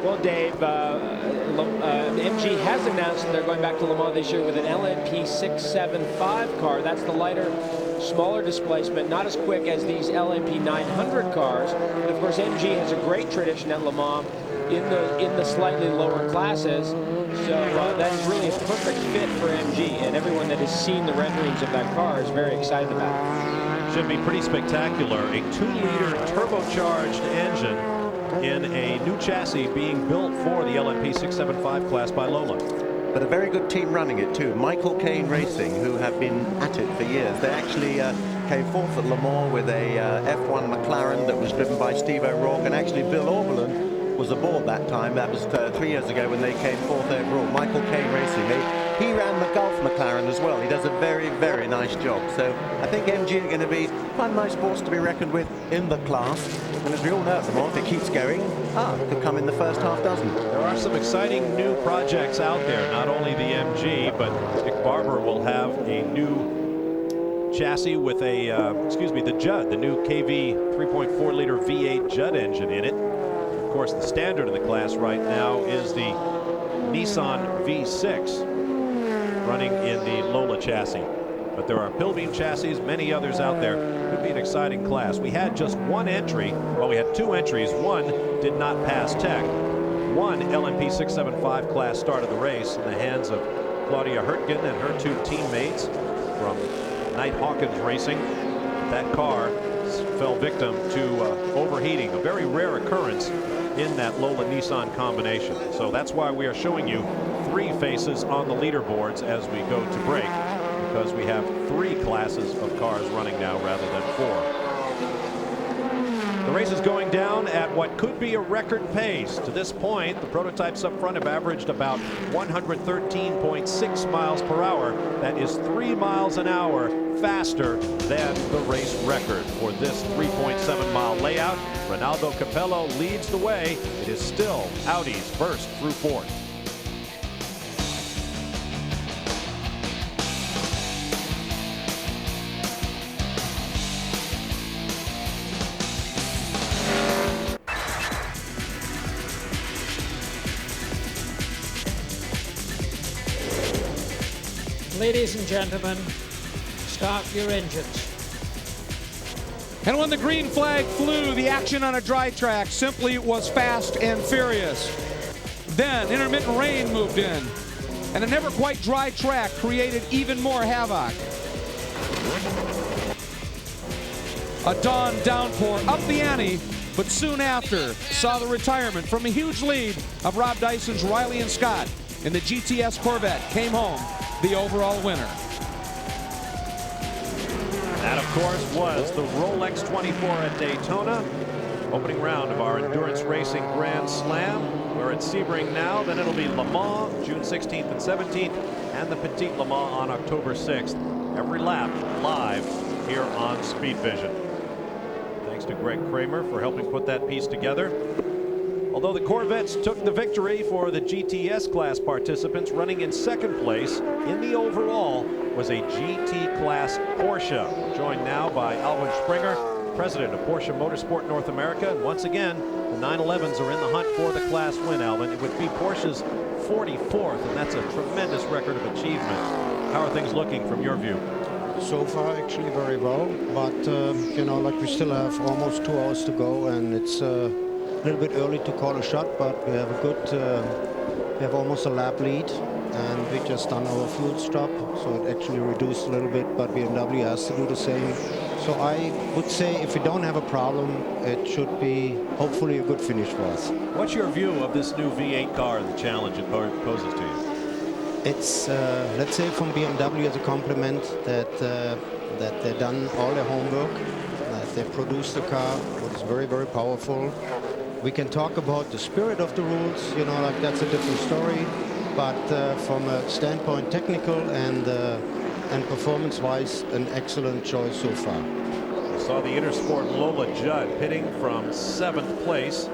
Well, Dave, MG has announced that they're going back to Le Mans this year with an LMP 675 car. That's the lighter, smaller displacement, not as quick as these LMP 900 cars. But of course, MG has a great tradition at Le Mans in the slightly lower classes. So that is really a perfect fit for MG, and everyone that has seen the renderings of that car is very excited about it. Should be pretty spectacular. A 2-liter turbocharged engine in a new chassis being built for the LMP 675 class by Lola. But a very good team running it too. Michael Caine Racing, who have been at it for years. They actually came fourth at Le Mans with a F1 McLaren that was driven by Steve O'Rourke, and actually Bill Oberlin was aboard that time. That was 3 years ago when they came fourth overall. Michael Caine Racing. He ran the Gulf McLaren as well. He does a very, very nice job. So I think MG are going to be quite a nice force to be reckoned with in the class. And as we all know at the moment, if it keeps going, it could come in the first half dozen. There are some exciting new projects out there. Not only the MG, but Dick Barber will have a new chassis with a, the Judd, the new KV 3.4-liter V8 Judd engine in it. Of course, the standard in the class right now is the Nissan V6 running in the Lola chassis. But there are Pilbeam chassis, many others out there. Could be an exciting class. We had just one entry. Well, we had 2 entries. One did not pass tech. One LMP 675 class started the race in the hands of Claudia Hurtgen and her 2 teammates from Knight Hawkins Racing. That car fell victim to overheating, a very rare occurrence in that Lola Nissan combination. So that's why we are showing you 3 faces on the leaderboards as we go to break, because we have 3 classes of cars running now rather than 4. The race is going down at what could be a record pace. To this point, the prototypes up front have averaged about 113.6 miles per hour. That is 3 miles an hour faster than the race record for this 3.7-mile layout. Ronaldo Capello leads the way. It is still Audi's first through fourth. Ladies and gentlemen, start your engines. And when the green flag flew, the action on a dry track simply was fast and furious. Then intermittent rain moved in, and a never quite dry track created even more havoc. A dawn downpour upped the ante, but soon after saw the retirement from a huge lead of Rob Dyson's Riley and Scott, and the GTS Corvette came home the overall winner. That, of course, was the Rolex 24 at Daytona. Opening round of our Endurance Racing Grand Slam. We're at Sebring now, then it'll be Le Mans, June 16th and 17th, and the Petit Le Mans on October 6th. Every lap live here on Speed Vision. Thanks to Greg Kramer for helping put that piece together. Although the Corvettes took the victory for the GTS class participants, running in second place in the overall was a GT Class Porsche. We're joined now by Alwyn Springer, president of Porsche Motorsport North America. And once again, the 911s are in the hunt for the class win, Alwyn. It would be Porsche's 44th, and that's a tremendous record of achievement. How are things looking from your view? So far, actually very well, but you know, like we still have almost 2 hours to go, and it's a little bit early to call a shot, but we have a good, we have almost a lap lead, and we just done our fuel stop, so it actually reduced a little bit, but BMW has to do the same. So I would say if we don't have a problem, it should be hopefully a good finish for us. What's your view of this new V8 car, the challenge it poses to you? It's, let's say from BMW as a compliment that, that they've done all their homework, that they produced a car that is very, very powerful. We can talk about the spirit of the rules, you know, like that's a different story. But from a standpoint, technical and performance-wise, an excellent choice so far. We saw the Intersport Lola Judd pitting from 7th place.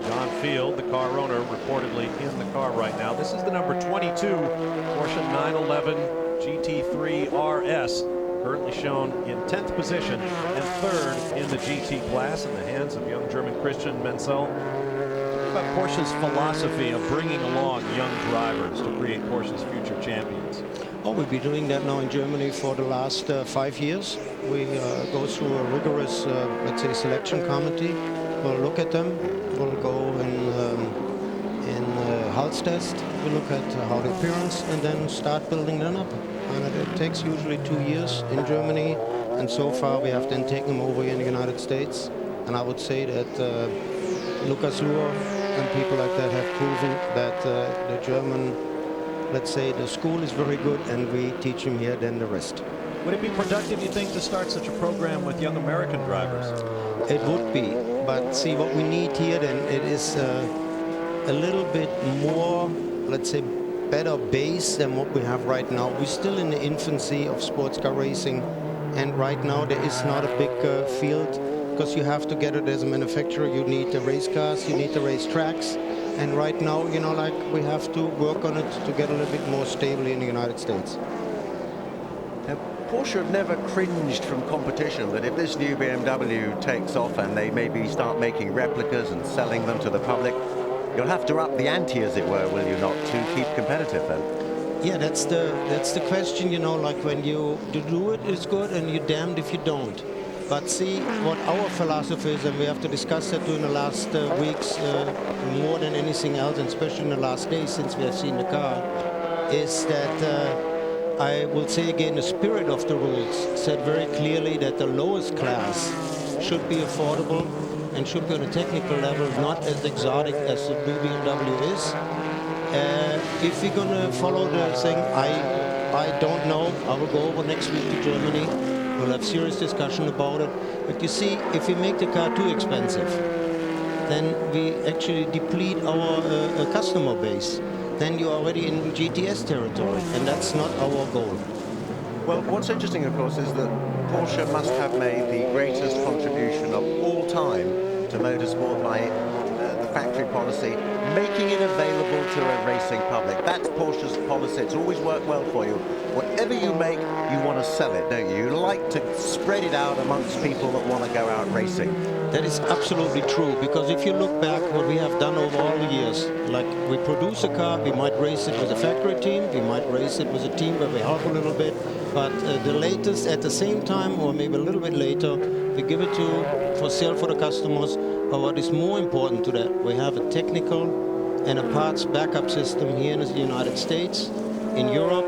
John Field, the car owner, reportedly in the car right now. This is the number 22 Porsche 911 GT3 RS. Currently shown in 10th position and 3rd in the GT class in the hands of young German Christian Menzel. What about Porsche's philosophy of bringing along young drivers to create Porsche's future champions? Oh, we've been doing that now in Germany for the last 5 years. We go through a rigorous, let's say, selection committee. We'll look at them. We'll go in Hals test. We look at how the appearance and then start building them up. And it takes usually 2 years in Germany, and so far we have then taken them over here in the United States. And I would say that Lukas Luhr and people like that have proven that the German, let's say, the school is very good, and we teach them here than the rest. Would it be productive, you think, to start such a program with young American drivers? It would be, but see, what we need here then, it is a little bit more, let's say, better base than what we have right now. We're still in the infancy of sports car racing, and right now there is not a big field, because you have to get it as a manufacturer. You need the race cars, you need the race tracks, and right now, you know, like we have to work on it to get a little bit more stable in the United States. Porsche have never cringed from competition, that if this new BMW takes off and they maybe start making replicas and selling them to the public, you'll have to up the ante, as it were, will you not, to keep competitive then? Yeah, that's the question, you know, like when you do it, it's good, and you're damned if you don't. But see, what our philosophy is, and we have to discuss that during the last weeks more than anything else, and especially in the last days since we have seen the car, is that I will say again, the spirit of the rules said very clearly that the lowest class should be affordable and should be on a technical level not as exotic as the new BMW is. If we're going to follow the thing, I don't know. I will go over next week to Germany. We'll have serious discussion about it. But you see, if we make the car too expensive, then we actually deplete our customer base. Then you're already in GTS territory, and that's not our goal. Well, what's interesting, of course, is that Porsche must have made the greatest contribution of all time to motorsport by the factory policy, making it available to a racing public. That's Porsche's policy. It's always worked well for you. Whatever you make, you want to sell it, don't you? You like to spread it out amongst people that want to go out racing. That is absolutely true, because if you look back what we have done over all the years, like we produce a car, we might race it with a factory team, we might race it with a team where we help a little bit, but the latest at the same time, or maybe a little bit later, we give it to for sale for the customers. But what is more important to that, we have a technical and a parts backup system here in the United States, in Europe,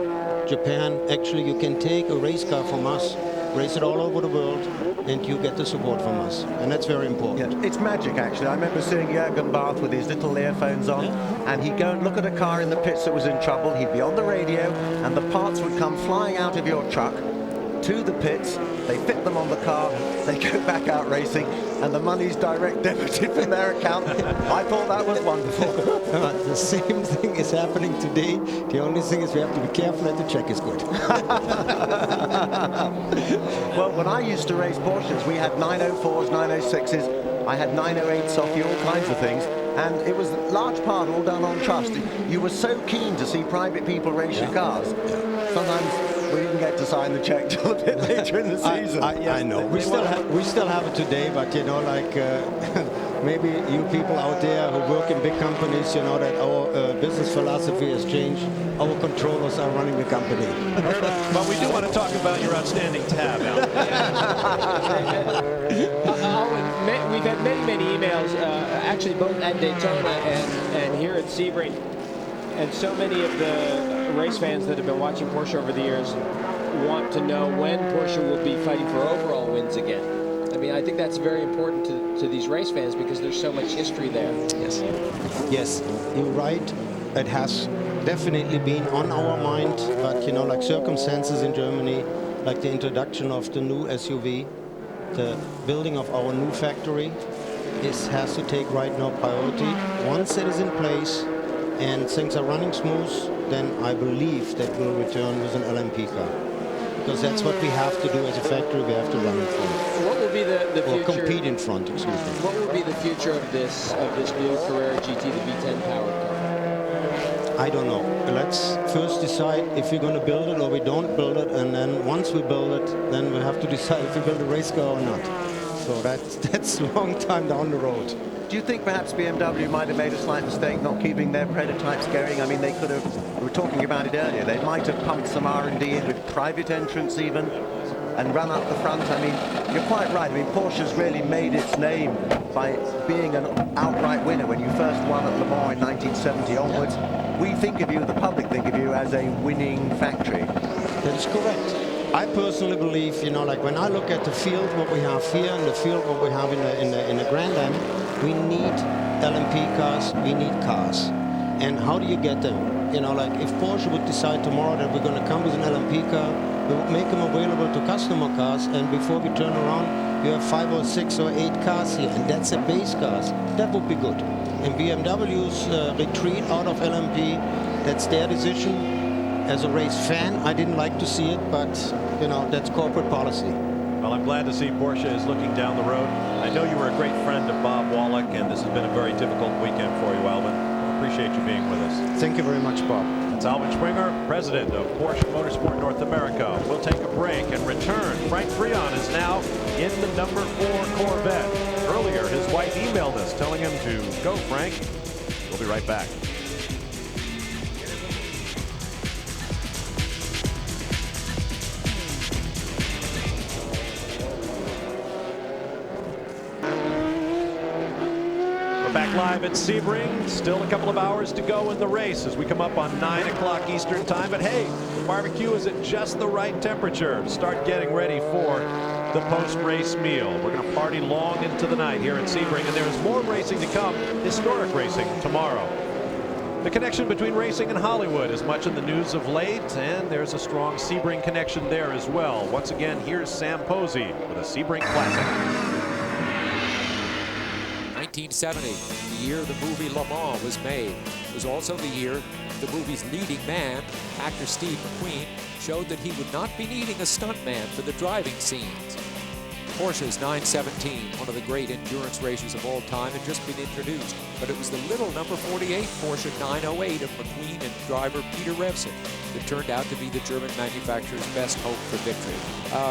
Japan. Actually, you can take a race car from us, race it all over the world, and you get the support from us. And that's very important. Yeah, it's magic, actually. I remember seeing Jürgen Barth with his little earphones on, and he'd go and look at a car in the pits that was in trouble. He'd be on the radio, and the parts would come flying out of your truck to the pits. They fit them on the car, they go back out racing, and the money's direct debited from their account. I thought that was wonderful. The same thing is happening today. The only thing is we have to be careful that the check is good. Well, when I used to race Porsches, we had 904s, 906s, I had 908s off you, all kinds of things, and it was a large part all done on trust. You were so keen to see private people race your cars. Sometimes we didn't get to sign the check till a bit later in the season. I know. We still have it today, but you know, like maybe you people out there who work in big companies, you know that our business philosophy has changed. Our controllers are running the company. But we do want to talk about your outstanding tab, Alwyn, we've had many emails, actually both at Daytona and here at Sebring. And so many of the race fans that have been watching Porsche over the years want to know when Porsche will be fighting for overall wins again. I mean, I think that's very important to these race fans because there's so much history there. Yes. Yes, you're right. It has definitely been on our mind, but you know, like circumstances in Germany, like the introduction of the new SUV, the building of our new factory, this has to take right now priority. Once it is in place, and things are running smooth, then I believe that we'll return with an LMP car. Because that's what we have to do as a factory, we have to run in front. What will be the future? Or compete in front, excuse me. What will be the future of this new Carrera GT, the V10 powered car? I don't know. Let's first decide if we're going to build it or we don't build it, and then once we build it, then we have to decide if we build a race car or not. So that's a long time down the road. Do you think perhaps BMW might have made a slight mistake not keeping their prototypes going? I mean, they could have, we were talking about it earlier, they might have pumped some R&D in with private entrance even, and run up the front. I mean, you're quite right. I mean, Porsche's really made its name by being an outright winner. When you first won at Le Mans in 1970 onwards, we think of you, the public think of you, as a winning factory. That is correct. I personally believe, you know, like when I look at the field, what we have here, and the field, what we have in the Grand Am, we need LMP cars, we need cars. And how do you get them? You know, like if Porsche would decide tomorrow that we're going to come with an LMP car, we would make them available to customer cars, and before we turn around, you have 5 or 6 or 8 cars here, and that's a base cars. That would be good. And BMW's retreat out of LMP, that's their decision. As a race fan, I didn't like to see it, but, you know, that's corporate policy. Well, I'm glad to see Porsche is looking down the road. I know you were a great friend of Bob Wallach, and this has been a very difficult weekend for you, Alvin. Appreciate you being with us. Thank you very much, Bob. That's Alvin Springer, president of Porsche Motorsport North America. We'll take a break and return. Frank Freon is now in the number 4 Corvette. Earlier, his wife emailed us telling him to go, Frank. We'll be right back. Back live at Sebring. Still a couple of hours to go in the race as we come up on 9 o'clock Eastern time. But hey, the barbecue is at just the right temperature to start getting ready for the post-race meal. We're going to party long into the night here at Sebring, and there's more racing to come, historic racing tomorrow. The connection between racing and Hollywood is much in the news of late, and there's a strong Sebring connection there as well. Once again, here's Sam Posey with a Sebring Classic. 1970, the year the movie Le Mans was made, was also the year the movie's leading man, actor Steve McQueen, showed that he would not be needing a stuntman for the driving scenes. Porsche's 917, one of the great endurance racers of all time, had just been introduced, but it was the little number 48 Porsche 908 of McQueen and driver Peter Revson that turned out to be the German manufacturer's best hope for victory.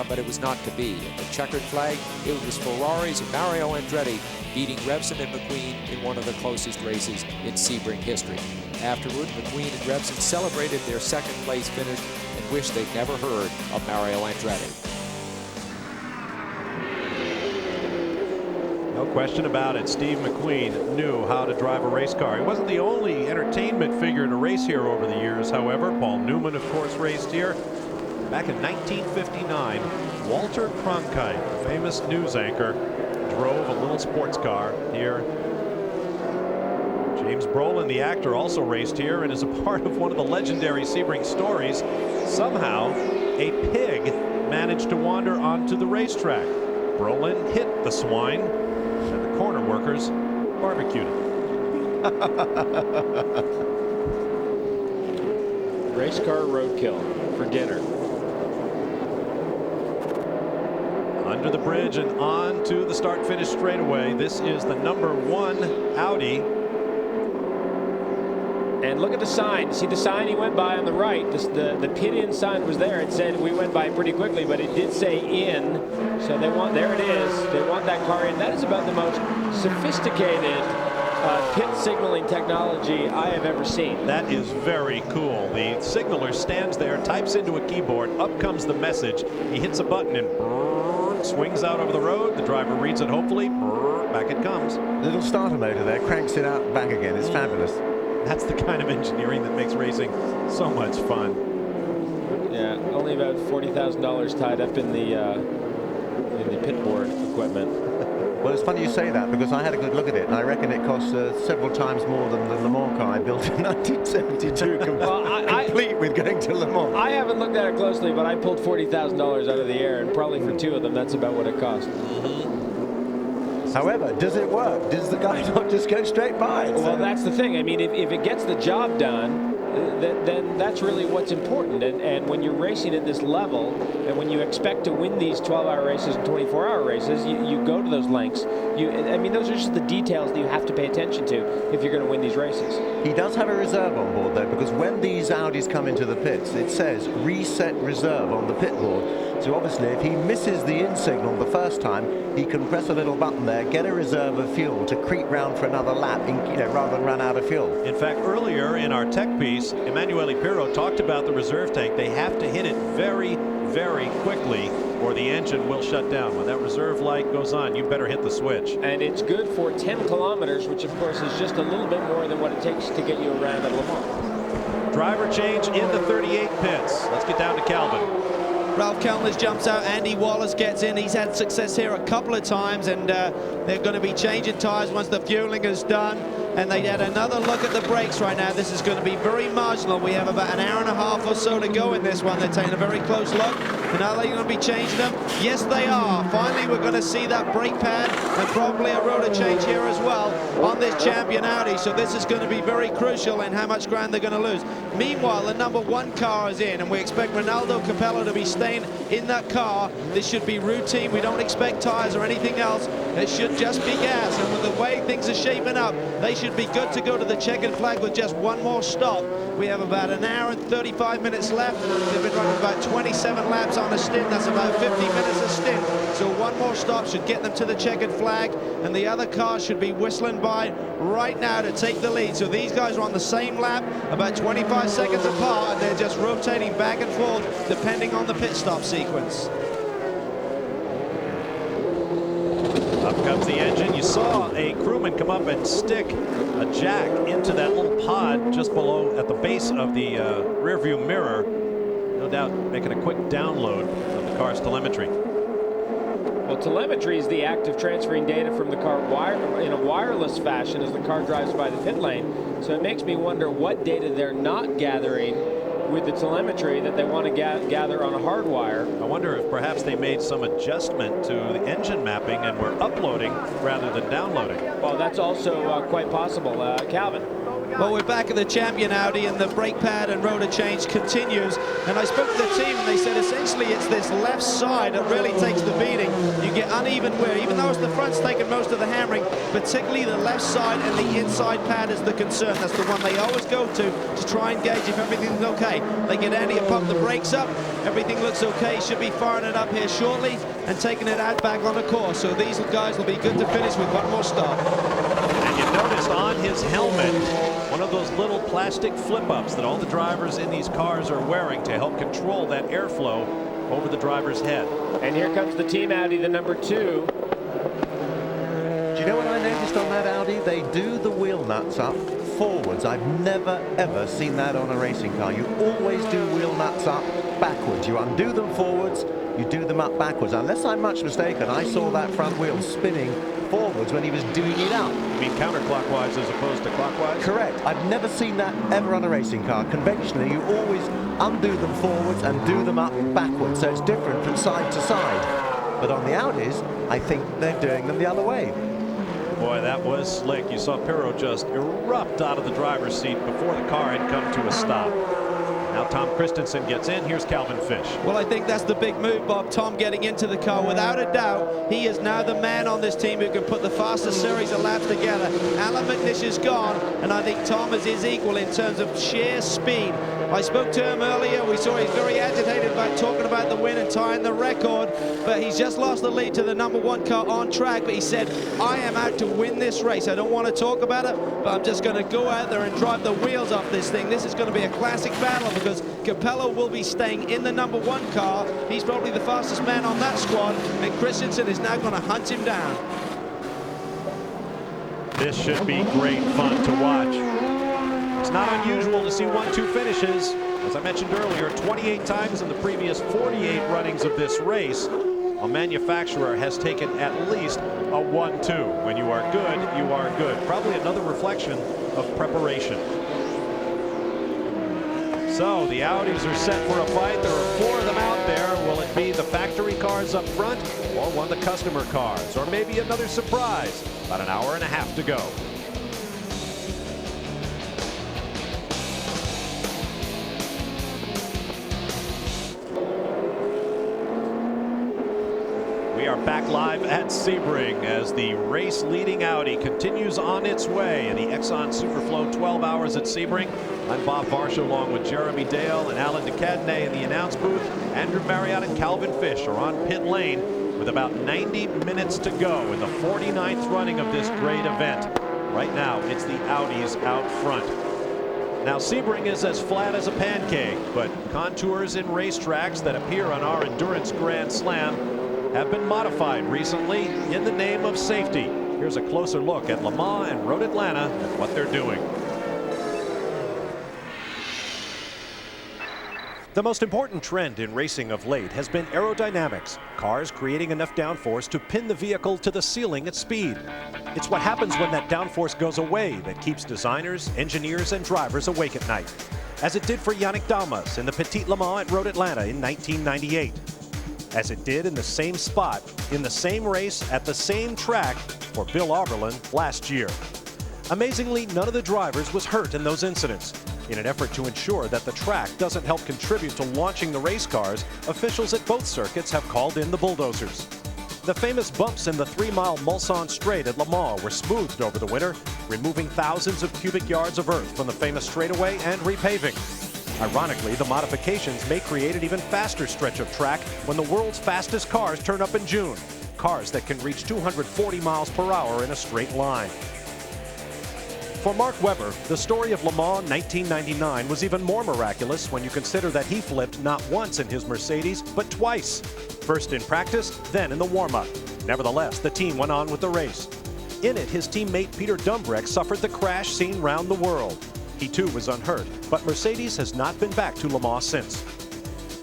But it was not to be. At the checkered flag, it was Ferrari's Mario Andretti beating Revson and McQueen in one of the closest races in Sebring history. Afterward, McQueen and Revson celebrated their second place finish and wished they'd never heard of Mario Andretti. No question about it. Steve McQueen knew how to drive a race car. He wasn't the only entertainment figure to race here over the years, however. Paul Newman, of course, raced here. Back in 1959, Walter Cronkite, the famous news anchor, drove a little sports car here. James Brolin, the actor, also raced here and is a part of one of the legendary Sebring stories. Somehow, a pig managed to wander onto the racetrack. Brolin hit the swine, and the corner workers barbecued it. Race car roadkill for dinner. Under the bridge and on to the start-finish straightaway. This is the #1 Audi. And look at the sign. See the sign he went by on the right? The pit-in sign was there. It said we went by pretty quickly, but it did say in. So they want, there it is. They want that car in. That is about the most sophisticated pit signaling technology I have ever seen. That is very cool. The signaler stands there, types into a keyboard, up comes the message. He hits a button and swings out over the road. The driver reads it, hopefully. Back it comes. Little starter motor there, cranks it out back again. It's fabulous. That's the kind of engineering that makes racing so much fun. Yeah, only about $40,000 tied up in the pit board equipment. Well, it's funny you say that because I had a good look at it, and I reckon it cost several times more than the Le Mans car I built in 1972, complete with going to Le Mans. I haven't looked at it closely, but I pulled $40,000 out of the air, and probably for two of them, that's about what it cost. However, does it work? Does the guy not just go straight by it? Well, that's the thing. I mean, if it gets the job done, then that's really what's important. And when you're racing at this level, and when you expect to win these 12-hour races and 24-hour races, you go to those lengths. I mean, those are just the details that you have to pay attention to if you're going to win these races. He does have a reserve on board, though, because when these Audis come into the pits, it says reset reserve on the pit board. So obviously, if he misses the in signal the first time, he can press a little button there, get a reserve of fuel to creep round for another lap, rather than run out of fuel. In fact, earlier in our tech piece, Emanuele Pirro talked about the reserve tank. They have to hit it very, very quickly, or the engine will shut down. When that reserve light goes on, you better hit the switch. And it's good for 10 kilometers, which of course is just a little bit more than what it takes to get you around at Le Mans. Driver change in the 38 pits. Let's get down to Calvin. Ralph Kellners jumps out, Andy Wallace gets in. He's had success here a couple of times, and they're going to be changing tires once the fueling is done. And they had another look at the brakes right now. This is going to be very marginal. We have about an hour and a half or so to go in this one. They're taking a very close look. And are they going to be changing them? Yes, they are. Finally, we're going to see that brake pad and probably a rotor change here as well on this champion Audi. So this is going to be very crucial in how much ground they're going to lose. Meanwhile, the #1 car is in, and we expect Ronaldo Capello to be staying in that car. This should be routine. We don't expect tires or anything else. It should just be gas. And with the way things are shaping up, they should be good to go to the checkered flag with just one more stop. We have about an hour and 35 minutes left. They've been running about 27 laps on a stint. That's about 50 minutes a stint. So one more stop should get them to the checkered flag, and the other cars should be whistling by right now to take the lead. So these guys are on the same lap, about 25 seconds apart, and they're just rotating back and forth depending on the pit stop sequence. Up comes the engine. You saw a crewman come up and stick a jack into that little pod just below at the base of the rear view mirror. No doubt making a quick download of the car's telemetry. Well, Well, telemetry is the act of transferring data from the car in a wireless fashion as the car drives by the pit lane. So it makes me wonder what data they're not gathering with the telemetry that they want to gather on a hard wire. I wonder if perhaps they made some adjustment to the engine mapping and were uploading rather than downloading. Well, that's also quite possible. Calvin. Well, we're back at the champion Audi, and the brake pad and rotor change continues. And I spoke to the team, and they said essentially it's this left side that really takes the beating. You get uneven wear, even though it's the front's taking most of the hammering, particularly the left side and the inside pad is the concern. That's the one they always go to try and gauge if everything's okay. They get Andy to pump the brakes up. Everything looks okay. Should be firing it up here shortly and taking it out back on the course. So these guys will be good to finish with one more stop. And you noticed on his helmet one of those little plastic flip-ups that all the drivers in these cars are wearing to help control that airflow over the driver's head. And here comes the team Audi, the number 2. Do you know what I noticed on that Audi? They do the wheel nuts up forwards. I've never ever seen that on a racing car. You always do wheel nuts up backwards. You undo them forwards, you do them up backwards. Unless I'm much mistaken, I saw that front wheel spinning forwards when he was doing it up. You mean counterclockwise as opposed to clockwise? Correct. I've never seen that ever on a racing car. Conventionally, you always undo them forwards and do them up backwards, so it's different from side to side. But on the Audis, I think they're doing them the other way. Boy, that was slick. You saw Pirro just erupt out of the driver's seat before the car had come to a stop. Now Tom Christensen gets in. Here's Calvin Fish. Well, I think that's the big move, Bob. Tom getting into the car. Without a doubt, he is now the man on this team who can put the fastest series of laps together. Alan McNish is gone, and I think Tom is his equal in terms of sheer speed. I spoke to him earlier. We saw he's very agitated about talking about the win and tying the record, but he's just lost the lead to the number 1 car on track. But he said, I am out to win this race. I don't want to talk about it, but I'm just going to go out there and drive the wheels off this thing. This is going to be a classic battle because Capello will be staying in the number 1 car. He's probably the fastest man on that squad, and Christensen is now going to hunt him down. This should be great fun to watch. It's not unusual to see 1-2 finishes. As I mentioned earlier, 28 times in the previous 48 runnings of this race, a manufacturer has taken at least a 1-2. When you are good, you are good. Probably another reflection of preparation. So the Audis are set for a fight. There are 4 of them out there. Will it be the factory cars up front or one of the customer cars? Or maybe another surprise? About an hour and a half to go. We are back live at Sebring as the race-leading Audi continues on its way in the Exxon Superflow 12 Hours at Sebring. I'm Bob Varsha along with Jeremy Dale and Alan DeCadney in the announce booth. Andrew Marriott and Calvin Fish are on pit lane with about 90 minutes to go in the 49th running of this great event. Right now, it's the Audis out front. Now, Sebring is as flat as a pancake, but contours in racetracks that appear on our Endurance Grand Slam have been modified recently in the name of safety. Here's a closer look at Le Mans and Road Atlanta and what they're doing. The most important trend in racing of late has been aerodynamics, cars creating enough downforce to pin the vehicle to the ceiling at speed. It's what happens when that downforce goes away that keeps designers, engineers, and drivers awake at night, as it did for Yannick Dalmas in the Petit Le Mans at Road Atlanta in 1998. As it did in the same spot, in the same race, at the same track for Bill Auberlen last year. Amazingly, none of the drivers was hurt in those incidents. In an effort to ensure that the track doesn't help contribute to launching the race cars, officials at both circuits have called in the bulldozers. The famous bumps in the 3-mile Mulsanne Straight at Le Mans were smoothed over the winter, removing thousands of cubic yards of earth from the famous straightaway and repaving. Ironically, the modifications may create an even faster stretch of track when the world's fastest cars turn up in June. Cars that can reach 240 miles per hour in a straight line. For Mark Webber, the story of Le Mans 1999 was even more miraculous when you consider that he flipped not once in his Mercedes, but twice. First in practice, then in the warm-up. Nevertheless, the team went on with the race. In it, his teammate Peter Dumbreck suffered the crash seen round the world. He too was unhurt, but Mercedes has not been back to Le Mans since.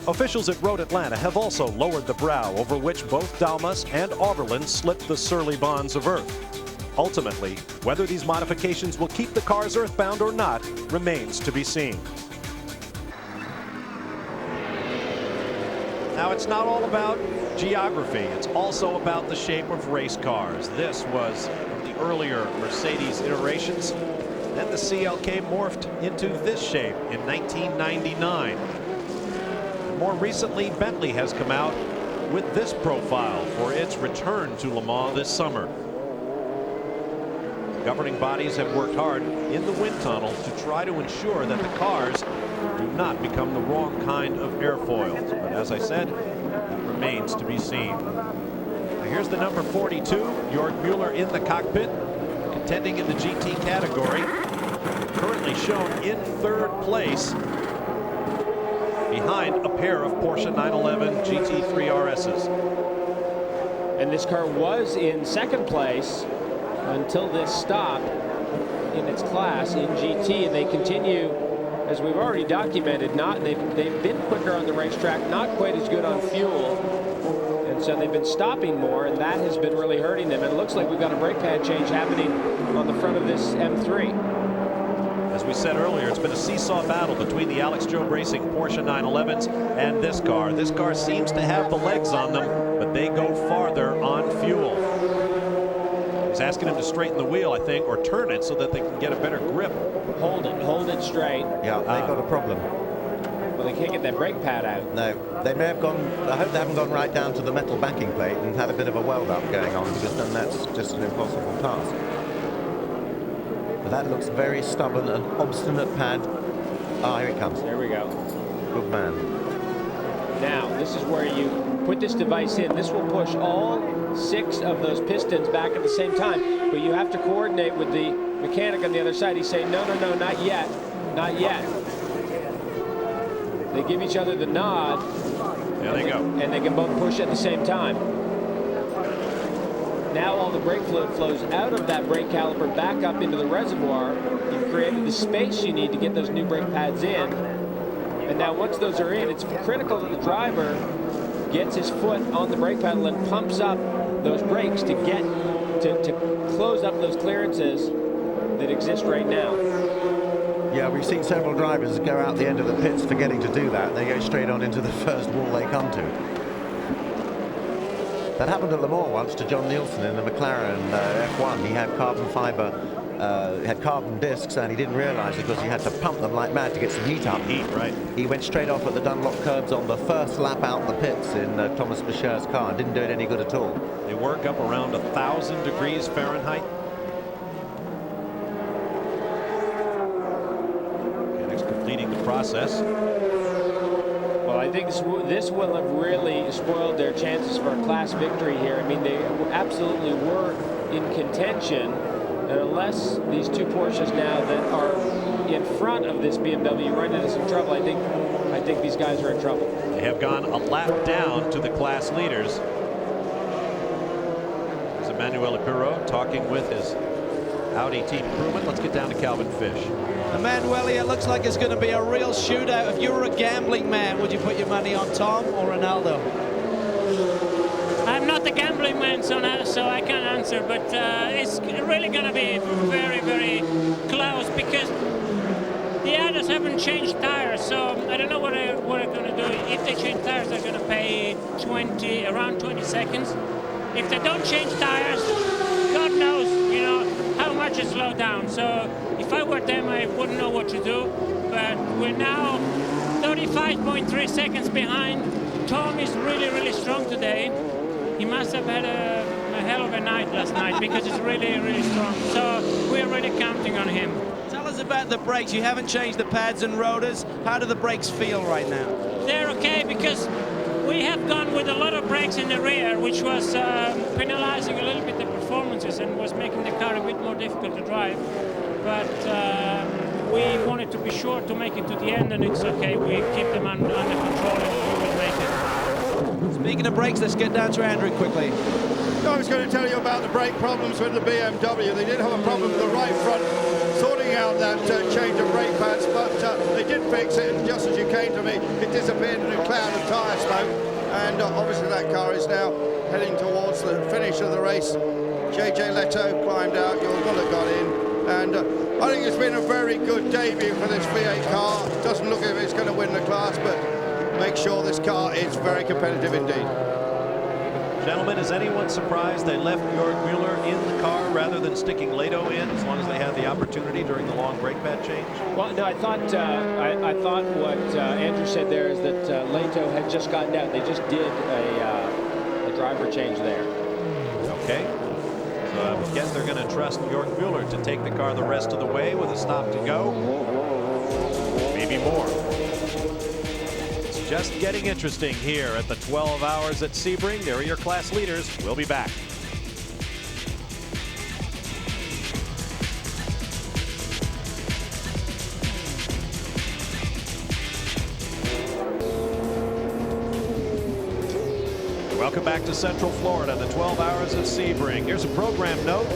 Officials at Road Atlanta have also lowered the brow over which both Dalmas and Oberlin slipped the surly bonds of earth. Ultimately, whether these modifications will keep the cars earthbound or not remains to be seen. Now, it's not all about geography. It's also about the shape of race cars. This was the earlier Mercedes iterations. Then the CLK morphed into this shape in 1999. More recently, Bentley has come out with this profile for its return to Le Mans this summer. The governing bodies have worked hard in the wind tunnel to try to ensure that the cars do not become the wrong kind of airfoils. But as I said, that remains to be seen. Now here's the number 42, Jörg Müller in the cockpit, contending in the GT category. Currently shown in third place, behind a pair of Porsche 911 GT3 RSs. And this car was in second place until this stop in its class in GT, and they continue, as we've already documented, they've been quicker on the racetrack, not quite as good on fuel, and so they've been stopping more, and that has been really hurting them. And it looks like we've got a brake pad change happening on the front of this M3. As we said earlier, it's been a seesaw battle between the Alex Job Racing Porsche 911s and this car. This car seems to have the legs on them, but they go farther on fuel. He's asking him to straighten the wheel, I think, or turn it so that they can get a better grip. Hold it straight. Yeah, they've got a problem. Well, they can't get that brake pad out. No, they may have gone, I hope they haven't gone right down to the metal backing plate and had a bit of a weld up going on, because then that's just an impossible task. But that looks very stubborn, an obstinate pad. Ah, here it comes. There we go. Good man. Now, this is where you put this device in. This will push all 6 of those pistons back at the same time, but you have to coordinate with the mechanic on the other side. He's saying, no, no, no, not yet, not yet. They give each other the nod. There they go. And they can both push at the same time. Now all the brake fluid flows out of that brake caliper back up into the reservoir. You've created the space you need to get those new brake pads in. And now once those are in, it's critical that the driver gets his foot on the brake pedal and pumps up those brakes to get to close up those clearances that exist right now. Yeah, we've seen several drivers go out the end of the pits forgetting to do that. They go straight on into the first wall they come to. That happened at Le Mans once to John Nielsen in the McLaren F1. He had carbon fiber, had carbon discs, and he didn't realize it because he had to pump them like mad to get some heat up. Heat, right. He went straight off at the Dunlop curbs on the first lap out the pits in Thomas Boucher's car and didn't do it any good at all. They work up around 1,000 degrees Fahrenheit. Mechanics completing the process. Well, I think this will have really spoiled their chances for a class victory here. I mean, they absolutely were in contention, and unless these two Porsches now that are in front of this BMW run into some trouble, I think these guys are in trouble. They have gone a lap down to the class leaders. There's Emanuele Pirro talking with his Audi team crewman. Let's get down to Calvin Fish. Emanuele, it looks like it's going to be a real shootout. If you were a gambling man, would you put your money on Tom or Ronaldo? I'm not a gambling man, so I can't answer, but it's really going to be very, very close because the others haven't changed tires, so I don't know what they're going to do. If they change tires, they're going to pay around 20 seconds. If they don't change tires, God knows, how much it slowed down. So if I were them, I wouldn't know what to do. But we're now 35.3 seconds behind. Tom is really, really strong today. He must have had a hell of a night last night because it's really, really strong. So we're really counting on him. Tell us about the brakes. You haven't changed the pads and rotors. How do the brakes feel right now? They're okay because we have gone with a lot of brakes in the rear, which was penalizing a little bit the performances and was making the car a bit more difficult to drive. But we wanted to be sure to make it to the end, and it's okay. We keep them under control and we will make it. Speaking of brakes, let's get down to Andrew quickly. I was going to tell you about the brake problems with the BMW. They did have a problem with the right front, sorting out that change of brake pads, but they did fix it, and just as you came to me, it disappeared in a cloud of tyre smoke. And obviously that car is now heading towards the finish of the race. JJ Leto climbed out, your Muller got in, and I think it's been a very good debut for this V8 car. Doesn't look as if it's going to win the class, but make sure this car is very competitive indeed. Gentlemen, is anyone surprised they left Jörg Müller in the car rather than sticking Leto in, as long as they had the opportunity during the long brake pad change? Well, no, I thought what Andrew said there is that Leto had just gotten out. They just did a driver change there. Okay. So I would guess they're going to trust Jörg Müller to take the car the rest of the way with a stop to go. Maybe more. It's just getting interesting here at the 12 hours at Sebring. There are your class leaders. We'll be back. Welcome back to Central Florida, the 12 hours at Sebring. Here's a program note.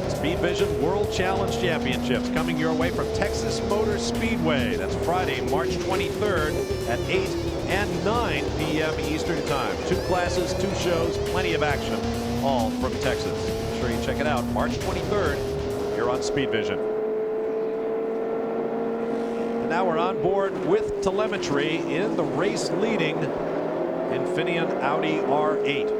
Speed Vision World Challenge Championships coming your way from Texas Motor Speedway. That's Friday, March 23rd at 8 and 9 p.m. Eastern Time. 2 classes, 2 shows, plenty of action, all from Texas. Make sure you check it out March 23rd here on Speed Vision. And now we're on board with telemetry in the race leading Infineon Audi R8.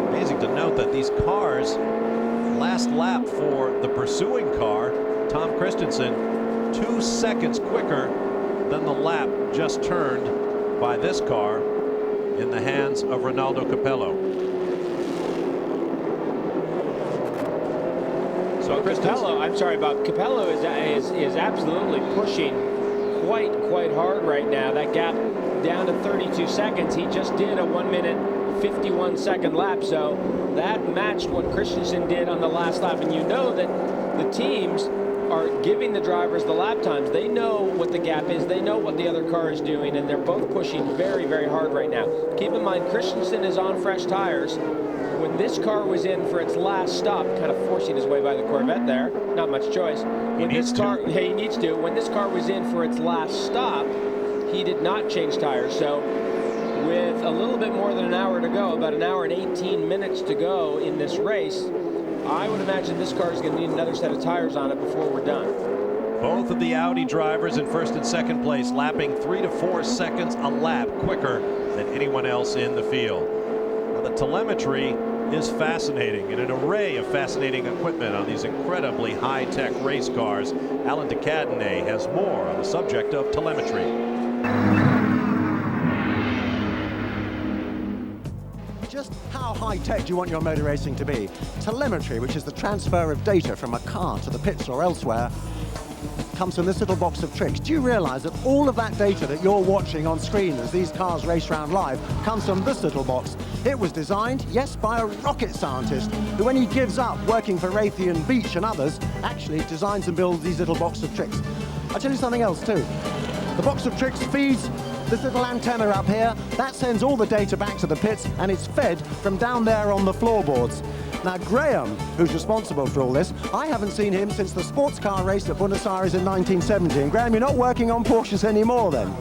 Amazing to note that these cars, last lap for the pursuing car, Tom Christensen, 2 seconds quicker than the lap just turned by this car in the hands of Ronaldo Capello. So Capello, I'm sorry, Bob, Capello is absolutely pushing quite hard right now. That gap down to 32 seconds. He just did a 1-minute 51-second lap, so that matched what Christensen did on the last lap. And you know that the teams are giving the drivers the lap times. They know what the gap is, they know what the other car is doing, and they're both pushing very hard right now. Keep in mind, Christensen is on fresh tires. When this car was in for its last stop, kind of forcing his way by the Corvette there, not much choice. When he needs to. When this car was in for its last stop, he did not change tires. So with a little bit more than an hour to go, about an hour and 18 minutes to go in this race, I would imagine this car is going to need another set of tires on it before we're done. Both of the Audi drivers in first and second place, lapping 3 to 4 seconds a lap quicker than anyone else in the field. Now, the telemetry is fascinating, and an array of fascinating equipment on these incredibly high-tech race cars. Alan de Cadenet has more on the subject of telemetry. Just how high-tech do you want your motor racing to be? Telemetry, which is the transfer of data from a car to the pits or elsewhere, comes from this little box of tricks. Do you realize that all of that data that you're watching on screen as these cars race around live comes from this little box? It was designed, yes, by a rocket scientist who, when he gives up working for Raytheon Beach and others, actually designs and builds these little box of tricks. I'll tell you something else too. The box of tricks feeds this little antenna up here. That sends all the data back to the pits, and it's fed from down there on the floorboards. Now, Graham, who's responsible for all this, I haven't seen him since the sports car race at Buenos Aires in 1970. And Graham, you're not working on Porsches anymore then?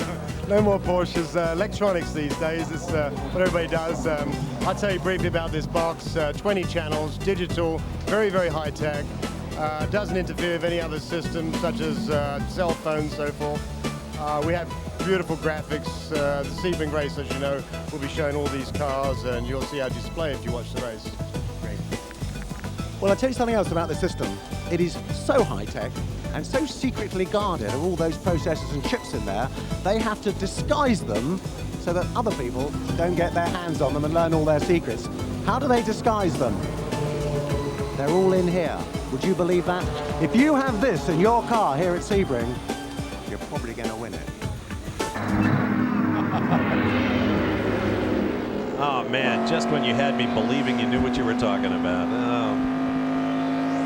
No more Porsches. Electronics these days is what everybody does. I'll tell you briefly about this box. 20 channels, digital, very high tech. Doesn't interfere with any other systems such as cell phones, so forth. We have beautiful graphics. The Sebring race, as you know, will be showing all these cars, and you'll see our display if you watch the race. Great. Well, I'll tell you something else about the system. It is so high-tech and so secretly guarded, are all those processors and chips in there, they have to disguise them so that other people don't get their hands on them and learn all their secrets. How do they disguise them? They're all in here. Would you believe that? If you have this in your car here at Sebring, you're probably going to win it. Oh man, just when you had me believing you knew what you were talking about. Oh.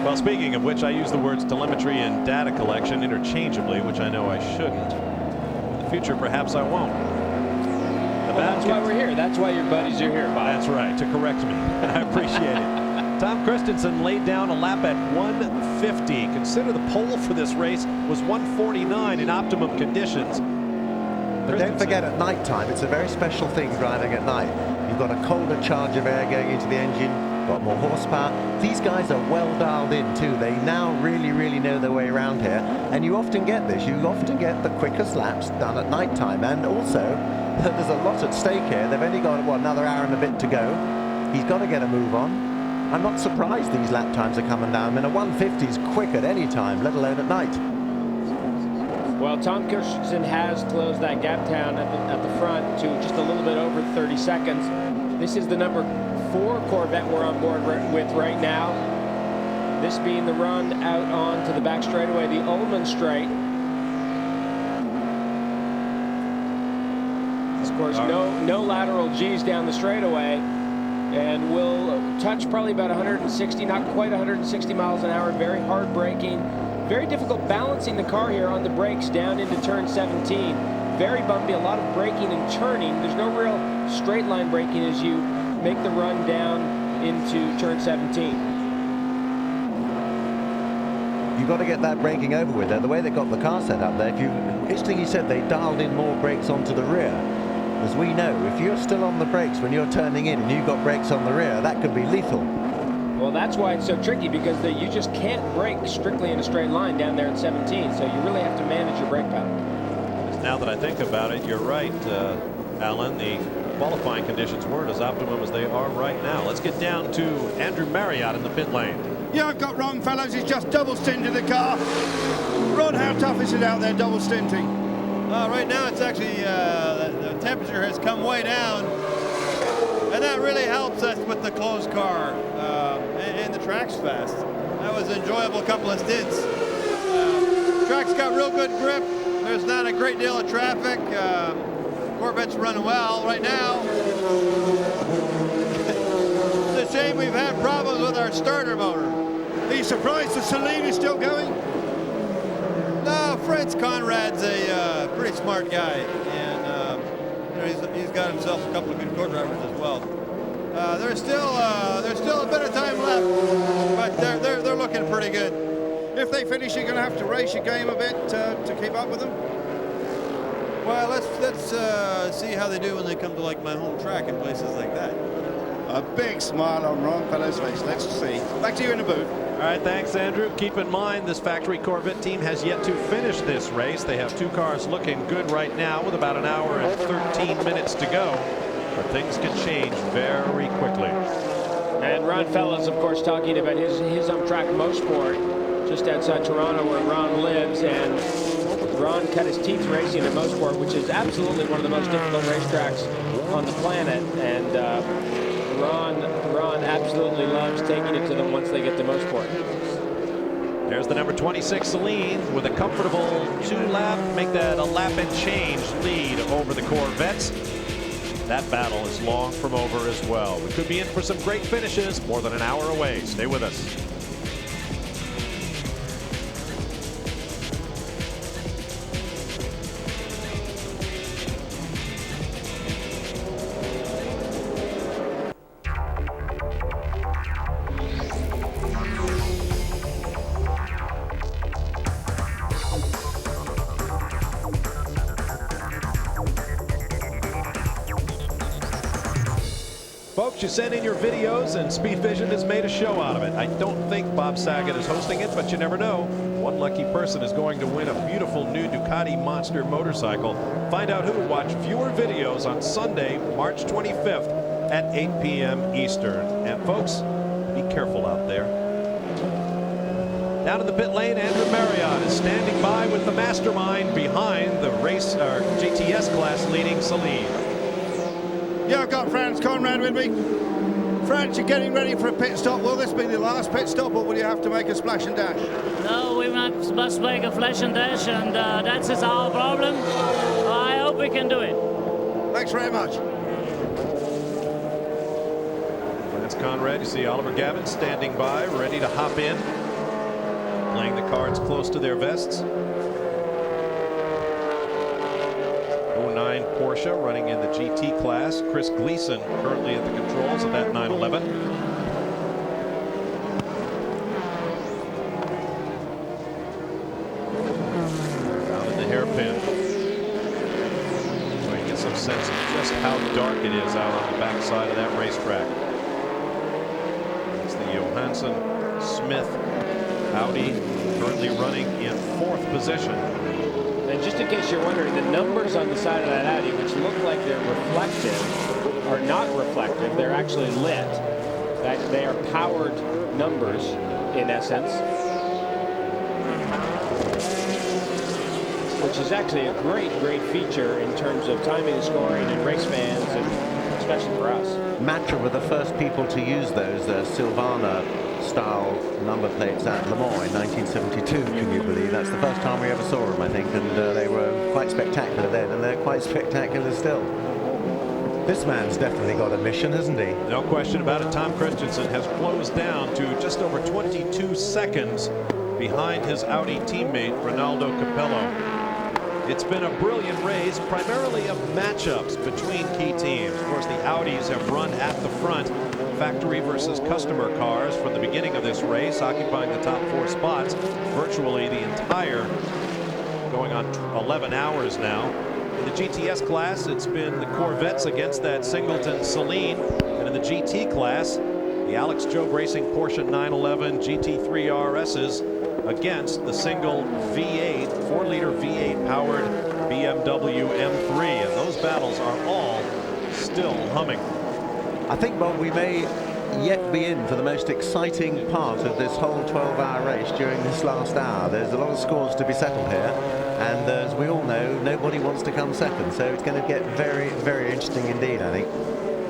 Well, speaking of which, I use the words telemetry and data collection interchangeably, which I know I shouldn't. In the future, perhaps I won't. Well, that's why we're here. That's why your buddies are here, Bob. That's right, to correct me. I appreciate it. Tom Christensen laid down a lap at 150. Consider the pole for this race was 149 in optimum conditions. But don't forget, at night time, it's a very special thing driving at night. You've got a colder charge of air going into the engine, got more horsepower. These guys are well dialed in too. They now really know their way around here. And you often get this. You often get the quickest laps done at night time. And also, there's a lot at stake here. They've only got, what, another hour and a bit to go. He's got to get a move on. I'm not surprised these lap times are coming down. I mean, a 150 is quick at any time, let alone at night. Well, Tom Christensen has closed that gap down at the front to just a little bit over 30 seconds. This is the number 4 Corvette we're on board with right now. This being the run out onto the back straightaway, the ALMS straight. Of course, no lateral G's down the straightaway, and we'll touch probably about 160, not quite 160 miles an hour. Very hard braking, very difficult balancing the car here on the brakes down into turn 17. Very bumpy, a lot of braking and turning. There's no real straight line braking as you make the run down into turn 17. You've got to get that braking over with there. The way they got the car set up there, interesting, you said they dialed in more brakes onto the rear. As we know, if you're still on the brakes when you're turning in and you've got brakes on the rear, that could be lethal. Well, that's why it's so tricky, because you just can't brake strictly in a straight line down there at 17, so you really have to manage your brake pedal. Now that I think about it, you're right, Alan. The qualifying conditions weren't as optimum as they are right now. Let's get down to Andrew Marriott in the pit lane. Yeah, I've got Ron, fellows. He's just double stinted the car. Ron, how tough is it out there double stinting? Right now it's actually, the temperature has come way down, and that really helps us with the closed car, and the track's fast. That was an enjoyable couple of stints. Track's got real good grip. There's not a great deal of traffic. Corvette's running well right now. It's a shame we've had problems with our starter motor. Are you surprised the Seline is still going? No, Fritz Conrad's a pretty smart guy, and he's got himself a couple of good co-drivers as well. There's still a bit of time left, but they're looking pretty good. If they finish, you're going to have to race your game a bit to keep up with them. Well, let's see how they do when they come to like my home track and places like that. A big smile on Ron Fellow's face. Let's see. Back to you in the booth. All right, thanks, Andrew. Keep in mind, this factory Corvette team has yet to finish this race. They have 2 cars looking good right now with about an hour and 13 minutes to go. But things can change very quickly. And Ron Fellows, of course, talking about his on-track Mosport just outside Toronto where Ron lives. And Ron cut his teeth racing at Mosport, which is absolutely one of the most difficult racetracks on the planet. And Ron absolutely loves taking it to them once they get to Mosport. There's the number 26 Seline with a comfortable 2-lap, make that a lap and change lead over the Corvettes. That battle is long from over as well. We could be in for some great finishes more than an hour away. Stay with us. Folks, you send in your videos and Speed Vision has made a show out of it. I don't think Bob Saget is hosting it, but you never know. One lucky person is going to win a beautiful new Ducati Monster motorcycle. Find out who. Watch viewer videos on Sunday, March 25th at 8 p.m. Eastern. And folks, be careful out there. Down in the pit lane, Andrew Marriott is standing by with the mastermind behind the race, GTS class leading Seline. Yeah, I've got Franz Conrad with me. Franz, you're getting ready for a pit stop. Will this be the last pit stop, or will you have to make a splash and dash? No, we must make a flash and dash, and that's our problem. I hope we can do it. Thanks very much. Franz Conrad, you see Oliver Gavin standing by, ready to hop in, playing the cards close to their vests. 09 Porsche running in the GT class. Chris Gleason currently at the controls of that 911. sense of just how dark it is out on the backside of that racetrack. It's the Johansson Smith Audi, currently running in 4th position. And just in case you're wondering, the numbers on the side of that Audi, which look like they're reflective, are not reflective. They're actually lit. They are powered numbers, in essence. Which is actually a great feature in terms of timing and scoring and race fans, and especially for us. Matra were the first people to use those Silvana style number plates at Le Mans in 1972, can you believe? That's the first time we ever saw them, I think, and they were quite spectacular then, and they're quite spectacular still. This man's definitely got a mission, hasn't he? No question about it. Tom Christensen has closed down to just over 22 seconds behind his Audi teammate, Ronaldo Capello. It's been a brilliant race, primarily of matchups between key teams. Of course, the Audis have run at the front, factory versus customer cars from the beginning of this race, occupying the top 4 spots virtually the entire, going on 11 hours now. In the GTS class, it's been the Corvettes against that Singleton Seline, and in the GT class, the Alex Job Racing Porsche 911 GT3 RSs against the single V8, 4-liter V8 powered BMW M3, and those battles are all still humming. I think, Bob, we may yet be in for the most exciting part of this whole 12-hour race during this last hour. There's a lot of scores to be settled here, and as we all know, nobody wants to come second, so it's going to get very, very interesting indeed, I think.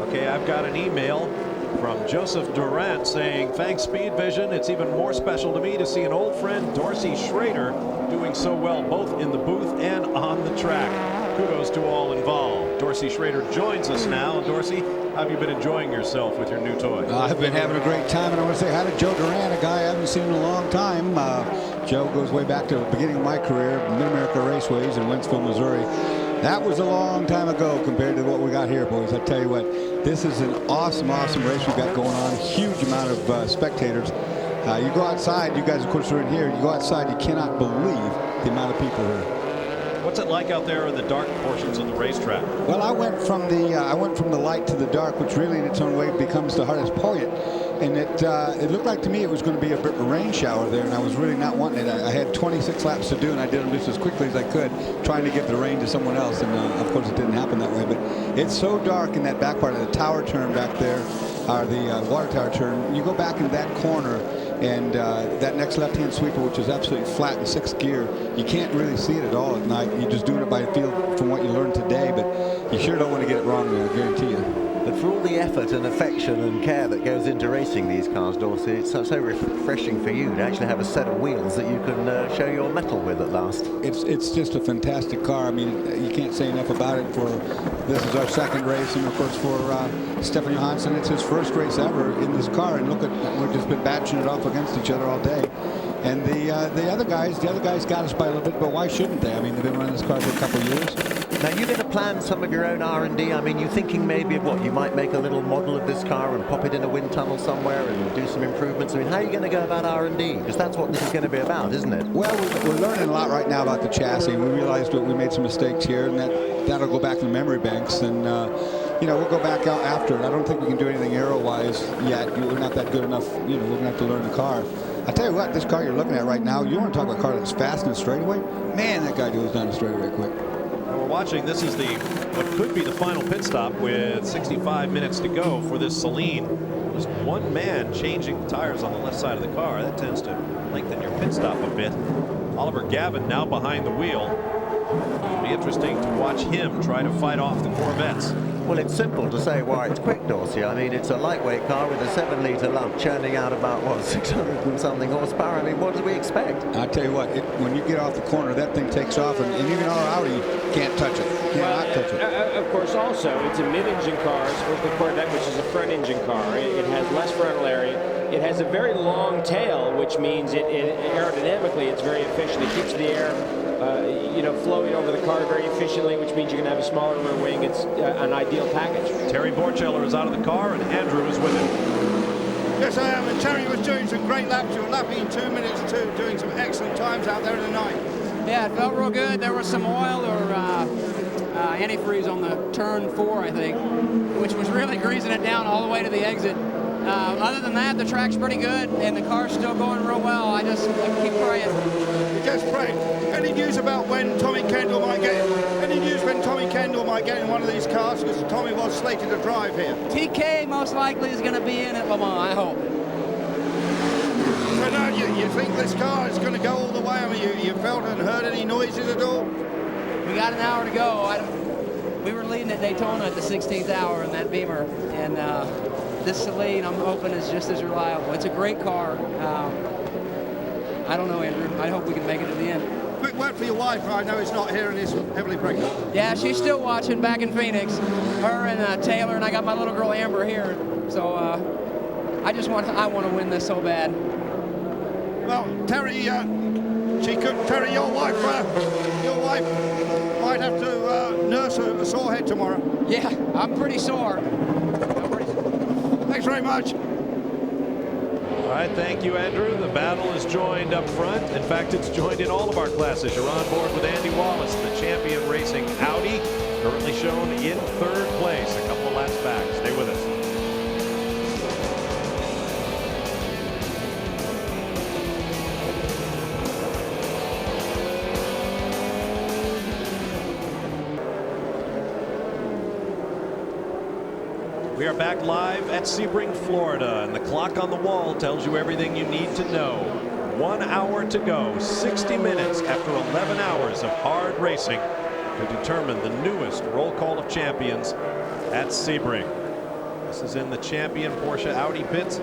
Okay, I've got an email from Joseph Durant saying, thanks Speed Vision, it's even more special to me to see an old friend, Dorsey Schrader, doing so well both in the booth and on the track. Kudos to all involved. Dorsey Schrader joins us now. Dorsey, how have you been enjoying yourself with your new toy? I've been having a great time, and I want to say hi to Joe Durant, a guy I haven't seen in a long time. Joe goes way back to the beginning of my career, Mid-America Raceways in Wentzville, Missouri. That was a long time ago compared to what we got here, boys. I tell you what, this is an awesome race we've got going on. Huge amount of spectators. You go outside, you guys of course are in here, you go outside, you cannot believe the amount of people here. What's it like out there in the dark portions of the racetrack? Well, I went from the light to the dark, which really in its own way becomes the hardest point. And it looked like to me it was going to be a rain shower there, and I was really not wanting it. I had 26 laps to do, and I did them just as quickly as I could, trying to give the rain to someone else. And of course, it didn't happen that way. But it's so dark in that back part of the tower turn back there, or the water tower turn. You go back into that corner, and that next left-hand sweeper, which is absolutely flat in 6th gear, you can't really see it at all at night. You're just doing it by feel from what you learned today, but you sure don't want to get it wrong, I guarantee you. But for all the effort and affection and care that goes into racing these cars, Dorsey, it's so refreshing for you to actually have a set of wheels that you can show your mettle with at last. It's just a fantastic car. I mean, you can't say enough about it. This is our 2nd race, and of course for Stefan Johansson, it's his 1st race ever in this car. And look at, we've just been batching it off against each other all day. And the other guys got us by a little bit, but why shouldn't they? I mean, they've been running this car for a couple of years. Now, you're going to plan some of your own R&D. I mean, you're thinking maybe of what? You might make a little model of this car and pop it in a wind tunnel somewhere and do some improvements. I mean, how are you going to go about R&D? Because that's what this is going to be about, isn't it? Well, we're learning a lot right now about the chassis. We realized that we made some mistakes here, and that'll go back in the memory banks. And, you know, we'll go back out after it. I don't think we can do anything aero-wise yet. We're not that good enough. You know, we're going to have to learn the car. I tell you what, this car you're looking at right now, you want to talk about a car that's fast in the straightaway? Man, that guy goes down the straightaway quick. We're watching. This is what could be the final pit stop with 65 minutes to go for this Seline. Just one man changing the tires on the left side of the car. That tends to lengthen your pit stop a bit. Oliver Gavin now behind the wheel. It'll be interesting to watch him try to fight off the Corvettes. Well, it's simple to say why it's quick, Dorsey. I mean, it's a lightweight car with a 7-litre lump churning out about, what, 600 and something horsepower. I mean, what do we expect? I tell you what, when you get off the corner, that thing takes off, and even our Audi can't touch it. Cannot touch it. Of course, also, it's a mid-engine car, with the Corvette, which is a front-engine car. It has less frontal area. It has a very long tail, which means aerodynamically it's very efficient. It keeps the air flowing over the car very efficiently, which means you're going to have a smaller rear wing. It's an ideal package. Terry Borcheller is out of the car, and Andrew is with him. Yes, I am. And Terry was doing some great laps. You were lapping in 2 minutes too, doing some excellent times out there in the night. Yeah, it felt real good. There was some oil or antifreeze on the turn 4, I think, which was really greasing it down all the way to the exit. Other than that, the track's pretty good, and the car's still going real well. I keep praying. You just pray. Any news about when Tommy Kendall might get in? Any news when Tommy Kendall might get in one of these cars? Because Tommy was slated to drive here. TK most likely is going to be in at Le Mans, I hope. So now you think this car is going to go all the way? I mean, you felt and heard any noises at all? We got an hour to go. We were leading at Daytona at the 16th hour in that Beamer, and this Seline, I'm hoping, is just as reliable. It's a great car. I don't know, Andrew. I hope we can make it to the end. Quick word for your wife. I know he's not here and he's heavily pregnant. Yeah, she's still watching back in Phoenix. Her and Taylor, and I got my little girl Amber here. So I want to win this so bad. Well, Terry, Terry, your wife might have to nurse a sore head tomorrow. Yeah, I'm pretty sore. Thanks very much. All right, thank you, Andrew. The battle is joined up front. In fact, it's joined in all of our classes. You're on board with Andy Wallace, the champion racing Audi, currently shown in 3rd place. A couple of laps back. Stay with us. We are back live at Sebring, Florida, and the clock on the wall tells you everything you need to know. 1 hour to go, 60 minutes after 11 hours of hard racing to determine the newest roll call of champions at Sebring. This is in the champion Porsche Audi pits.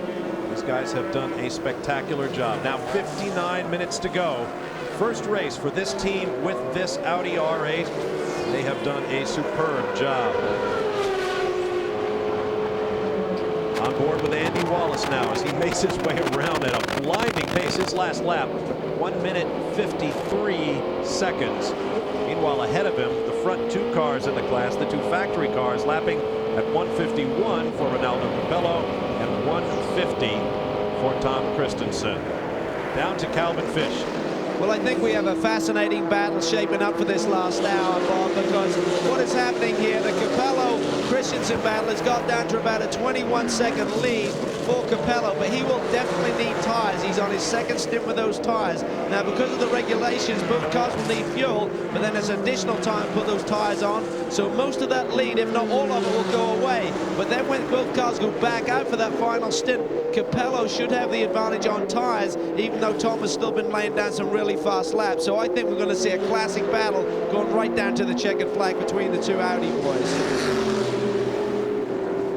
These guys have done a spectacular job. Now 59 minutes to go. First race for this team with this Audi R8. They have done a superb job. On board with Andy Wallace now as he makes his way around at a blinding pace. His last lap, 1 minute 53 seconds. Meanwhile, ahead of him, the front 2 cars in the class, the 2 factory cars, lapping at 151 for Ronaldo Capello and 150 for Tom Christensen. Down to Calvin Fish. Well, I think we have a fascinating battle shaping up for this last hour, Bob, because what is happening here, the Capello-Christensen battle has got down to about a 21-second lead for Capello, but he will definitely need tires. He's on his 2nd stint with those tires. Now, because of the regulations, both cars will need fuel, but then there's additional time to put those tires on, so most of that lead, if not all of it, will go away. But then when both cars go back out for that final stint, Capello should have the advantage on tires, even though Tom has still been laying down some really fast laps. So I think we're going to see a classic battle going right down to the checkered flag between the 2 Audi boys.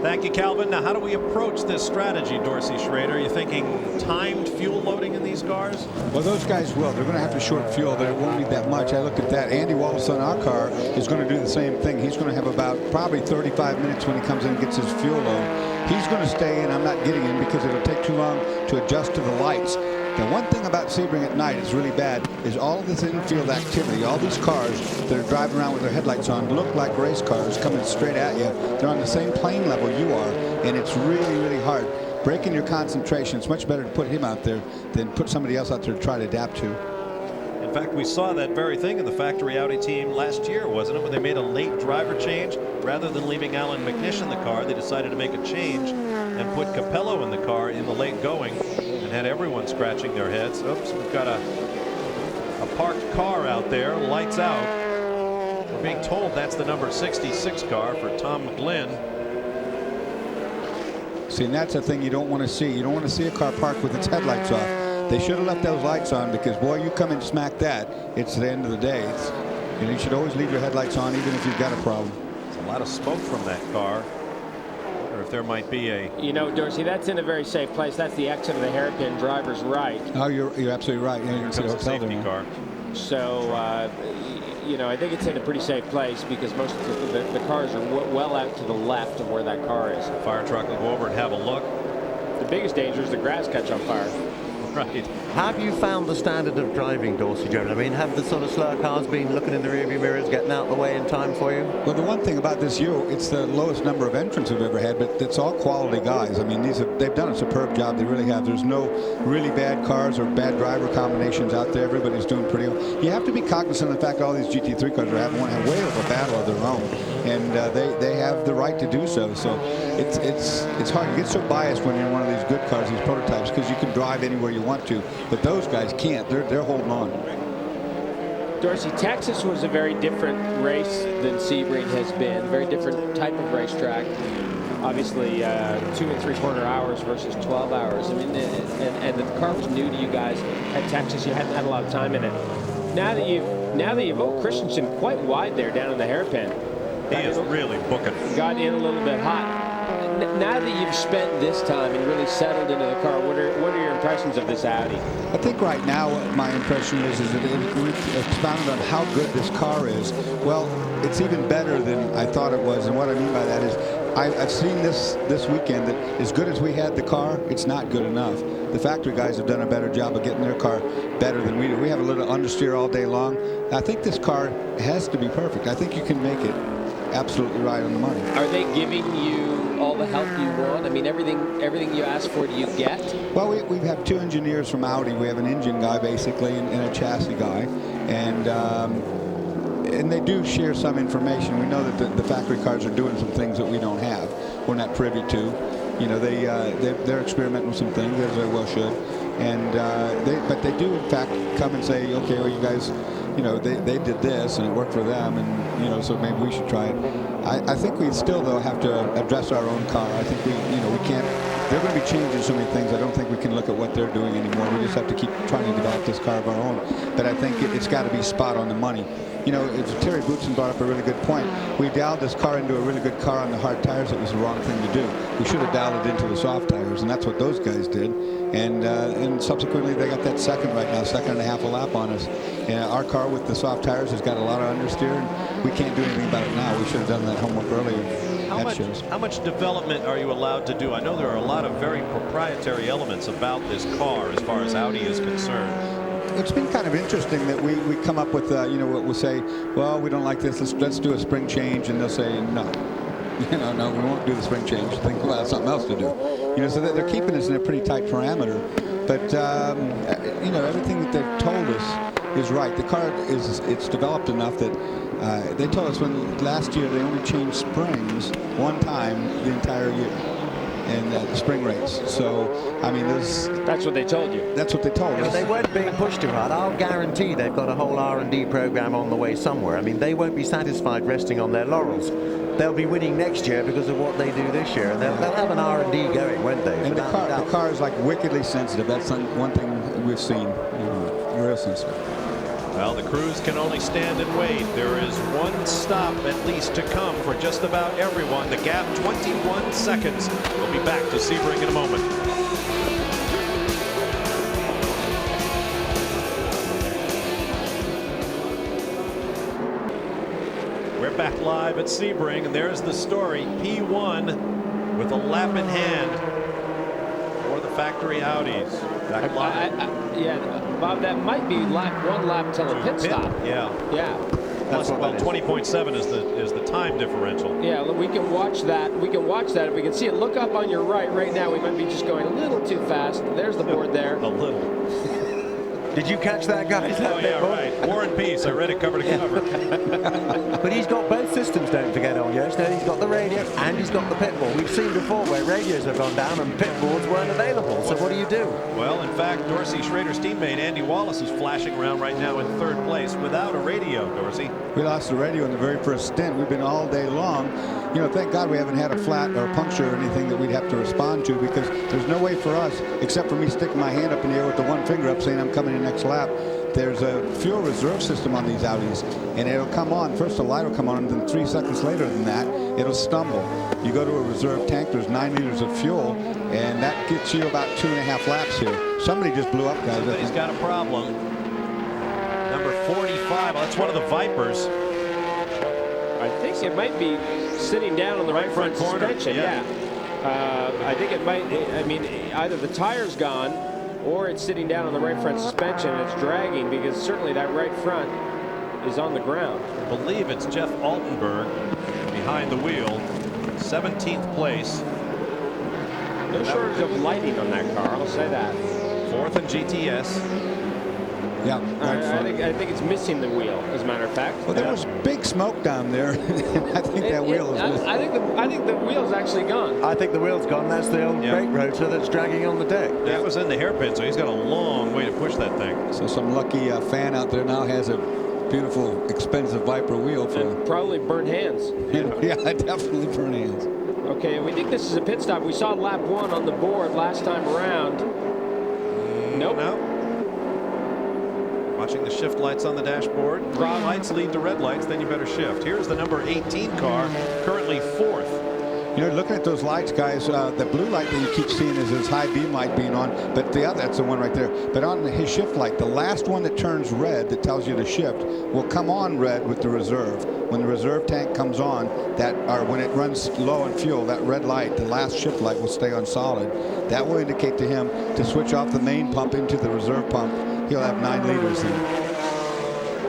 Thank you, Calvin. Now, how do we approach this strategy, Dorsey Schrader? Are you thinking timed fuel loading in these cars? Well, those guys will. They're going to have to short fuel, but it won't need that much. I look at that. Andy Wallace on our car is going to do the same thing. He's going to have about probably 35 minutes when he comes in and gets his fuel load. He's going to stay in. I'm not getting in because it'll take too long to adjust to the lights. The one thing about Sebring at night is really bad is all of this infield activity. All these cars that are driving around with their headlights on look like race cars coming straight at you. They're on the same plane level you are, and it's really, really hard. Breaking your concentration, it's much better to put him out there than put somebody else out there to try to adapt to. In fact, we saw that very thing in the factory Audi team last year, wasn't it? When they made a late driver change, rather than leaving Alan McNish in the car, they decided to make a change and put Capello in the car in the late going and had everyone scratching their heads. Oops, we've got a parked car out there, lights out. We're being told that's the number 66 car for Tom McGlynn. See, and that's the thing you don't want to see. You don't want to see a car parked with its headlights off. They should have left those lights on because, boy, you come and smack that, it's the end of the day. And you should always leave your headlights on even if you've got a problem. There's a lot of smoke from that car. Or if there might be a... You know, Dorsey, that's in a very safe place. That's the exit of the hairpin, driver's right. Oh, you're absolutely right. Yeah, you can see the hotel safety car. So, you know, I think it's in a pretty safe place because most of the cars are well out to the left of where that car is. The fire truck will go over and have a look. The biggest danger is the grass catch on fire. Right. Have you found the standard of driving, Dorsey Jones? I mean, have the sort of slower cars been looking in the rearview mirrors, getting out of the way in time for you? Well, the one thing about this year, it's the lowest number of entrants we've ever had, but it's all quality guys. I mean, they've done a superb job. They really have. There's no really bad cars or bad driver combinations out there. Everybody's doing pretty well. You have to be cognizant of the fact that all these GT3 cars are having way of a battle of their own, and they have the right to do so. So it's hard. You get so biased when you're in one of these good cars, these prototypes, because you can drive anywhere you want to, but those guys can't. They're holding on. Dorsey, Texas was a very different race than Sebring has been. Very different type of racetrack. Obviously, 2 3/4 hours versus 12 hours. I mean, and the car was new to you guys at Texas. You hadn't had a lot of time in it. Now that you've Christensen quite wide there down in the hairpin. He is really booking. Got in a little bit hot. Now that you've spent this time and really settled into the car, what are your impressions of this Audi? I think right now my impression is that we've expounded on how good this car is. Well, it's even better than I thought it was, and what I mean by that is I've seen this weekend that as good as we had the car, it's not good enough. The factory guys have done a better job of getting their car better than we do. We have a little understeer all day long. I think this car has to be perfect. I think you can make it absolutely right on the money. Are they giving you all the help you want? I mean, everything you ask for, do you get? Well, we have 2 engineers from Audi. We have an engine guy, basically, and a chassis guy. And they do share some information. We know that the factory cars are doing some things that we don't have. We're not privy to. You know, they're experimenting with some things, as they well should. And but they do, in fact, come and say, okay, well, you guys, you know, they did this and it worked for them, and you know, so maybe we should try it. I think we still, though, have to address our own car. I think we can't. They're going to be changing so many things. I don't think we can look at what they're doing anymore. We just have to keep trying to develop this car of our own. But I think it's got to be spot on the money. You know, Terry Bootson brought up a really good point. We dialed this car into a really good car on the hard tires. It was the wrong thing to do. We should have dialed it into the soft tires, and that's what those guys did. And subsequently, they got that second right now, 2.5 a lap on us. And our car with the soft tires has got a lot of understeer, and we can't do anything about it now. We should have done that homework earlier. How much development are you allowed to do? I know there are a lot of very proprietary elements about this car as far as Audi is concerned. It's been kind of interesting that we come up with, you know, we'll say, well, we don't like this, let's do a spring change, and they'll say, no. You know, no, we won't do the spring change. Think about something else to do. You know, so they're keeping us in a pretty tight parameter. But, you know, everything that they've told us is right. The car it's developed enough that they told us when last year they only changed springs one time the entire year. And the spring rates. So, I mean, that's what they told you. That's what they told us. They weren't being pushed too hard. I'll guarantee they've got a whole R&D program on the way somewhere. I mean, they won't be satisfied resting on their laurels. They'll be winning next year because of what they do this year. And they'll have an R&D going, won't they? And the car is like wickedly sensitive. That's one thing we've seen. Real sensitive. Well, the crews can only stand and wait. There is one stop at least to come for just about everyone. The gap, 21 seconds. We'll be back to Sebring in a moment. We're back live at Sebring, and there's the story. P1 with a lap in hand for the factory Audis. Back live. Yeah. Bob, that might be one lap till the pit stop. Yeah. Yeah. Plus, well, 20.7 is the time differential. Yeah, we can watch that. We can watch that if we can see it. Look up on your right now. We might be just going a little too fast. There's the board there. A little. Did you catch that, guys? Oh, yeah, right. War and Peace. I read it cover to cover. But he's got both systems, don't forget, on yours. Now he's got the radio and he's got the pit board. We've seen before where radios have gone down and pit boards weren't available. So what do you do? Well, in fact, Dorsey Schrader's teammate Andy Wallace is flashing around right now in 3rd place without a radio, Dorsey. We lost the radio in the very first stint. We've been all day long. You know, thank God we haven't had a flat or a puncture or anything that we'd have to respond to, because there's no way for us, except for me sticking my hand up in the air with the one finger up saying I'm coming in next lap. There's a fuel reserve system on these Audis, and it'll come on. First, the light will come on, and then 3 seconds later than that, it'll stumble. You go to a reserve tank, there's 9 liters of fuel, and that gets you about 2.5 laps here. Somebody just blew up, guys. Somebody's got a problem. Number 45, well, that's one of the Vipers. I think it might be sitting down on the right front corner. Yeah. I think it might, I mean, either the tire's gone or it's sitting down on the right front suspension and it's dragging, because certainly that right front is on the ground. I believe it's Jeff Altenberg behind the wheel, 17th place. No shortage of lighting on that car, I'll say that. 4th in GTS. Yeah, I think it's missing the wheel, as a matter of fact. Well, there was big smoke down there. I think that wheel is missing. I think the wheel's actually gone. I think the wheel's gone. That's the old brake rotor that's dragging on the deck. That was in the hairpin, so he's got a long way to push that thing. So some lucky fan out there now has a beautiful, expensive Viper wheel. For probably burnt hands. Yeah, definitely burnt hands. Okay, we think this is a pit stop. We saw lap 1 on the board last time around. Nope. No. Watching the shift lights on the dashboard. Green lights lead to red lights, then you better shift. Here's the number 18 car, currently 4th. You know, looking at those lights, guys, the blue light that you keep seeing is his high beam light being on, but the other, that's the one right there. But on his shift light, the last one that turns red that tells you to shift will come on red with the reserve. When the reserve tank comes on, or when it runs low on fuel, that red light, the last shift light, will stay on solid. That will indicate to him to switch off the main pump into the reserve pump. He'll have 9 liters in.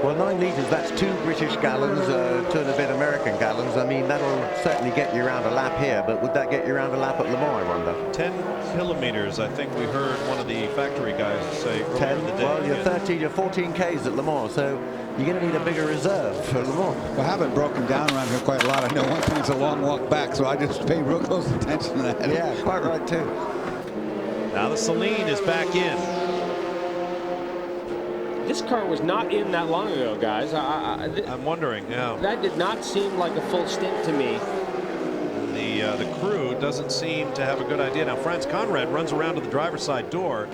Well, 9 litres, that's 2 British gallons, 2 and a bit American gallons. I mean, that'll certainly get you around a lap here, but would that get you around a lap at Le Mans, I wonder? 10 kilometers, I think we heard one of the factory guys say earlier 10, in the day. well, you're 13 or 14 Ks at Le Mans, so you're going to need a bigger reserve for Le Mans. Well, I haven't broken down around here quite a lot. I know one thing, it's a long walk back, so I just pay real close attention to that. Yeah, quite right, too. Now the Seline is back in. This car was not in that long ago, guys. I'm wondering, yeah. That did not seem like a full stint to me. The crew doesn't seem to have a good idea. Now, Franz Conrad runs around to the driver's side door.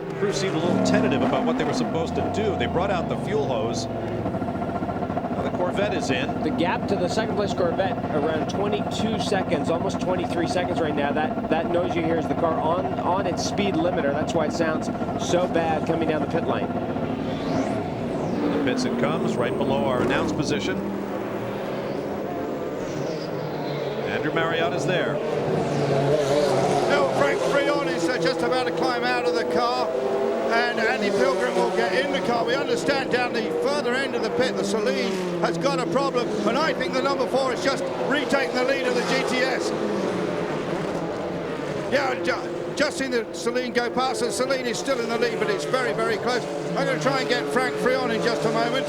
The crew seemed a little tentative about what they were supposed to do. They brought out the fuel hose. Now the Corvette is in. The gap to the second place Corvette around 22 seconds, almost 23 seconds right now. That noise you hear is the car on its speed limiter. That's why it sounds so bad coming down the pit lane. Pits it comes right below our announced position. Andrew Marriotta's there. Now Frank Freon is just about to climb out of the car, and Andy Pilgrim will get in the car. We understand down the further end of the pit, the Seline has got a problem, and I think the number 4 is just retaking the lead of the GTS. Yeah, just seen the Seline go past, and Seline is still in the lead, but it's very, very close. I'm going to try and get Frank Freon in just a moment.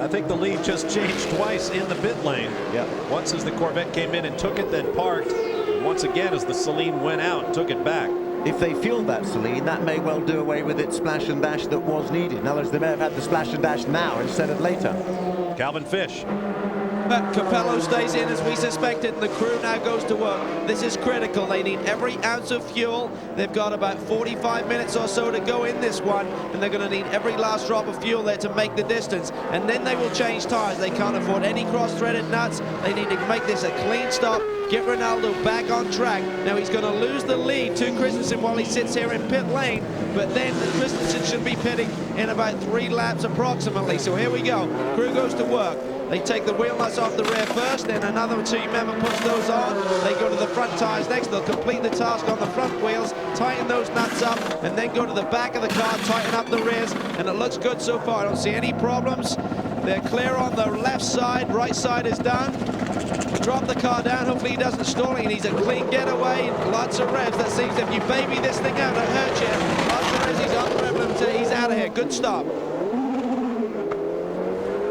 I think the lead just changed twice in the pit lane. Yeah. Once as the Corvette came in and took it, then parked. And once again as the Seline went out and took it back. If they fueled that Seline, that may well do away with its splash and dash that was needed. In other words, they may have had the splash and dash now instead of later. Calvin Fish. But Capello stays in as we suspected, and the crew now goes to work. This is critical. They need every ounce of fuel. They've got about 45 minutes or so to go in this one, and they're going to need every last drop of fuel there to make the distance. And then they will change tires. They can't afford any cross-threaded nuts. They need to make this a clean stop, get Ronaldo back on track. Now he's going to lose the lead to Christensen while he sits here in pit lane, but then Christensen should be pitting in about 3 laps approximately. So here we go. Crew goes to work. They take the wheel nuts off the rear first, then another team member puts those on. They go to the front tires next. They'll complete the task on the front wheels, tighten those nuts up, and then go to the back of the car, tighten up the rears, and it looks good so far. I don't see any problems. They're clear on the left side. Right side is done. Drop the car down. Hopefully he doesn't stall. He needs a clean getaway. Lots of revs. That seems if you baby this thing out, it hurts you. Lots of revs. He's on the rev. He's out of here. Good stop.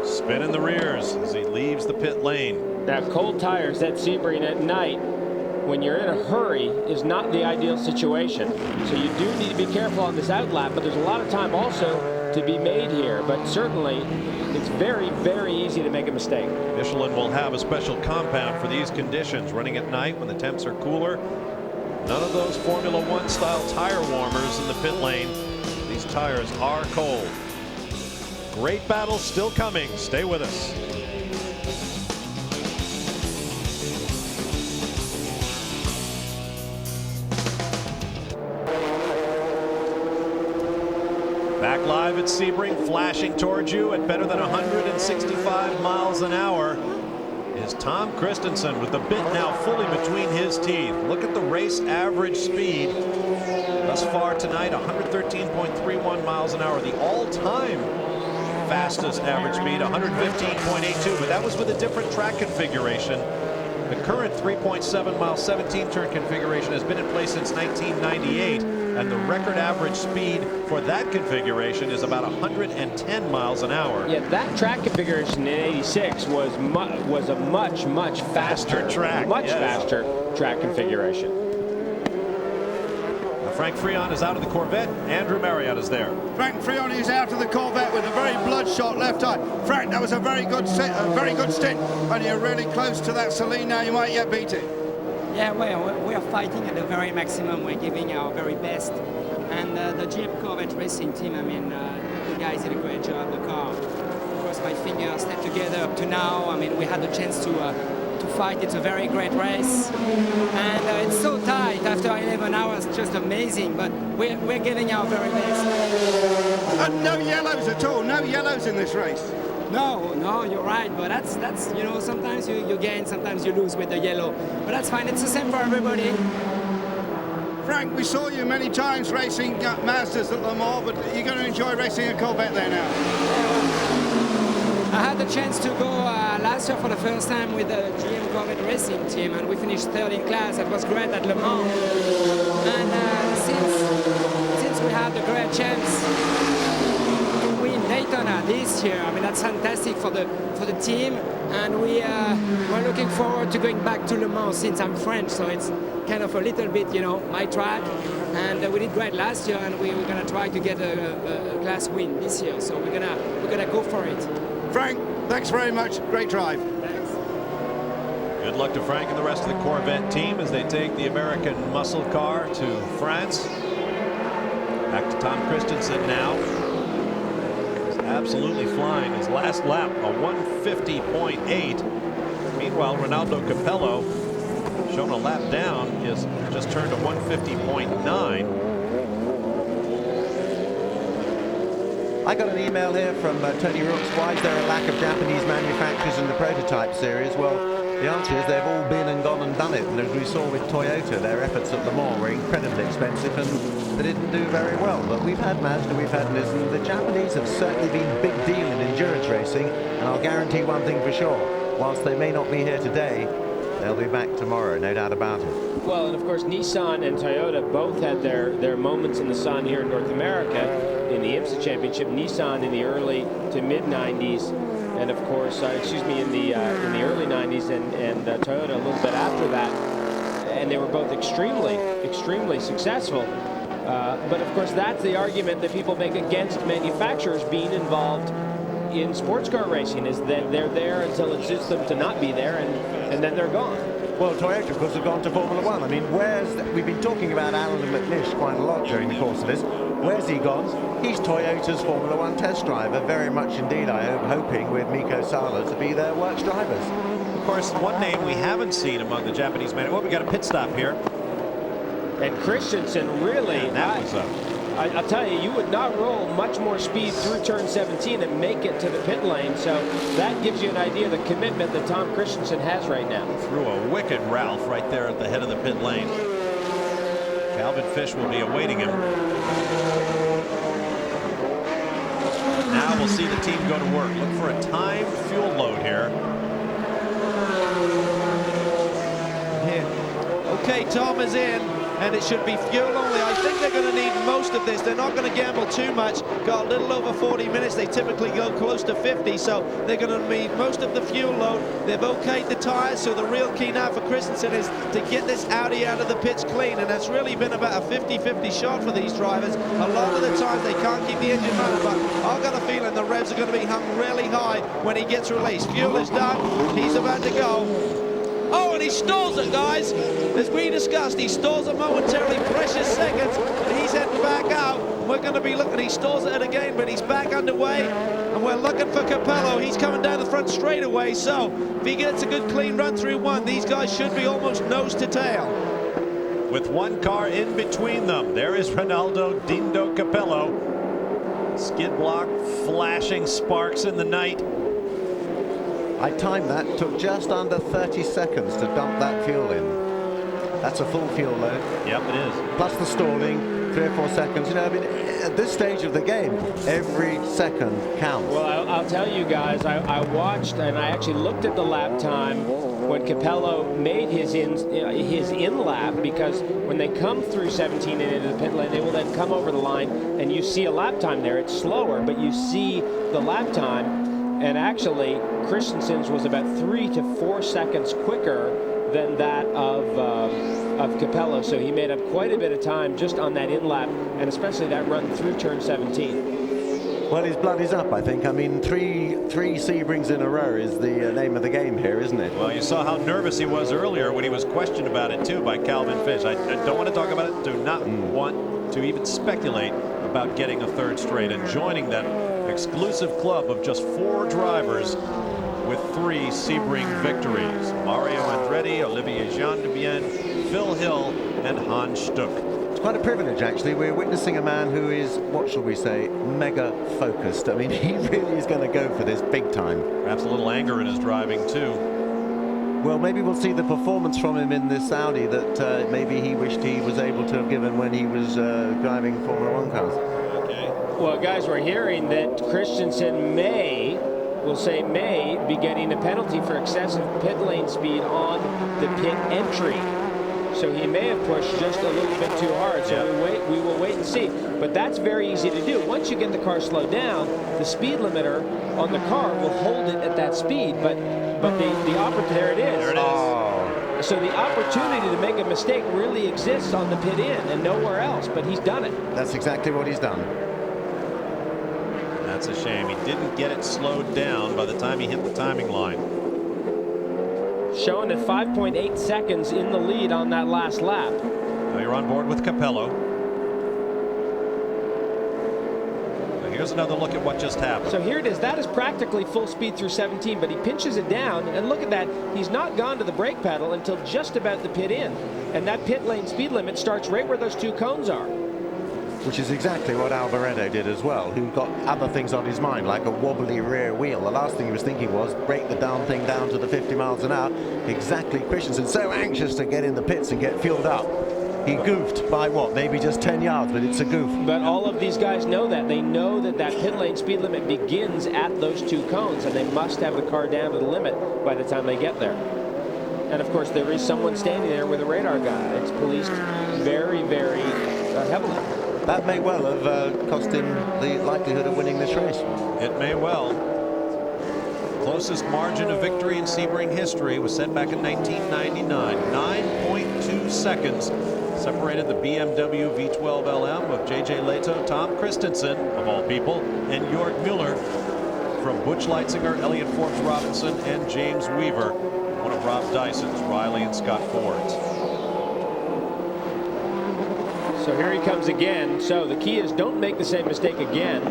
Spin in the rears as he leaves the pit lane. Now, cold tires at Sebring at night, when you're in a hurry, is not the ideal situation. So you do need to be careful on this outlap, but there's a lot of time also to be made here. But certainly, it's very, very easy to make a mistake. Michelin will have a special compound for these conditions, running at night when the temps are cooler. None of those Formula One style tire warmers in the pit lane. These tires are cold. Great battle still coming. Stay with us. Back live at Sebring, flashing towards you at better than 165 miles an hour. is Tom Christensen with the bit now fully between his teeth. Look at the race average speed thus far tonight, 113.31 miles an hour, the all-time fastest average speed, 115.82, but that was with a different track configuration. The current 3.7 mile 17 turn configuration has been in place since 1998, and the record average speed for that configuration is about 110 miles an hour. Yeah, that track configuration in '86 was a much faster track, faster track configuration. Frank Freon is out of the Corvette. Andrew Marriott is there. Frank Freon is out of the Corvette with a very bloodshot left eye. Frank, that was a very good stint, and you're really close to that Seline now. You might yet beat it. Yeah, well, we are fighting at the very maximum. We're giving our very best. And the GM Corvette racing team, I mean, the guys did a great job. The car, of course, my fingers stayed together up to now. I mean, we had the chance to fight. It's a very great race, and it's so tight after 11 hours, just amazing, but we're giving our very best. And no yellows at all, no yellows in this race. No, you're right, but that's you know, sometimes you gain, sometimes you lose with the yellow, but that's fine. It's the same for everybody. Frank, we saw you many times racing Mazdas at Le Mans, but you're going to enjoy racing a Corvette there now. I had the chance to go last year for the first time with the GM Corvette racing team, and we finished third in class. That was great at Le Mans. And since we have the great chance to win Daytona this year, I mean, that's fantastic for the team. And we're looking forward to going back to Le Mans, since I'm French, so it's kind of a little bit, you know, my track. And we did great last year, and we're going to try to get a class win this year. So we're gonna go for it. Frank, thanks very much. Great drive. Thanks. Good luck to Frank and the rest of the Corvette team as they take the American muscle car to France. Back to Tom Christensen now. He's absolutely flying. His last lap, a 150.8. Meanwhile, Ronaldo Capello, shown a lap down, is just turned to 150.9. I got an email here from Tony Rooks. Why is there a lack of Japanese manufacturers in the prototype series? Well, the answer is they've all been and gone and done it. And as we saw with Toyota, their efforts at Le Mans were incredibly expensive and they didn't do very well. But we've had Mazda, we've had Nissan. The Japanese have certainly been a big deal in endurance racing. And I'll guarantee one thing for sure. Whilst they may not be here today, they'll be back tomorrow, no doubt about it. Well, and of course, Nissan and Toyota both had their moments in the sun here in North America. In the IMSA Championship, Nissan in the early to mid 90s, and of course, in the early 90s, and Toyota a little bit after that, and they were both extremely successful. But of course, that's the argument that people make against manufacturers being involved in sports car racing, is that they're there until it suits them to not be there, and then they're gone. Well, Toyota, of course, have gone to Formula One. I mean, we've been talking about Alan McNish quite a lot during the course of this. Where's he gone? He's Toyota's Formula One test driver, very much indeed, I hope, hoping with Miko Sala to be their works drivers. Of course, one name we haven't seen among the Japanese men. Oh, we got a pit stop here. And Christensen really, I'll tell you, you would not roll much more speed through turn 17 and make it to the pit lane. So that gives you an idea of the commitment that Tom Christensen has right now. Threw a wicked Ralph right there at the head of the pit lane. Calvin Fish will be awaiting him. Now we'll see the team go to work. Look for a timed fuel load here. Okay, Tom is in, and it should be fuel only. I think they're going to need most of this. They're not going to gamble too much. Got a little over 40 minutes. They typically go close to 50, so they're going to need most of the fuel load. They've okayed the tires, so the real key now for Christensen is to get this Audi out of the pits clean, and that's really been about a 50-50 shot for these drivers. A lot of the time they can't keep the engine running, but I've got a feeling the revs are going to be hung really high when he gets released. Fuel is done. He's about to go. Oh, and he stalls it, guys. As we discussed, he stalls it momentarily, precious seconds, and he's heading back out. We're going to be looking, he stalls it again, but he's back underway, and we're looking for Capello. He's coming down the front straightaway, so if he gets a good clean run through one, these guys should be almost nose to tail. With one car in between them, there is Ronaldo Dindo Capello. Skid block flashing sparks in the night. I timed that, took just under 30 seconds to dump that fuel in. That's a full fuel load. Yep, it is. Plus the stalling, 3 or 4 seconds. You know, I mean, at this stage of the game, every second counts. Well, I'll tell you guys, I watched and I actually looked at the lap time when Capello made his in lap, because when they come through 17 and into the pit lane, they will then come over the line and you see a lap time there. It's slower, but you see the lap time, and actually Christensen's was about 3 to 4 seconds quicker than that of Capello, so he made up quite a bit of time just on that in lap, and especially that run through turn 17. Well, his blood is up, I think. I mean, three Sebrings in a row is the name of the game here, isn't it? Well, you saw how nervous he was earlier when he was questioned about it, too, by Calvin Fish. I don't want to talk about it, do not want to even speculate about getting a third straight and joining that exclusive club of just 4 drivers with 3 Sebring victories. Mario Andretti, Olivier Gendebien, Phil Hill, and Hans Stuck. It's quite a privilege, actually. We're witnessing a man who is, what shall we say, mega focused. I mean, he really is going to go for this big time. Perhaps a little anger in his driving, too. Well, maybe we'll see the performance from him in this Audi that maybe he wished he was able to have given when he was driving Formula 1 cars. Okay. Well, guys, we're hearing that Christensen may be getting a penalty for excessive pit lane speed on the pit entry. So he may have pushed just a little bit too hard. So we will wait and see. But that's very easy to do. Once you get the car slowed down, the speed limiter on the car will hold it at that speed. But the opportunity, there it is. There it is. Oh. So the opportunity to make a mistake really exists on the pit in and nowhere else. But he's done it. That's exactly what he's done. That's a shame. He didn't get it slowed down by the time he hit the timing line. Showing at 5.8 seconds in the lead on that last lap. Now you're on board with Capello. Now here's another look at what just happened. So here it is. That is practically full speed through 17, but he pinches it down, and look at that. He's not gone to the brake pedal until just about the pit in. And that pit lane speed limit starts right where those 2 cones are. Which is exactly what Alboreto did as well, who got other things on his mind, like a wobbly rear wheel. The last thing he was thinking was break the darn thing down to the 50 miles an hour. Exactly. Christensen so anxious to get in the pits and get fueled up. He goofed by what, maybe just 10 yards, but it's a goof. But all of these guys know that. They know that that pit lane speed limit begins at those 2 cones, and they must have the car down to the limit by the time they get there. And of course, there is someone standing there with a radar gun. It's policed very, very heavily. That may well have cost him the likelihood of winning this race. It may well. Closest margin of victory in Sebring history was set back in 1999. 9.2 seconds separated the BMW V12 LM of J.J. Leto, Tom Christensen, of all people, and Jörg Müller from Butch Leitzinger, Elliott Forbes Robinson, and James Weaver, one of Rob Dyson's Riley and Scott Fords. So here he comes again. So the key is don't make the same mistake again.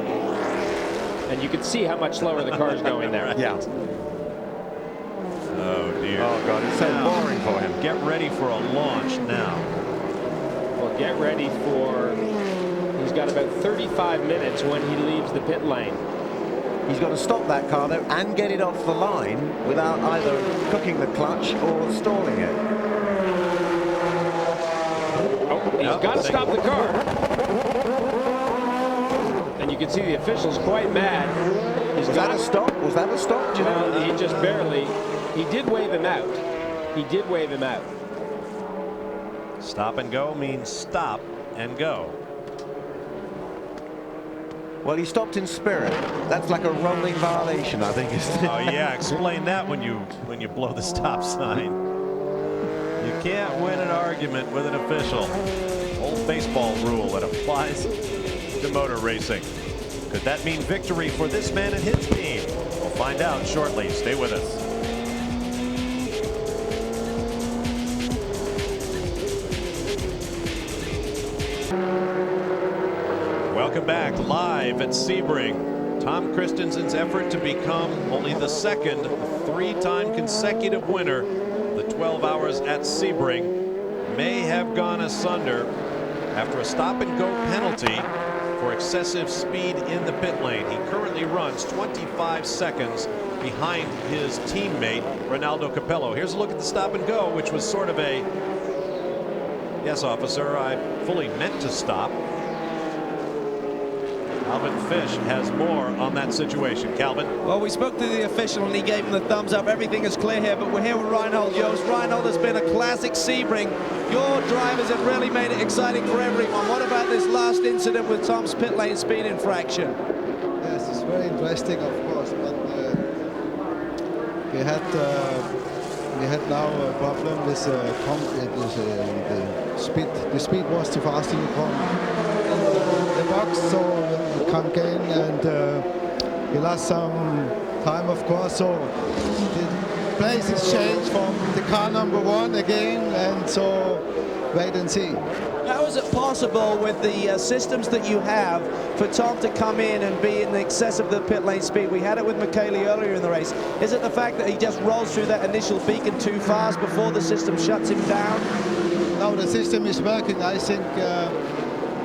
And you can see how much slower the car is going there. Yeah. Oh, dear. Oh, God, it's so boring for him. Get ready for a launch now. Well, get ready for... He's got about 35 minutes when he leaves the pit lane. He's got to stop that car, though, and get it off the line without either cooking the clutch or stalling it. He's got to stop the car. And you can see the official's quite mad. Was that a stop? Was that a stop? Do you know? He just barely. He did wave him out. He did wave him out. Stop and go means stop and go. Well, he stopped in spirit. That's like a rolling violation, I think. Oh yeah, explain that when you blow the stop sign. You can't win an argument with an official. Old baseball rule that applies to motor racing. Could that mean victory for this man and his team? We'll find out shortly. Stay with us. Welcome back live at Sebring. Tom Christensen's effort to become only the second 3-time consecutive winner of the 12 Hours at Sebring may have gone asunder after a stop-and-go penalty for for excessive speed in the pit lane. He currently runs 25 seconds behind his teammate, Ronaldo Capello. Here's a look at the stop and go, which was sort of a, yes, officer, I fully meant to stop. Calvin Fish has more on that situation. Calvin? Well, we spoke to the official and he gave him the thumbs up. Everything is clear here, but we're here with Reinhold Jost. Reinhold has been a classic Sebring. Your drivers have really made it exciting for everyone. What about this last incident with Tom's pit lane speed infraction? Yes, it's very interesting, of course, but we had now a problem with the speed. The speed was too fast in the box, so we can't gain, and we lost some time, of course. So the place is changed from the car number 1 again, and so wait and see. How is it possible with the systems that you have for Tom to come in and be in excess of the pit lane speed? We had it with Michele earlier in the race. Is it the fact that he just rolls through that initial beacon too fast before the system shuts him down? No, the system is working. I think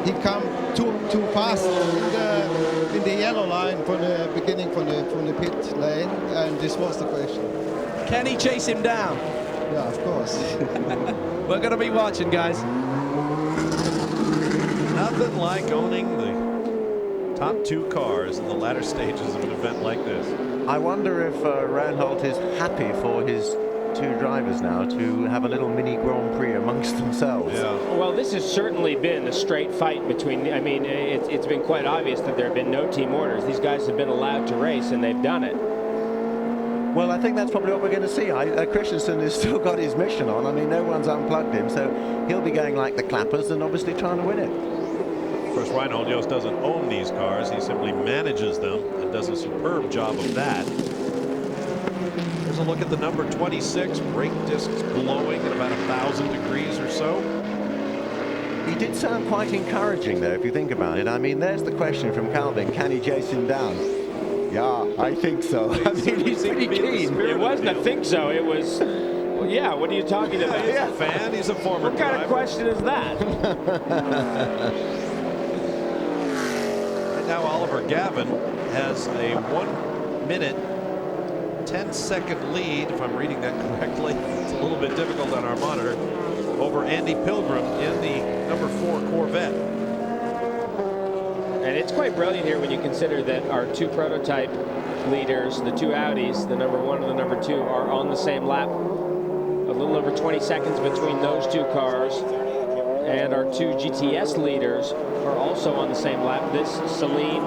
he come too fast in the yellow line from the beginning from the pit lane, and this was the question. Can he chase him down? Yeah, of course. We're going to be watching, guys. Nothing like owning the top 2 cars in the latter stages of an event like this. I wonder if Reinhold is happy for his 2 drivers now to have a little mini Grand Prix amongst themselves. Yeah. Well, this has certainly been a straight fight between, I mean, it's been quite obvious that there have been no team orders. These guys have been allowed to race, and they've done it. Well, I think that's probably what we're going to see. Christensen has still got his mission on. I mean, no one's unplugged him, so he'll be going like the clappers and obviously trying to win it. Of course, Reinhold Jost doesn't own these cars. He simply manages them and does a superb job of that. Here's a look at the number 26. Brake discs glowing at about 1,000 degrees or so. He did sound quite encouraging, though, if you think about it. I mean, there's the question from Calvin. Can he chase him down? Yeah, I think so. I mean, he's pretty keen. It wasn't a think so. It was, well, yeah, what are you talking about? He's a fan. He's a former What kind of question is that? Right now, Oliver Gavin has a 1-minute 10-second lead, if I'm reading that correctly. It's a little bit difficult on our monitor, over Andy Pilgrim in the number 4 Corvette. And it's quite brilliant here when you consider that our 2 prototype leaders, the 2 Audis, the number 1 and the number 2, are on the same lap. A little over 20 seconds between those 2 cars. And our 2 GTS leaders are also on the same lap. This Seline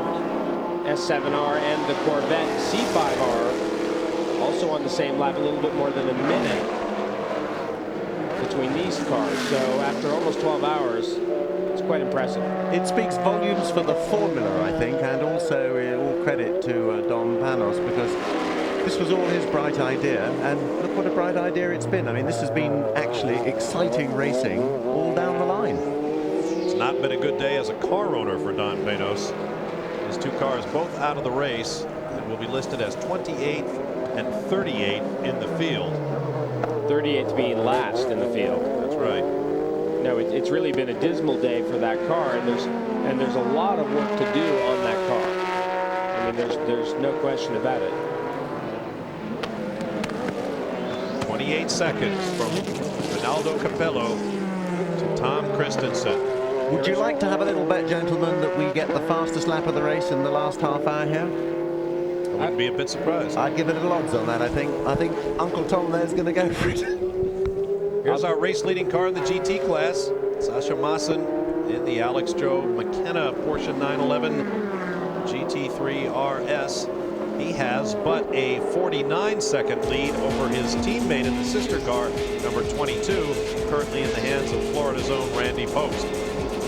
S7R and the Corvette C5R also on the same lap, a little bit more than a minute between these cars. So after almost 12 hours, it's quite impressive. It speaks volumes for the formula, I think, and also all credit to Dom Panos, because this was all his bright idea, and look what a bright idea it's been. I mean, this has been actually exciting racing all down the line. It's not been a good day as a car owner for Don Panos. His 2 cars both out of the race and will be listed as 28th and 38th in the field. 38th being last in the field. That's right. No, it's really been a dismal day for that car, and there's a lot of work to do on that car. I mean, there's no question about it. 28 seconds from Ronaldo Capello to Tom Christensen. Would you like to have a little bet, gentlemen, that we get the fastest lap of the race in the last half hour here? I wouldn't be a bit surprised. I'd give it a little odds on that, I think. I think Uncle Tom there's going to go for it. Here's our race-leading car in the GT class. Sasha Maassen in the Alex Joe McKenna Porsche 911 GT3 RS. He has but a 49-second lead over his teammate in the sister car, number 22, currently in the hands of Florida's own Randy Post.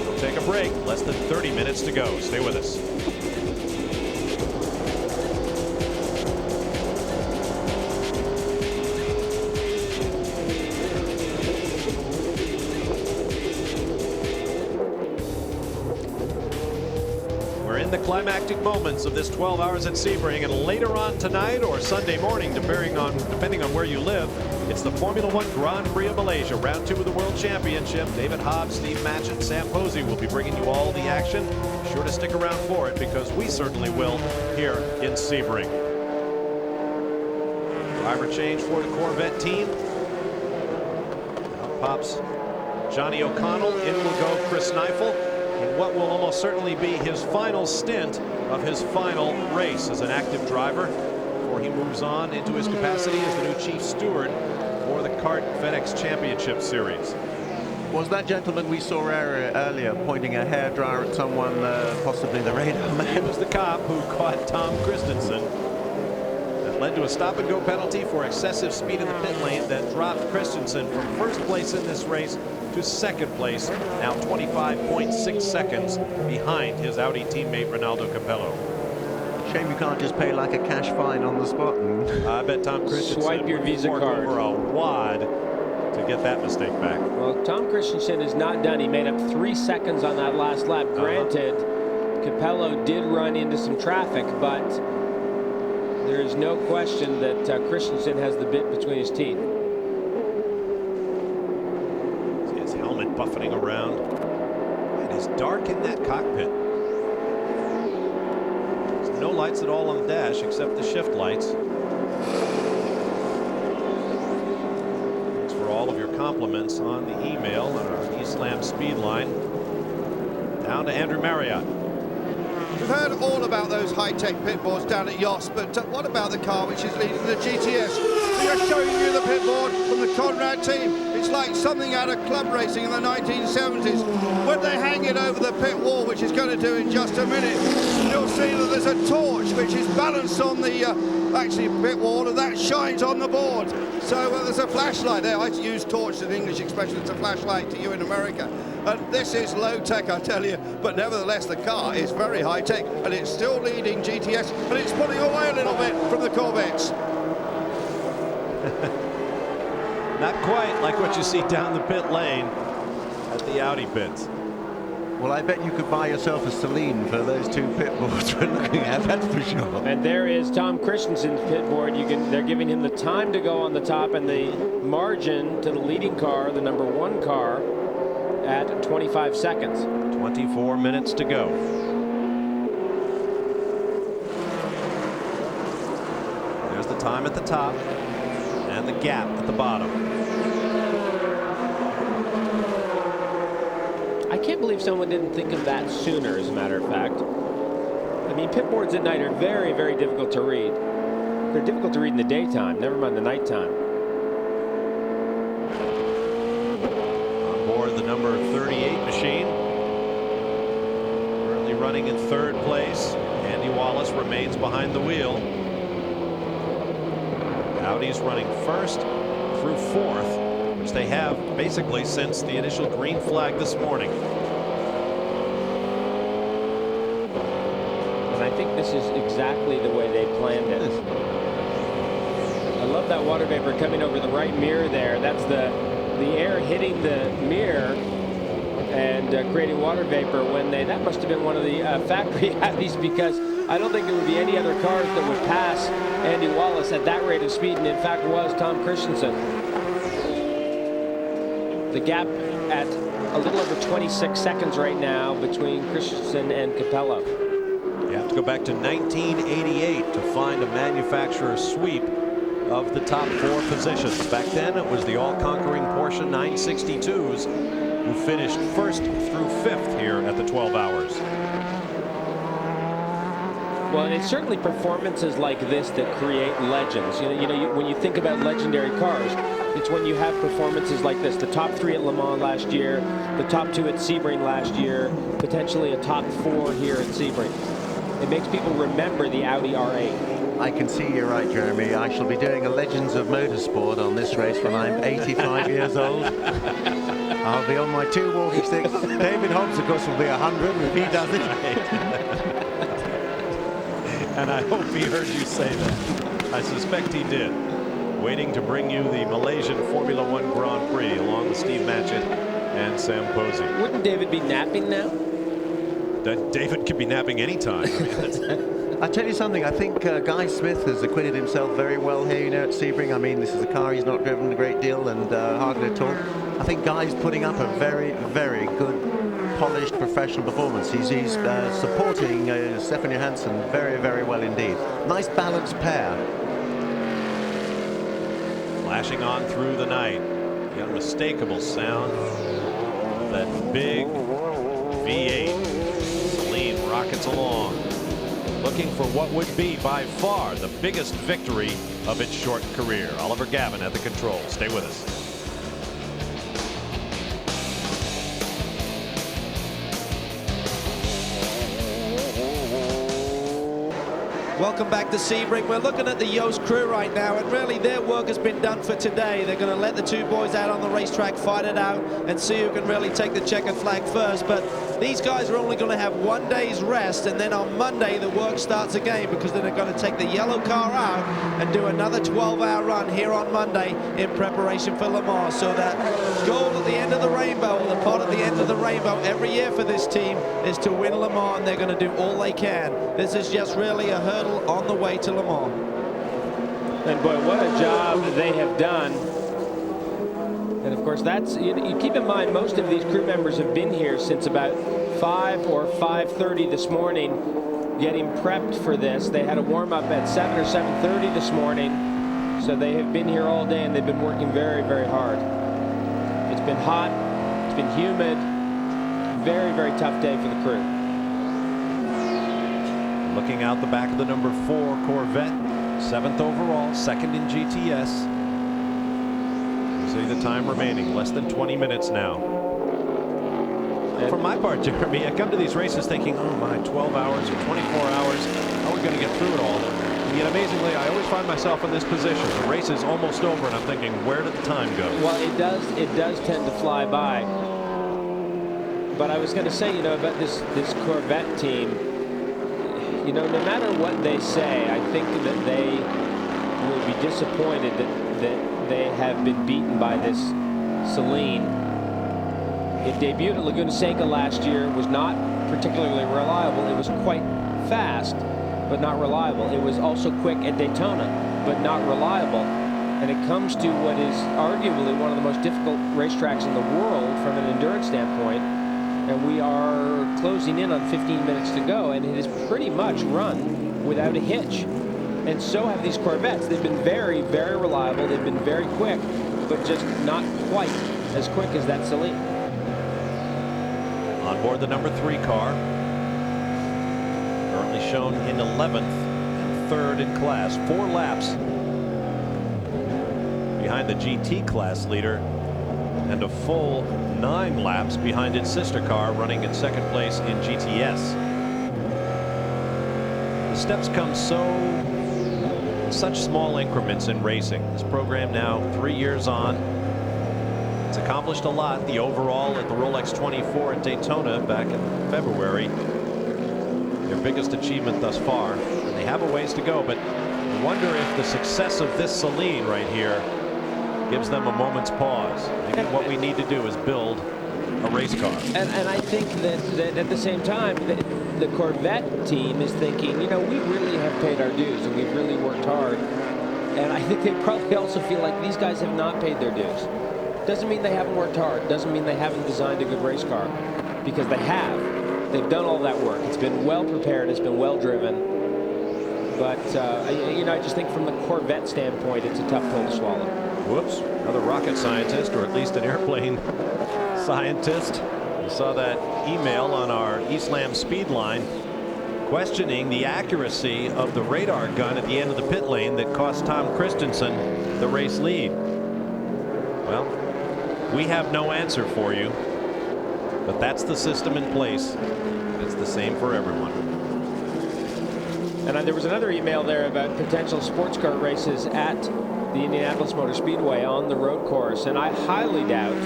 We'll take a break. Less than 30 minutes to go. Stay with us. The climactic moments of this 12 hours at Sebring, and later on tonight or Sunday morning, depending on where you live, it's the Formula One Grand Prix of Malaysia, round 2 of the World Championship. David Hobbs, Steve Matchett, Sam Posey will be bringing you all the action. sure to stick around for it, because we certainly will here in Sebring. Driver change for the Corvette team. Out pops Johnny O'Connell. In will go Chris Neifel in what will almost certainly be his final stint of his final race as an active driver, before he moves on into his capacity as the new chief steward for the Kart FedEx Championship Series. Was that gentleman we saw earlier pointing a hairdryer at someone, possibly the radar man? He was the cop who caught Tom Christensen. That led to a stop-and-go penalty for excessive speed in the pit lane that dropped Christensen from first place in this race to second place, now 25.6 seconds behind his Audi teammate Ronaldo Capello. Shame you can't just pay like a cash fine on the spot. And I bet Tom Christensen swipe your Visa would card over a wad to get that mistake back. Well, Tom Christensen is not done. He made up 3 seconds on that last lap. Granted, Capello did run into some traffic, but there is no question that Christensen has the bit between his teeth. See his helmet buffeting around. It is dark in that cockpit. There's no lights at all on the dash except the shift lights. Thanks for all of your compliments on the email on our Eastlam speed line. Down to Andrew Marriott. We've heard all about those high-tech pit boards down at Yost, but what about the car which is leading the GTS? We are showing you the pit board from the Conrad team. It's like something out of club racing in the 1970s. When they hang it over the pit wall, which is going to do in just a minute, you'll see that there's a torch which is balanced on the actually pit wall, and that shines on the board. So there's a flashlight there. I use torch as an English expression. It's a flashlight to you in America. And this is low tech, I tell you, but nevertheless the car is very high tech, and it's still leading GTS, and it's pulling away a little bit from the Corvettes. Not quite like what you see down the pit lane at the Audi pits. Well, I bet you could buy yourself a Seline for those two pit boards we're looking at, that's for sure. And there is Tom Christensen's pit board. They're giving him the time to go on the top and the margin to the leading car, the number 1 car, at 25 seconds. 24 minutes to go. There's the time at the top and the gap at the bottom. I can't believe someone didn't think of that sooner, as a matter of fact. I mean, pit boards at night are very, very difficult to read. They're difficult to read in the daytime, never mind the nighttime. On board the number 38 machine. Currently running in 3rd place. Andy Wallace remains behind the wheel. Audi's running 1st through 4th, which they have basically since the initial green flag this morning. And I think this is exactly the way they planned it. I love that water vapor coming over the right mirror there. That's the air hitting the mirror and creating water vapor when that must have been one of the factory Audis, because I don't think there would be any other cars that would pass Andy Wallace at that rate of speed, and in fact was Tom Christensen. The gap at a little over 26 seconds right now between Christensen and Capello. You have to go back to 1988 to find a manufacturer sweep of the top 4 positions. Back then, it was the all-conquering Porsche 962s who finished 1st through 5th here at the 12 Hours. Well, and it's certainly performances like this that create legends. When you think about legendary cars, it's when you have performances like this. The top 3 at Le Mans last year, the top 2 at Sebring last year, potentially a top 4 here at Sebring. It makes people remember the Audi R8. I can see you're right, Jeremy. I shall be doing a Legends of Motorsport on this race when I'm 85 years old. I'll be on my 2 walking sticks. David Hobbs, of course, will be 100 if he does it. And I hope he heard you say that. I suspect he did. Waiting to bring you the Malaysian Formula One Grand Prix along with Steve Matchett and Sam Posey. Wouldn't David be napping now? David could be napping anytime. I'll tell you something, I think Guy Smith has acquitted himself very well here, at Sebring. I mean, this is a car he's not driven a great deal and hardly at all. I think Guy's putting up a very, very good polished professional performance. He's supporting Stefan Johansson very, very well indeed. Nice balanced pair. Flashing on through the night. The unmistakable sound of that big V8. Celine rockets along, looking for what would be by far the biggest victory of its short career. Oliver Gavin at the controls. Stay with us. Welcome back to Sebring. We're looking at the Yost crew right now, and really their work has been done for today. They're going to let the two boys out on the racetrack fight it out and see who can really take the checkered flag first. But these guys are only going to have 1 day's rest, and then on Monday the work starts again, because then they're going to take the yellow car out and do another 12-hour run here on Monday in preparation for Le Mans. So that goal at the end of the rainbow, the pot at the end of the rainbow every year for this team is to win Le Mans, and they're going to do all they can. This is just really a hurdle on the way to Le Mans. And boy, what a job they have done. And of course, that's, you keep in mind, most of these crew members have been here since about 5 or 5:30 this morning, getting prepped for this. They had a warm-up at 7 or 7:30 this morning, so they have been here all day, and they've been working very, very hard. It's been hot, it's been humid, very, very tough day for the crew. Looking out the back of the number 4 Corvette, 7th overall, 2nd in GTS. See the time remaining, less than 20 minutes now. For my part, Jeremy, I come to these races thinking, oh my, 12 hours or 24 hours, how are we going to get through it all? And yet amazingly, I always find myself in this position. The race is almost over, and I'm thinking, where did the time go? Well, it does tend to fly by. But I was going to say, about this Corvette team, no matter what they say, I think that they will be disappointed that they have been beaten by this Celine. It debuted at Laguna Seca last year, was not particularly reliable. It was quite fast, but not reliable. It was also quick at Daytona, but not reliable. And it comes to what is arguably one of the most difficult racetracks in the world from an endurance standpoint. And we are closing in on 15 minutes to go, and it is pretty much run without a hitch. And so have these Corvettes. They've been very, very reliable. They've been very quick, but just not quite as quick as that Celine. On board the number 3 car, currently shown in 11th and 3rd in class, 4 laps behind the GT class leader, and a full 9 laps behind its sister car, running in 2nd place in GTS. The steps come such small increments in racing. This program now 3 years on. It's accomplished a lot. The overall at the Rolex 24 at Daytona back in February, their biggest achievement thus far. And they have a ways to go, but I wonder if the success of this Celine right here gives them a moment's pause. Maybe what we need to do is build a race car. And I think that at the same time, the Corvette team is thinking, we really have paid our dues and we've really worked hard. And I think they probably also feel like these guys have not paid their dues. Doesn't mean they haven't worked hard. Doesn't mean they haven't designed a good race car, because they have. They've done all that work. It's been well prepared. It's been well driven. But I just think from the Corvette standpoint, it's a tough pill to swallow. Whoops, another rocket scientist, or at least an airplane scientist. We saw that email on our Eastlam speed line questioning the accuracy of the radar gun at the end of the pit lane that cost Tom Christensen the race lead. Well, we have no answer for you, but that's the system in place. It's the same for everyone. And there was another email there about potential sports car races at the Indianapolis Motor Speedway on the road course, and I highly doubt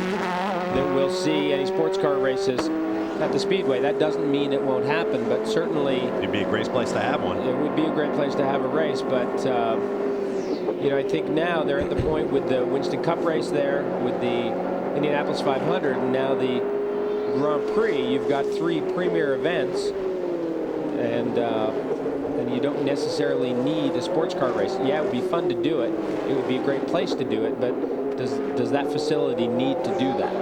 that we'll see any sports car races at the Speedway. That doesn't mean it won't happen, but certainly it'd be a great place to have one. It would be a great place to have a race, but I think now they're at the point with the Winston Cup race there, with the Indianapolis 500, and now the Grand Prix. You've got 3 premier events, and you don't necessarily need a sports car race. Yeah, it would be fun to do it. It would be a great place to do it, but does that facility need to do that?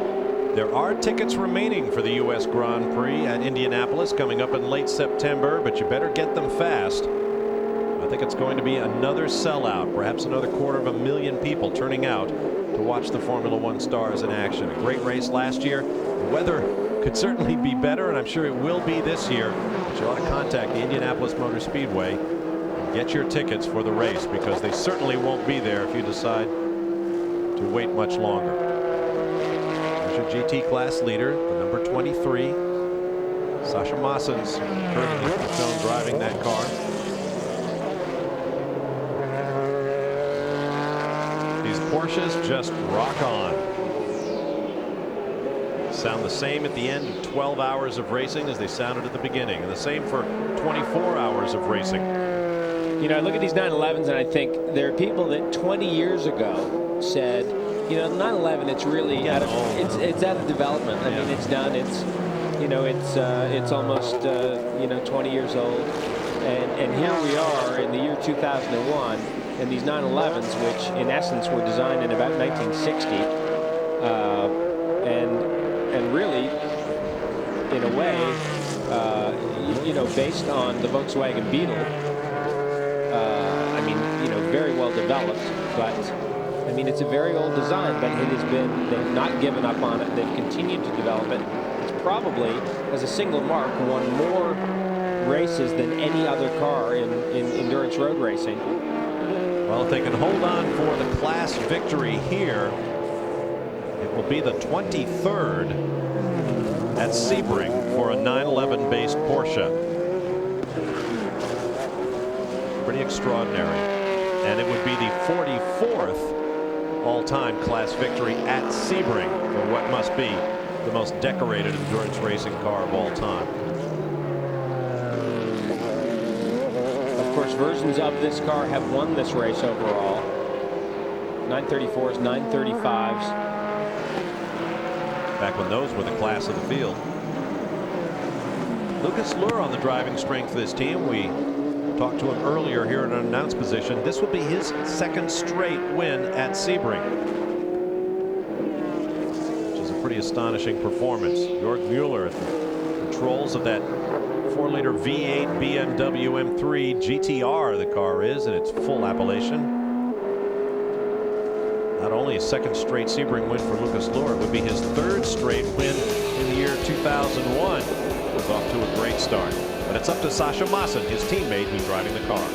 There are tickets remaining for the U.S. Grand Prix at Indianapolis coming up in late September, but you better get them fast. I think it's going to be another sellout, perhaps another 250,000 people turning out to watch the Formula One stars in action. A great race last year. The weather could certainly be better, and I'm sure it will be this year. But you ought to contact the Indianapolis Motor Speedway and get your tickets for the race, because they certainly won't be there if you decide to wait much longer. There's your GT class leader, the number 23. Sasha Masson's currently shown driving that car. These Porsches just rock on. Sound the same at the end of 12 hours of racing as they sounded at the beginning, and the same for 24 hours of racing. You know, I look at these 911s and I think there are people that 20 years ago said, you know, the 911, it's really out of, it's out of development. I mean, it's done. It's, you know, it's almost, you know, 20 years old, and here we are in the year 2001, and these 911s, which in essence were designed in about 1960, and really, in a way, you know, based on the Volkswagen Beetle. I mean, you know, very well developed, but I mean, it's a very old design, but it has been, they've not given up on it. They've continued to develop it. It's probably, as a single mark, won more races than any other car in endurance road racing. Well, if they can hold on for the class victory here, it will be the 23rd at Sebring for a 911 based Porsche. Pretty extraordinary. And it would be the 44th all-time class victory at Sebring for what must be the most decorated endurance racing car of all time. Of course, versions of this car have won this race overall. 934s, 935s. Back when those were the class of the field. Lucas Luhr on the driving strength of this team. We talked to him earlier here in an announced position. This would be his second straight win at Sebring, which is a pretty astonishing performance. Jörg Müller at the controls of that 4-liter V8 BMW M3 GTR, the car is, in its full appellation. Not only a second straight Sebring win for Lucas Luhr, it would be his third straight win in the year 2001. It was off to a great start. But it's up to Sasha Masson, his teammate, who's driving the car.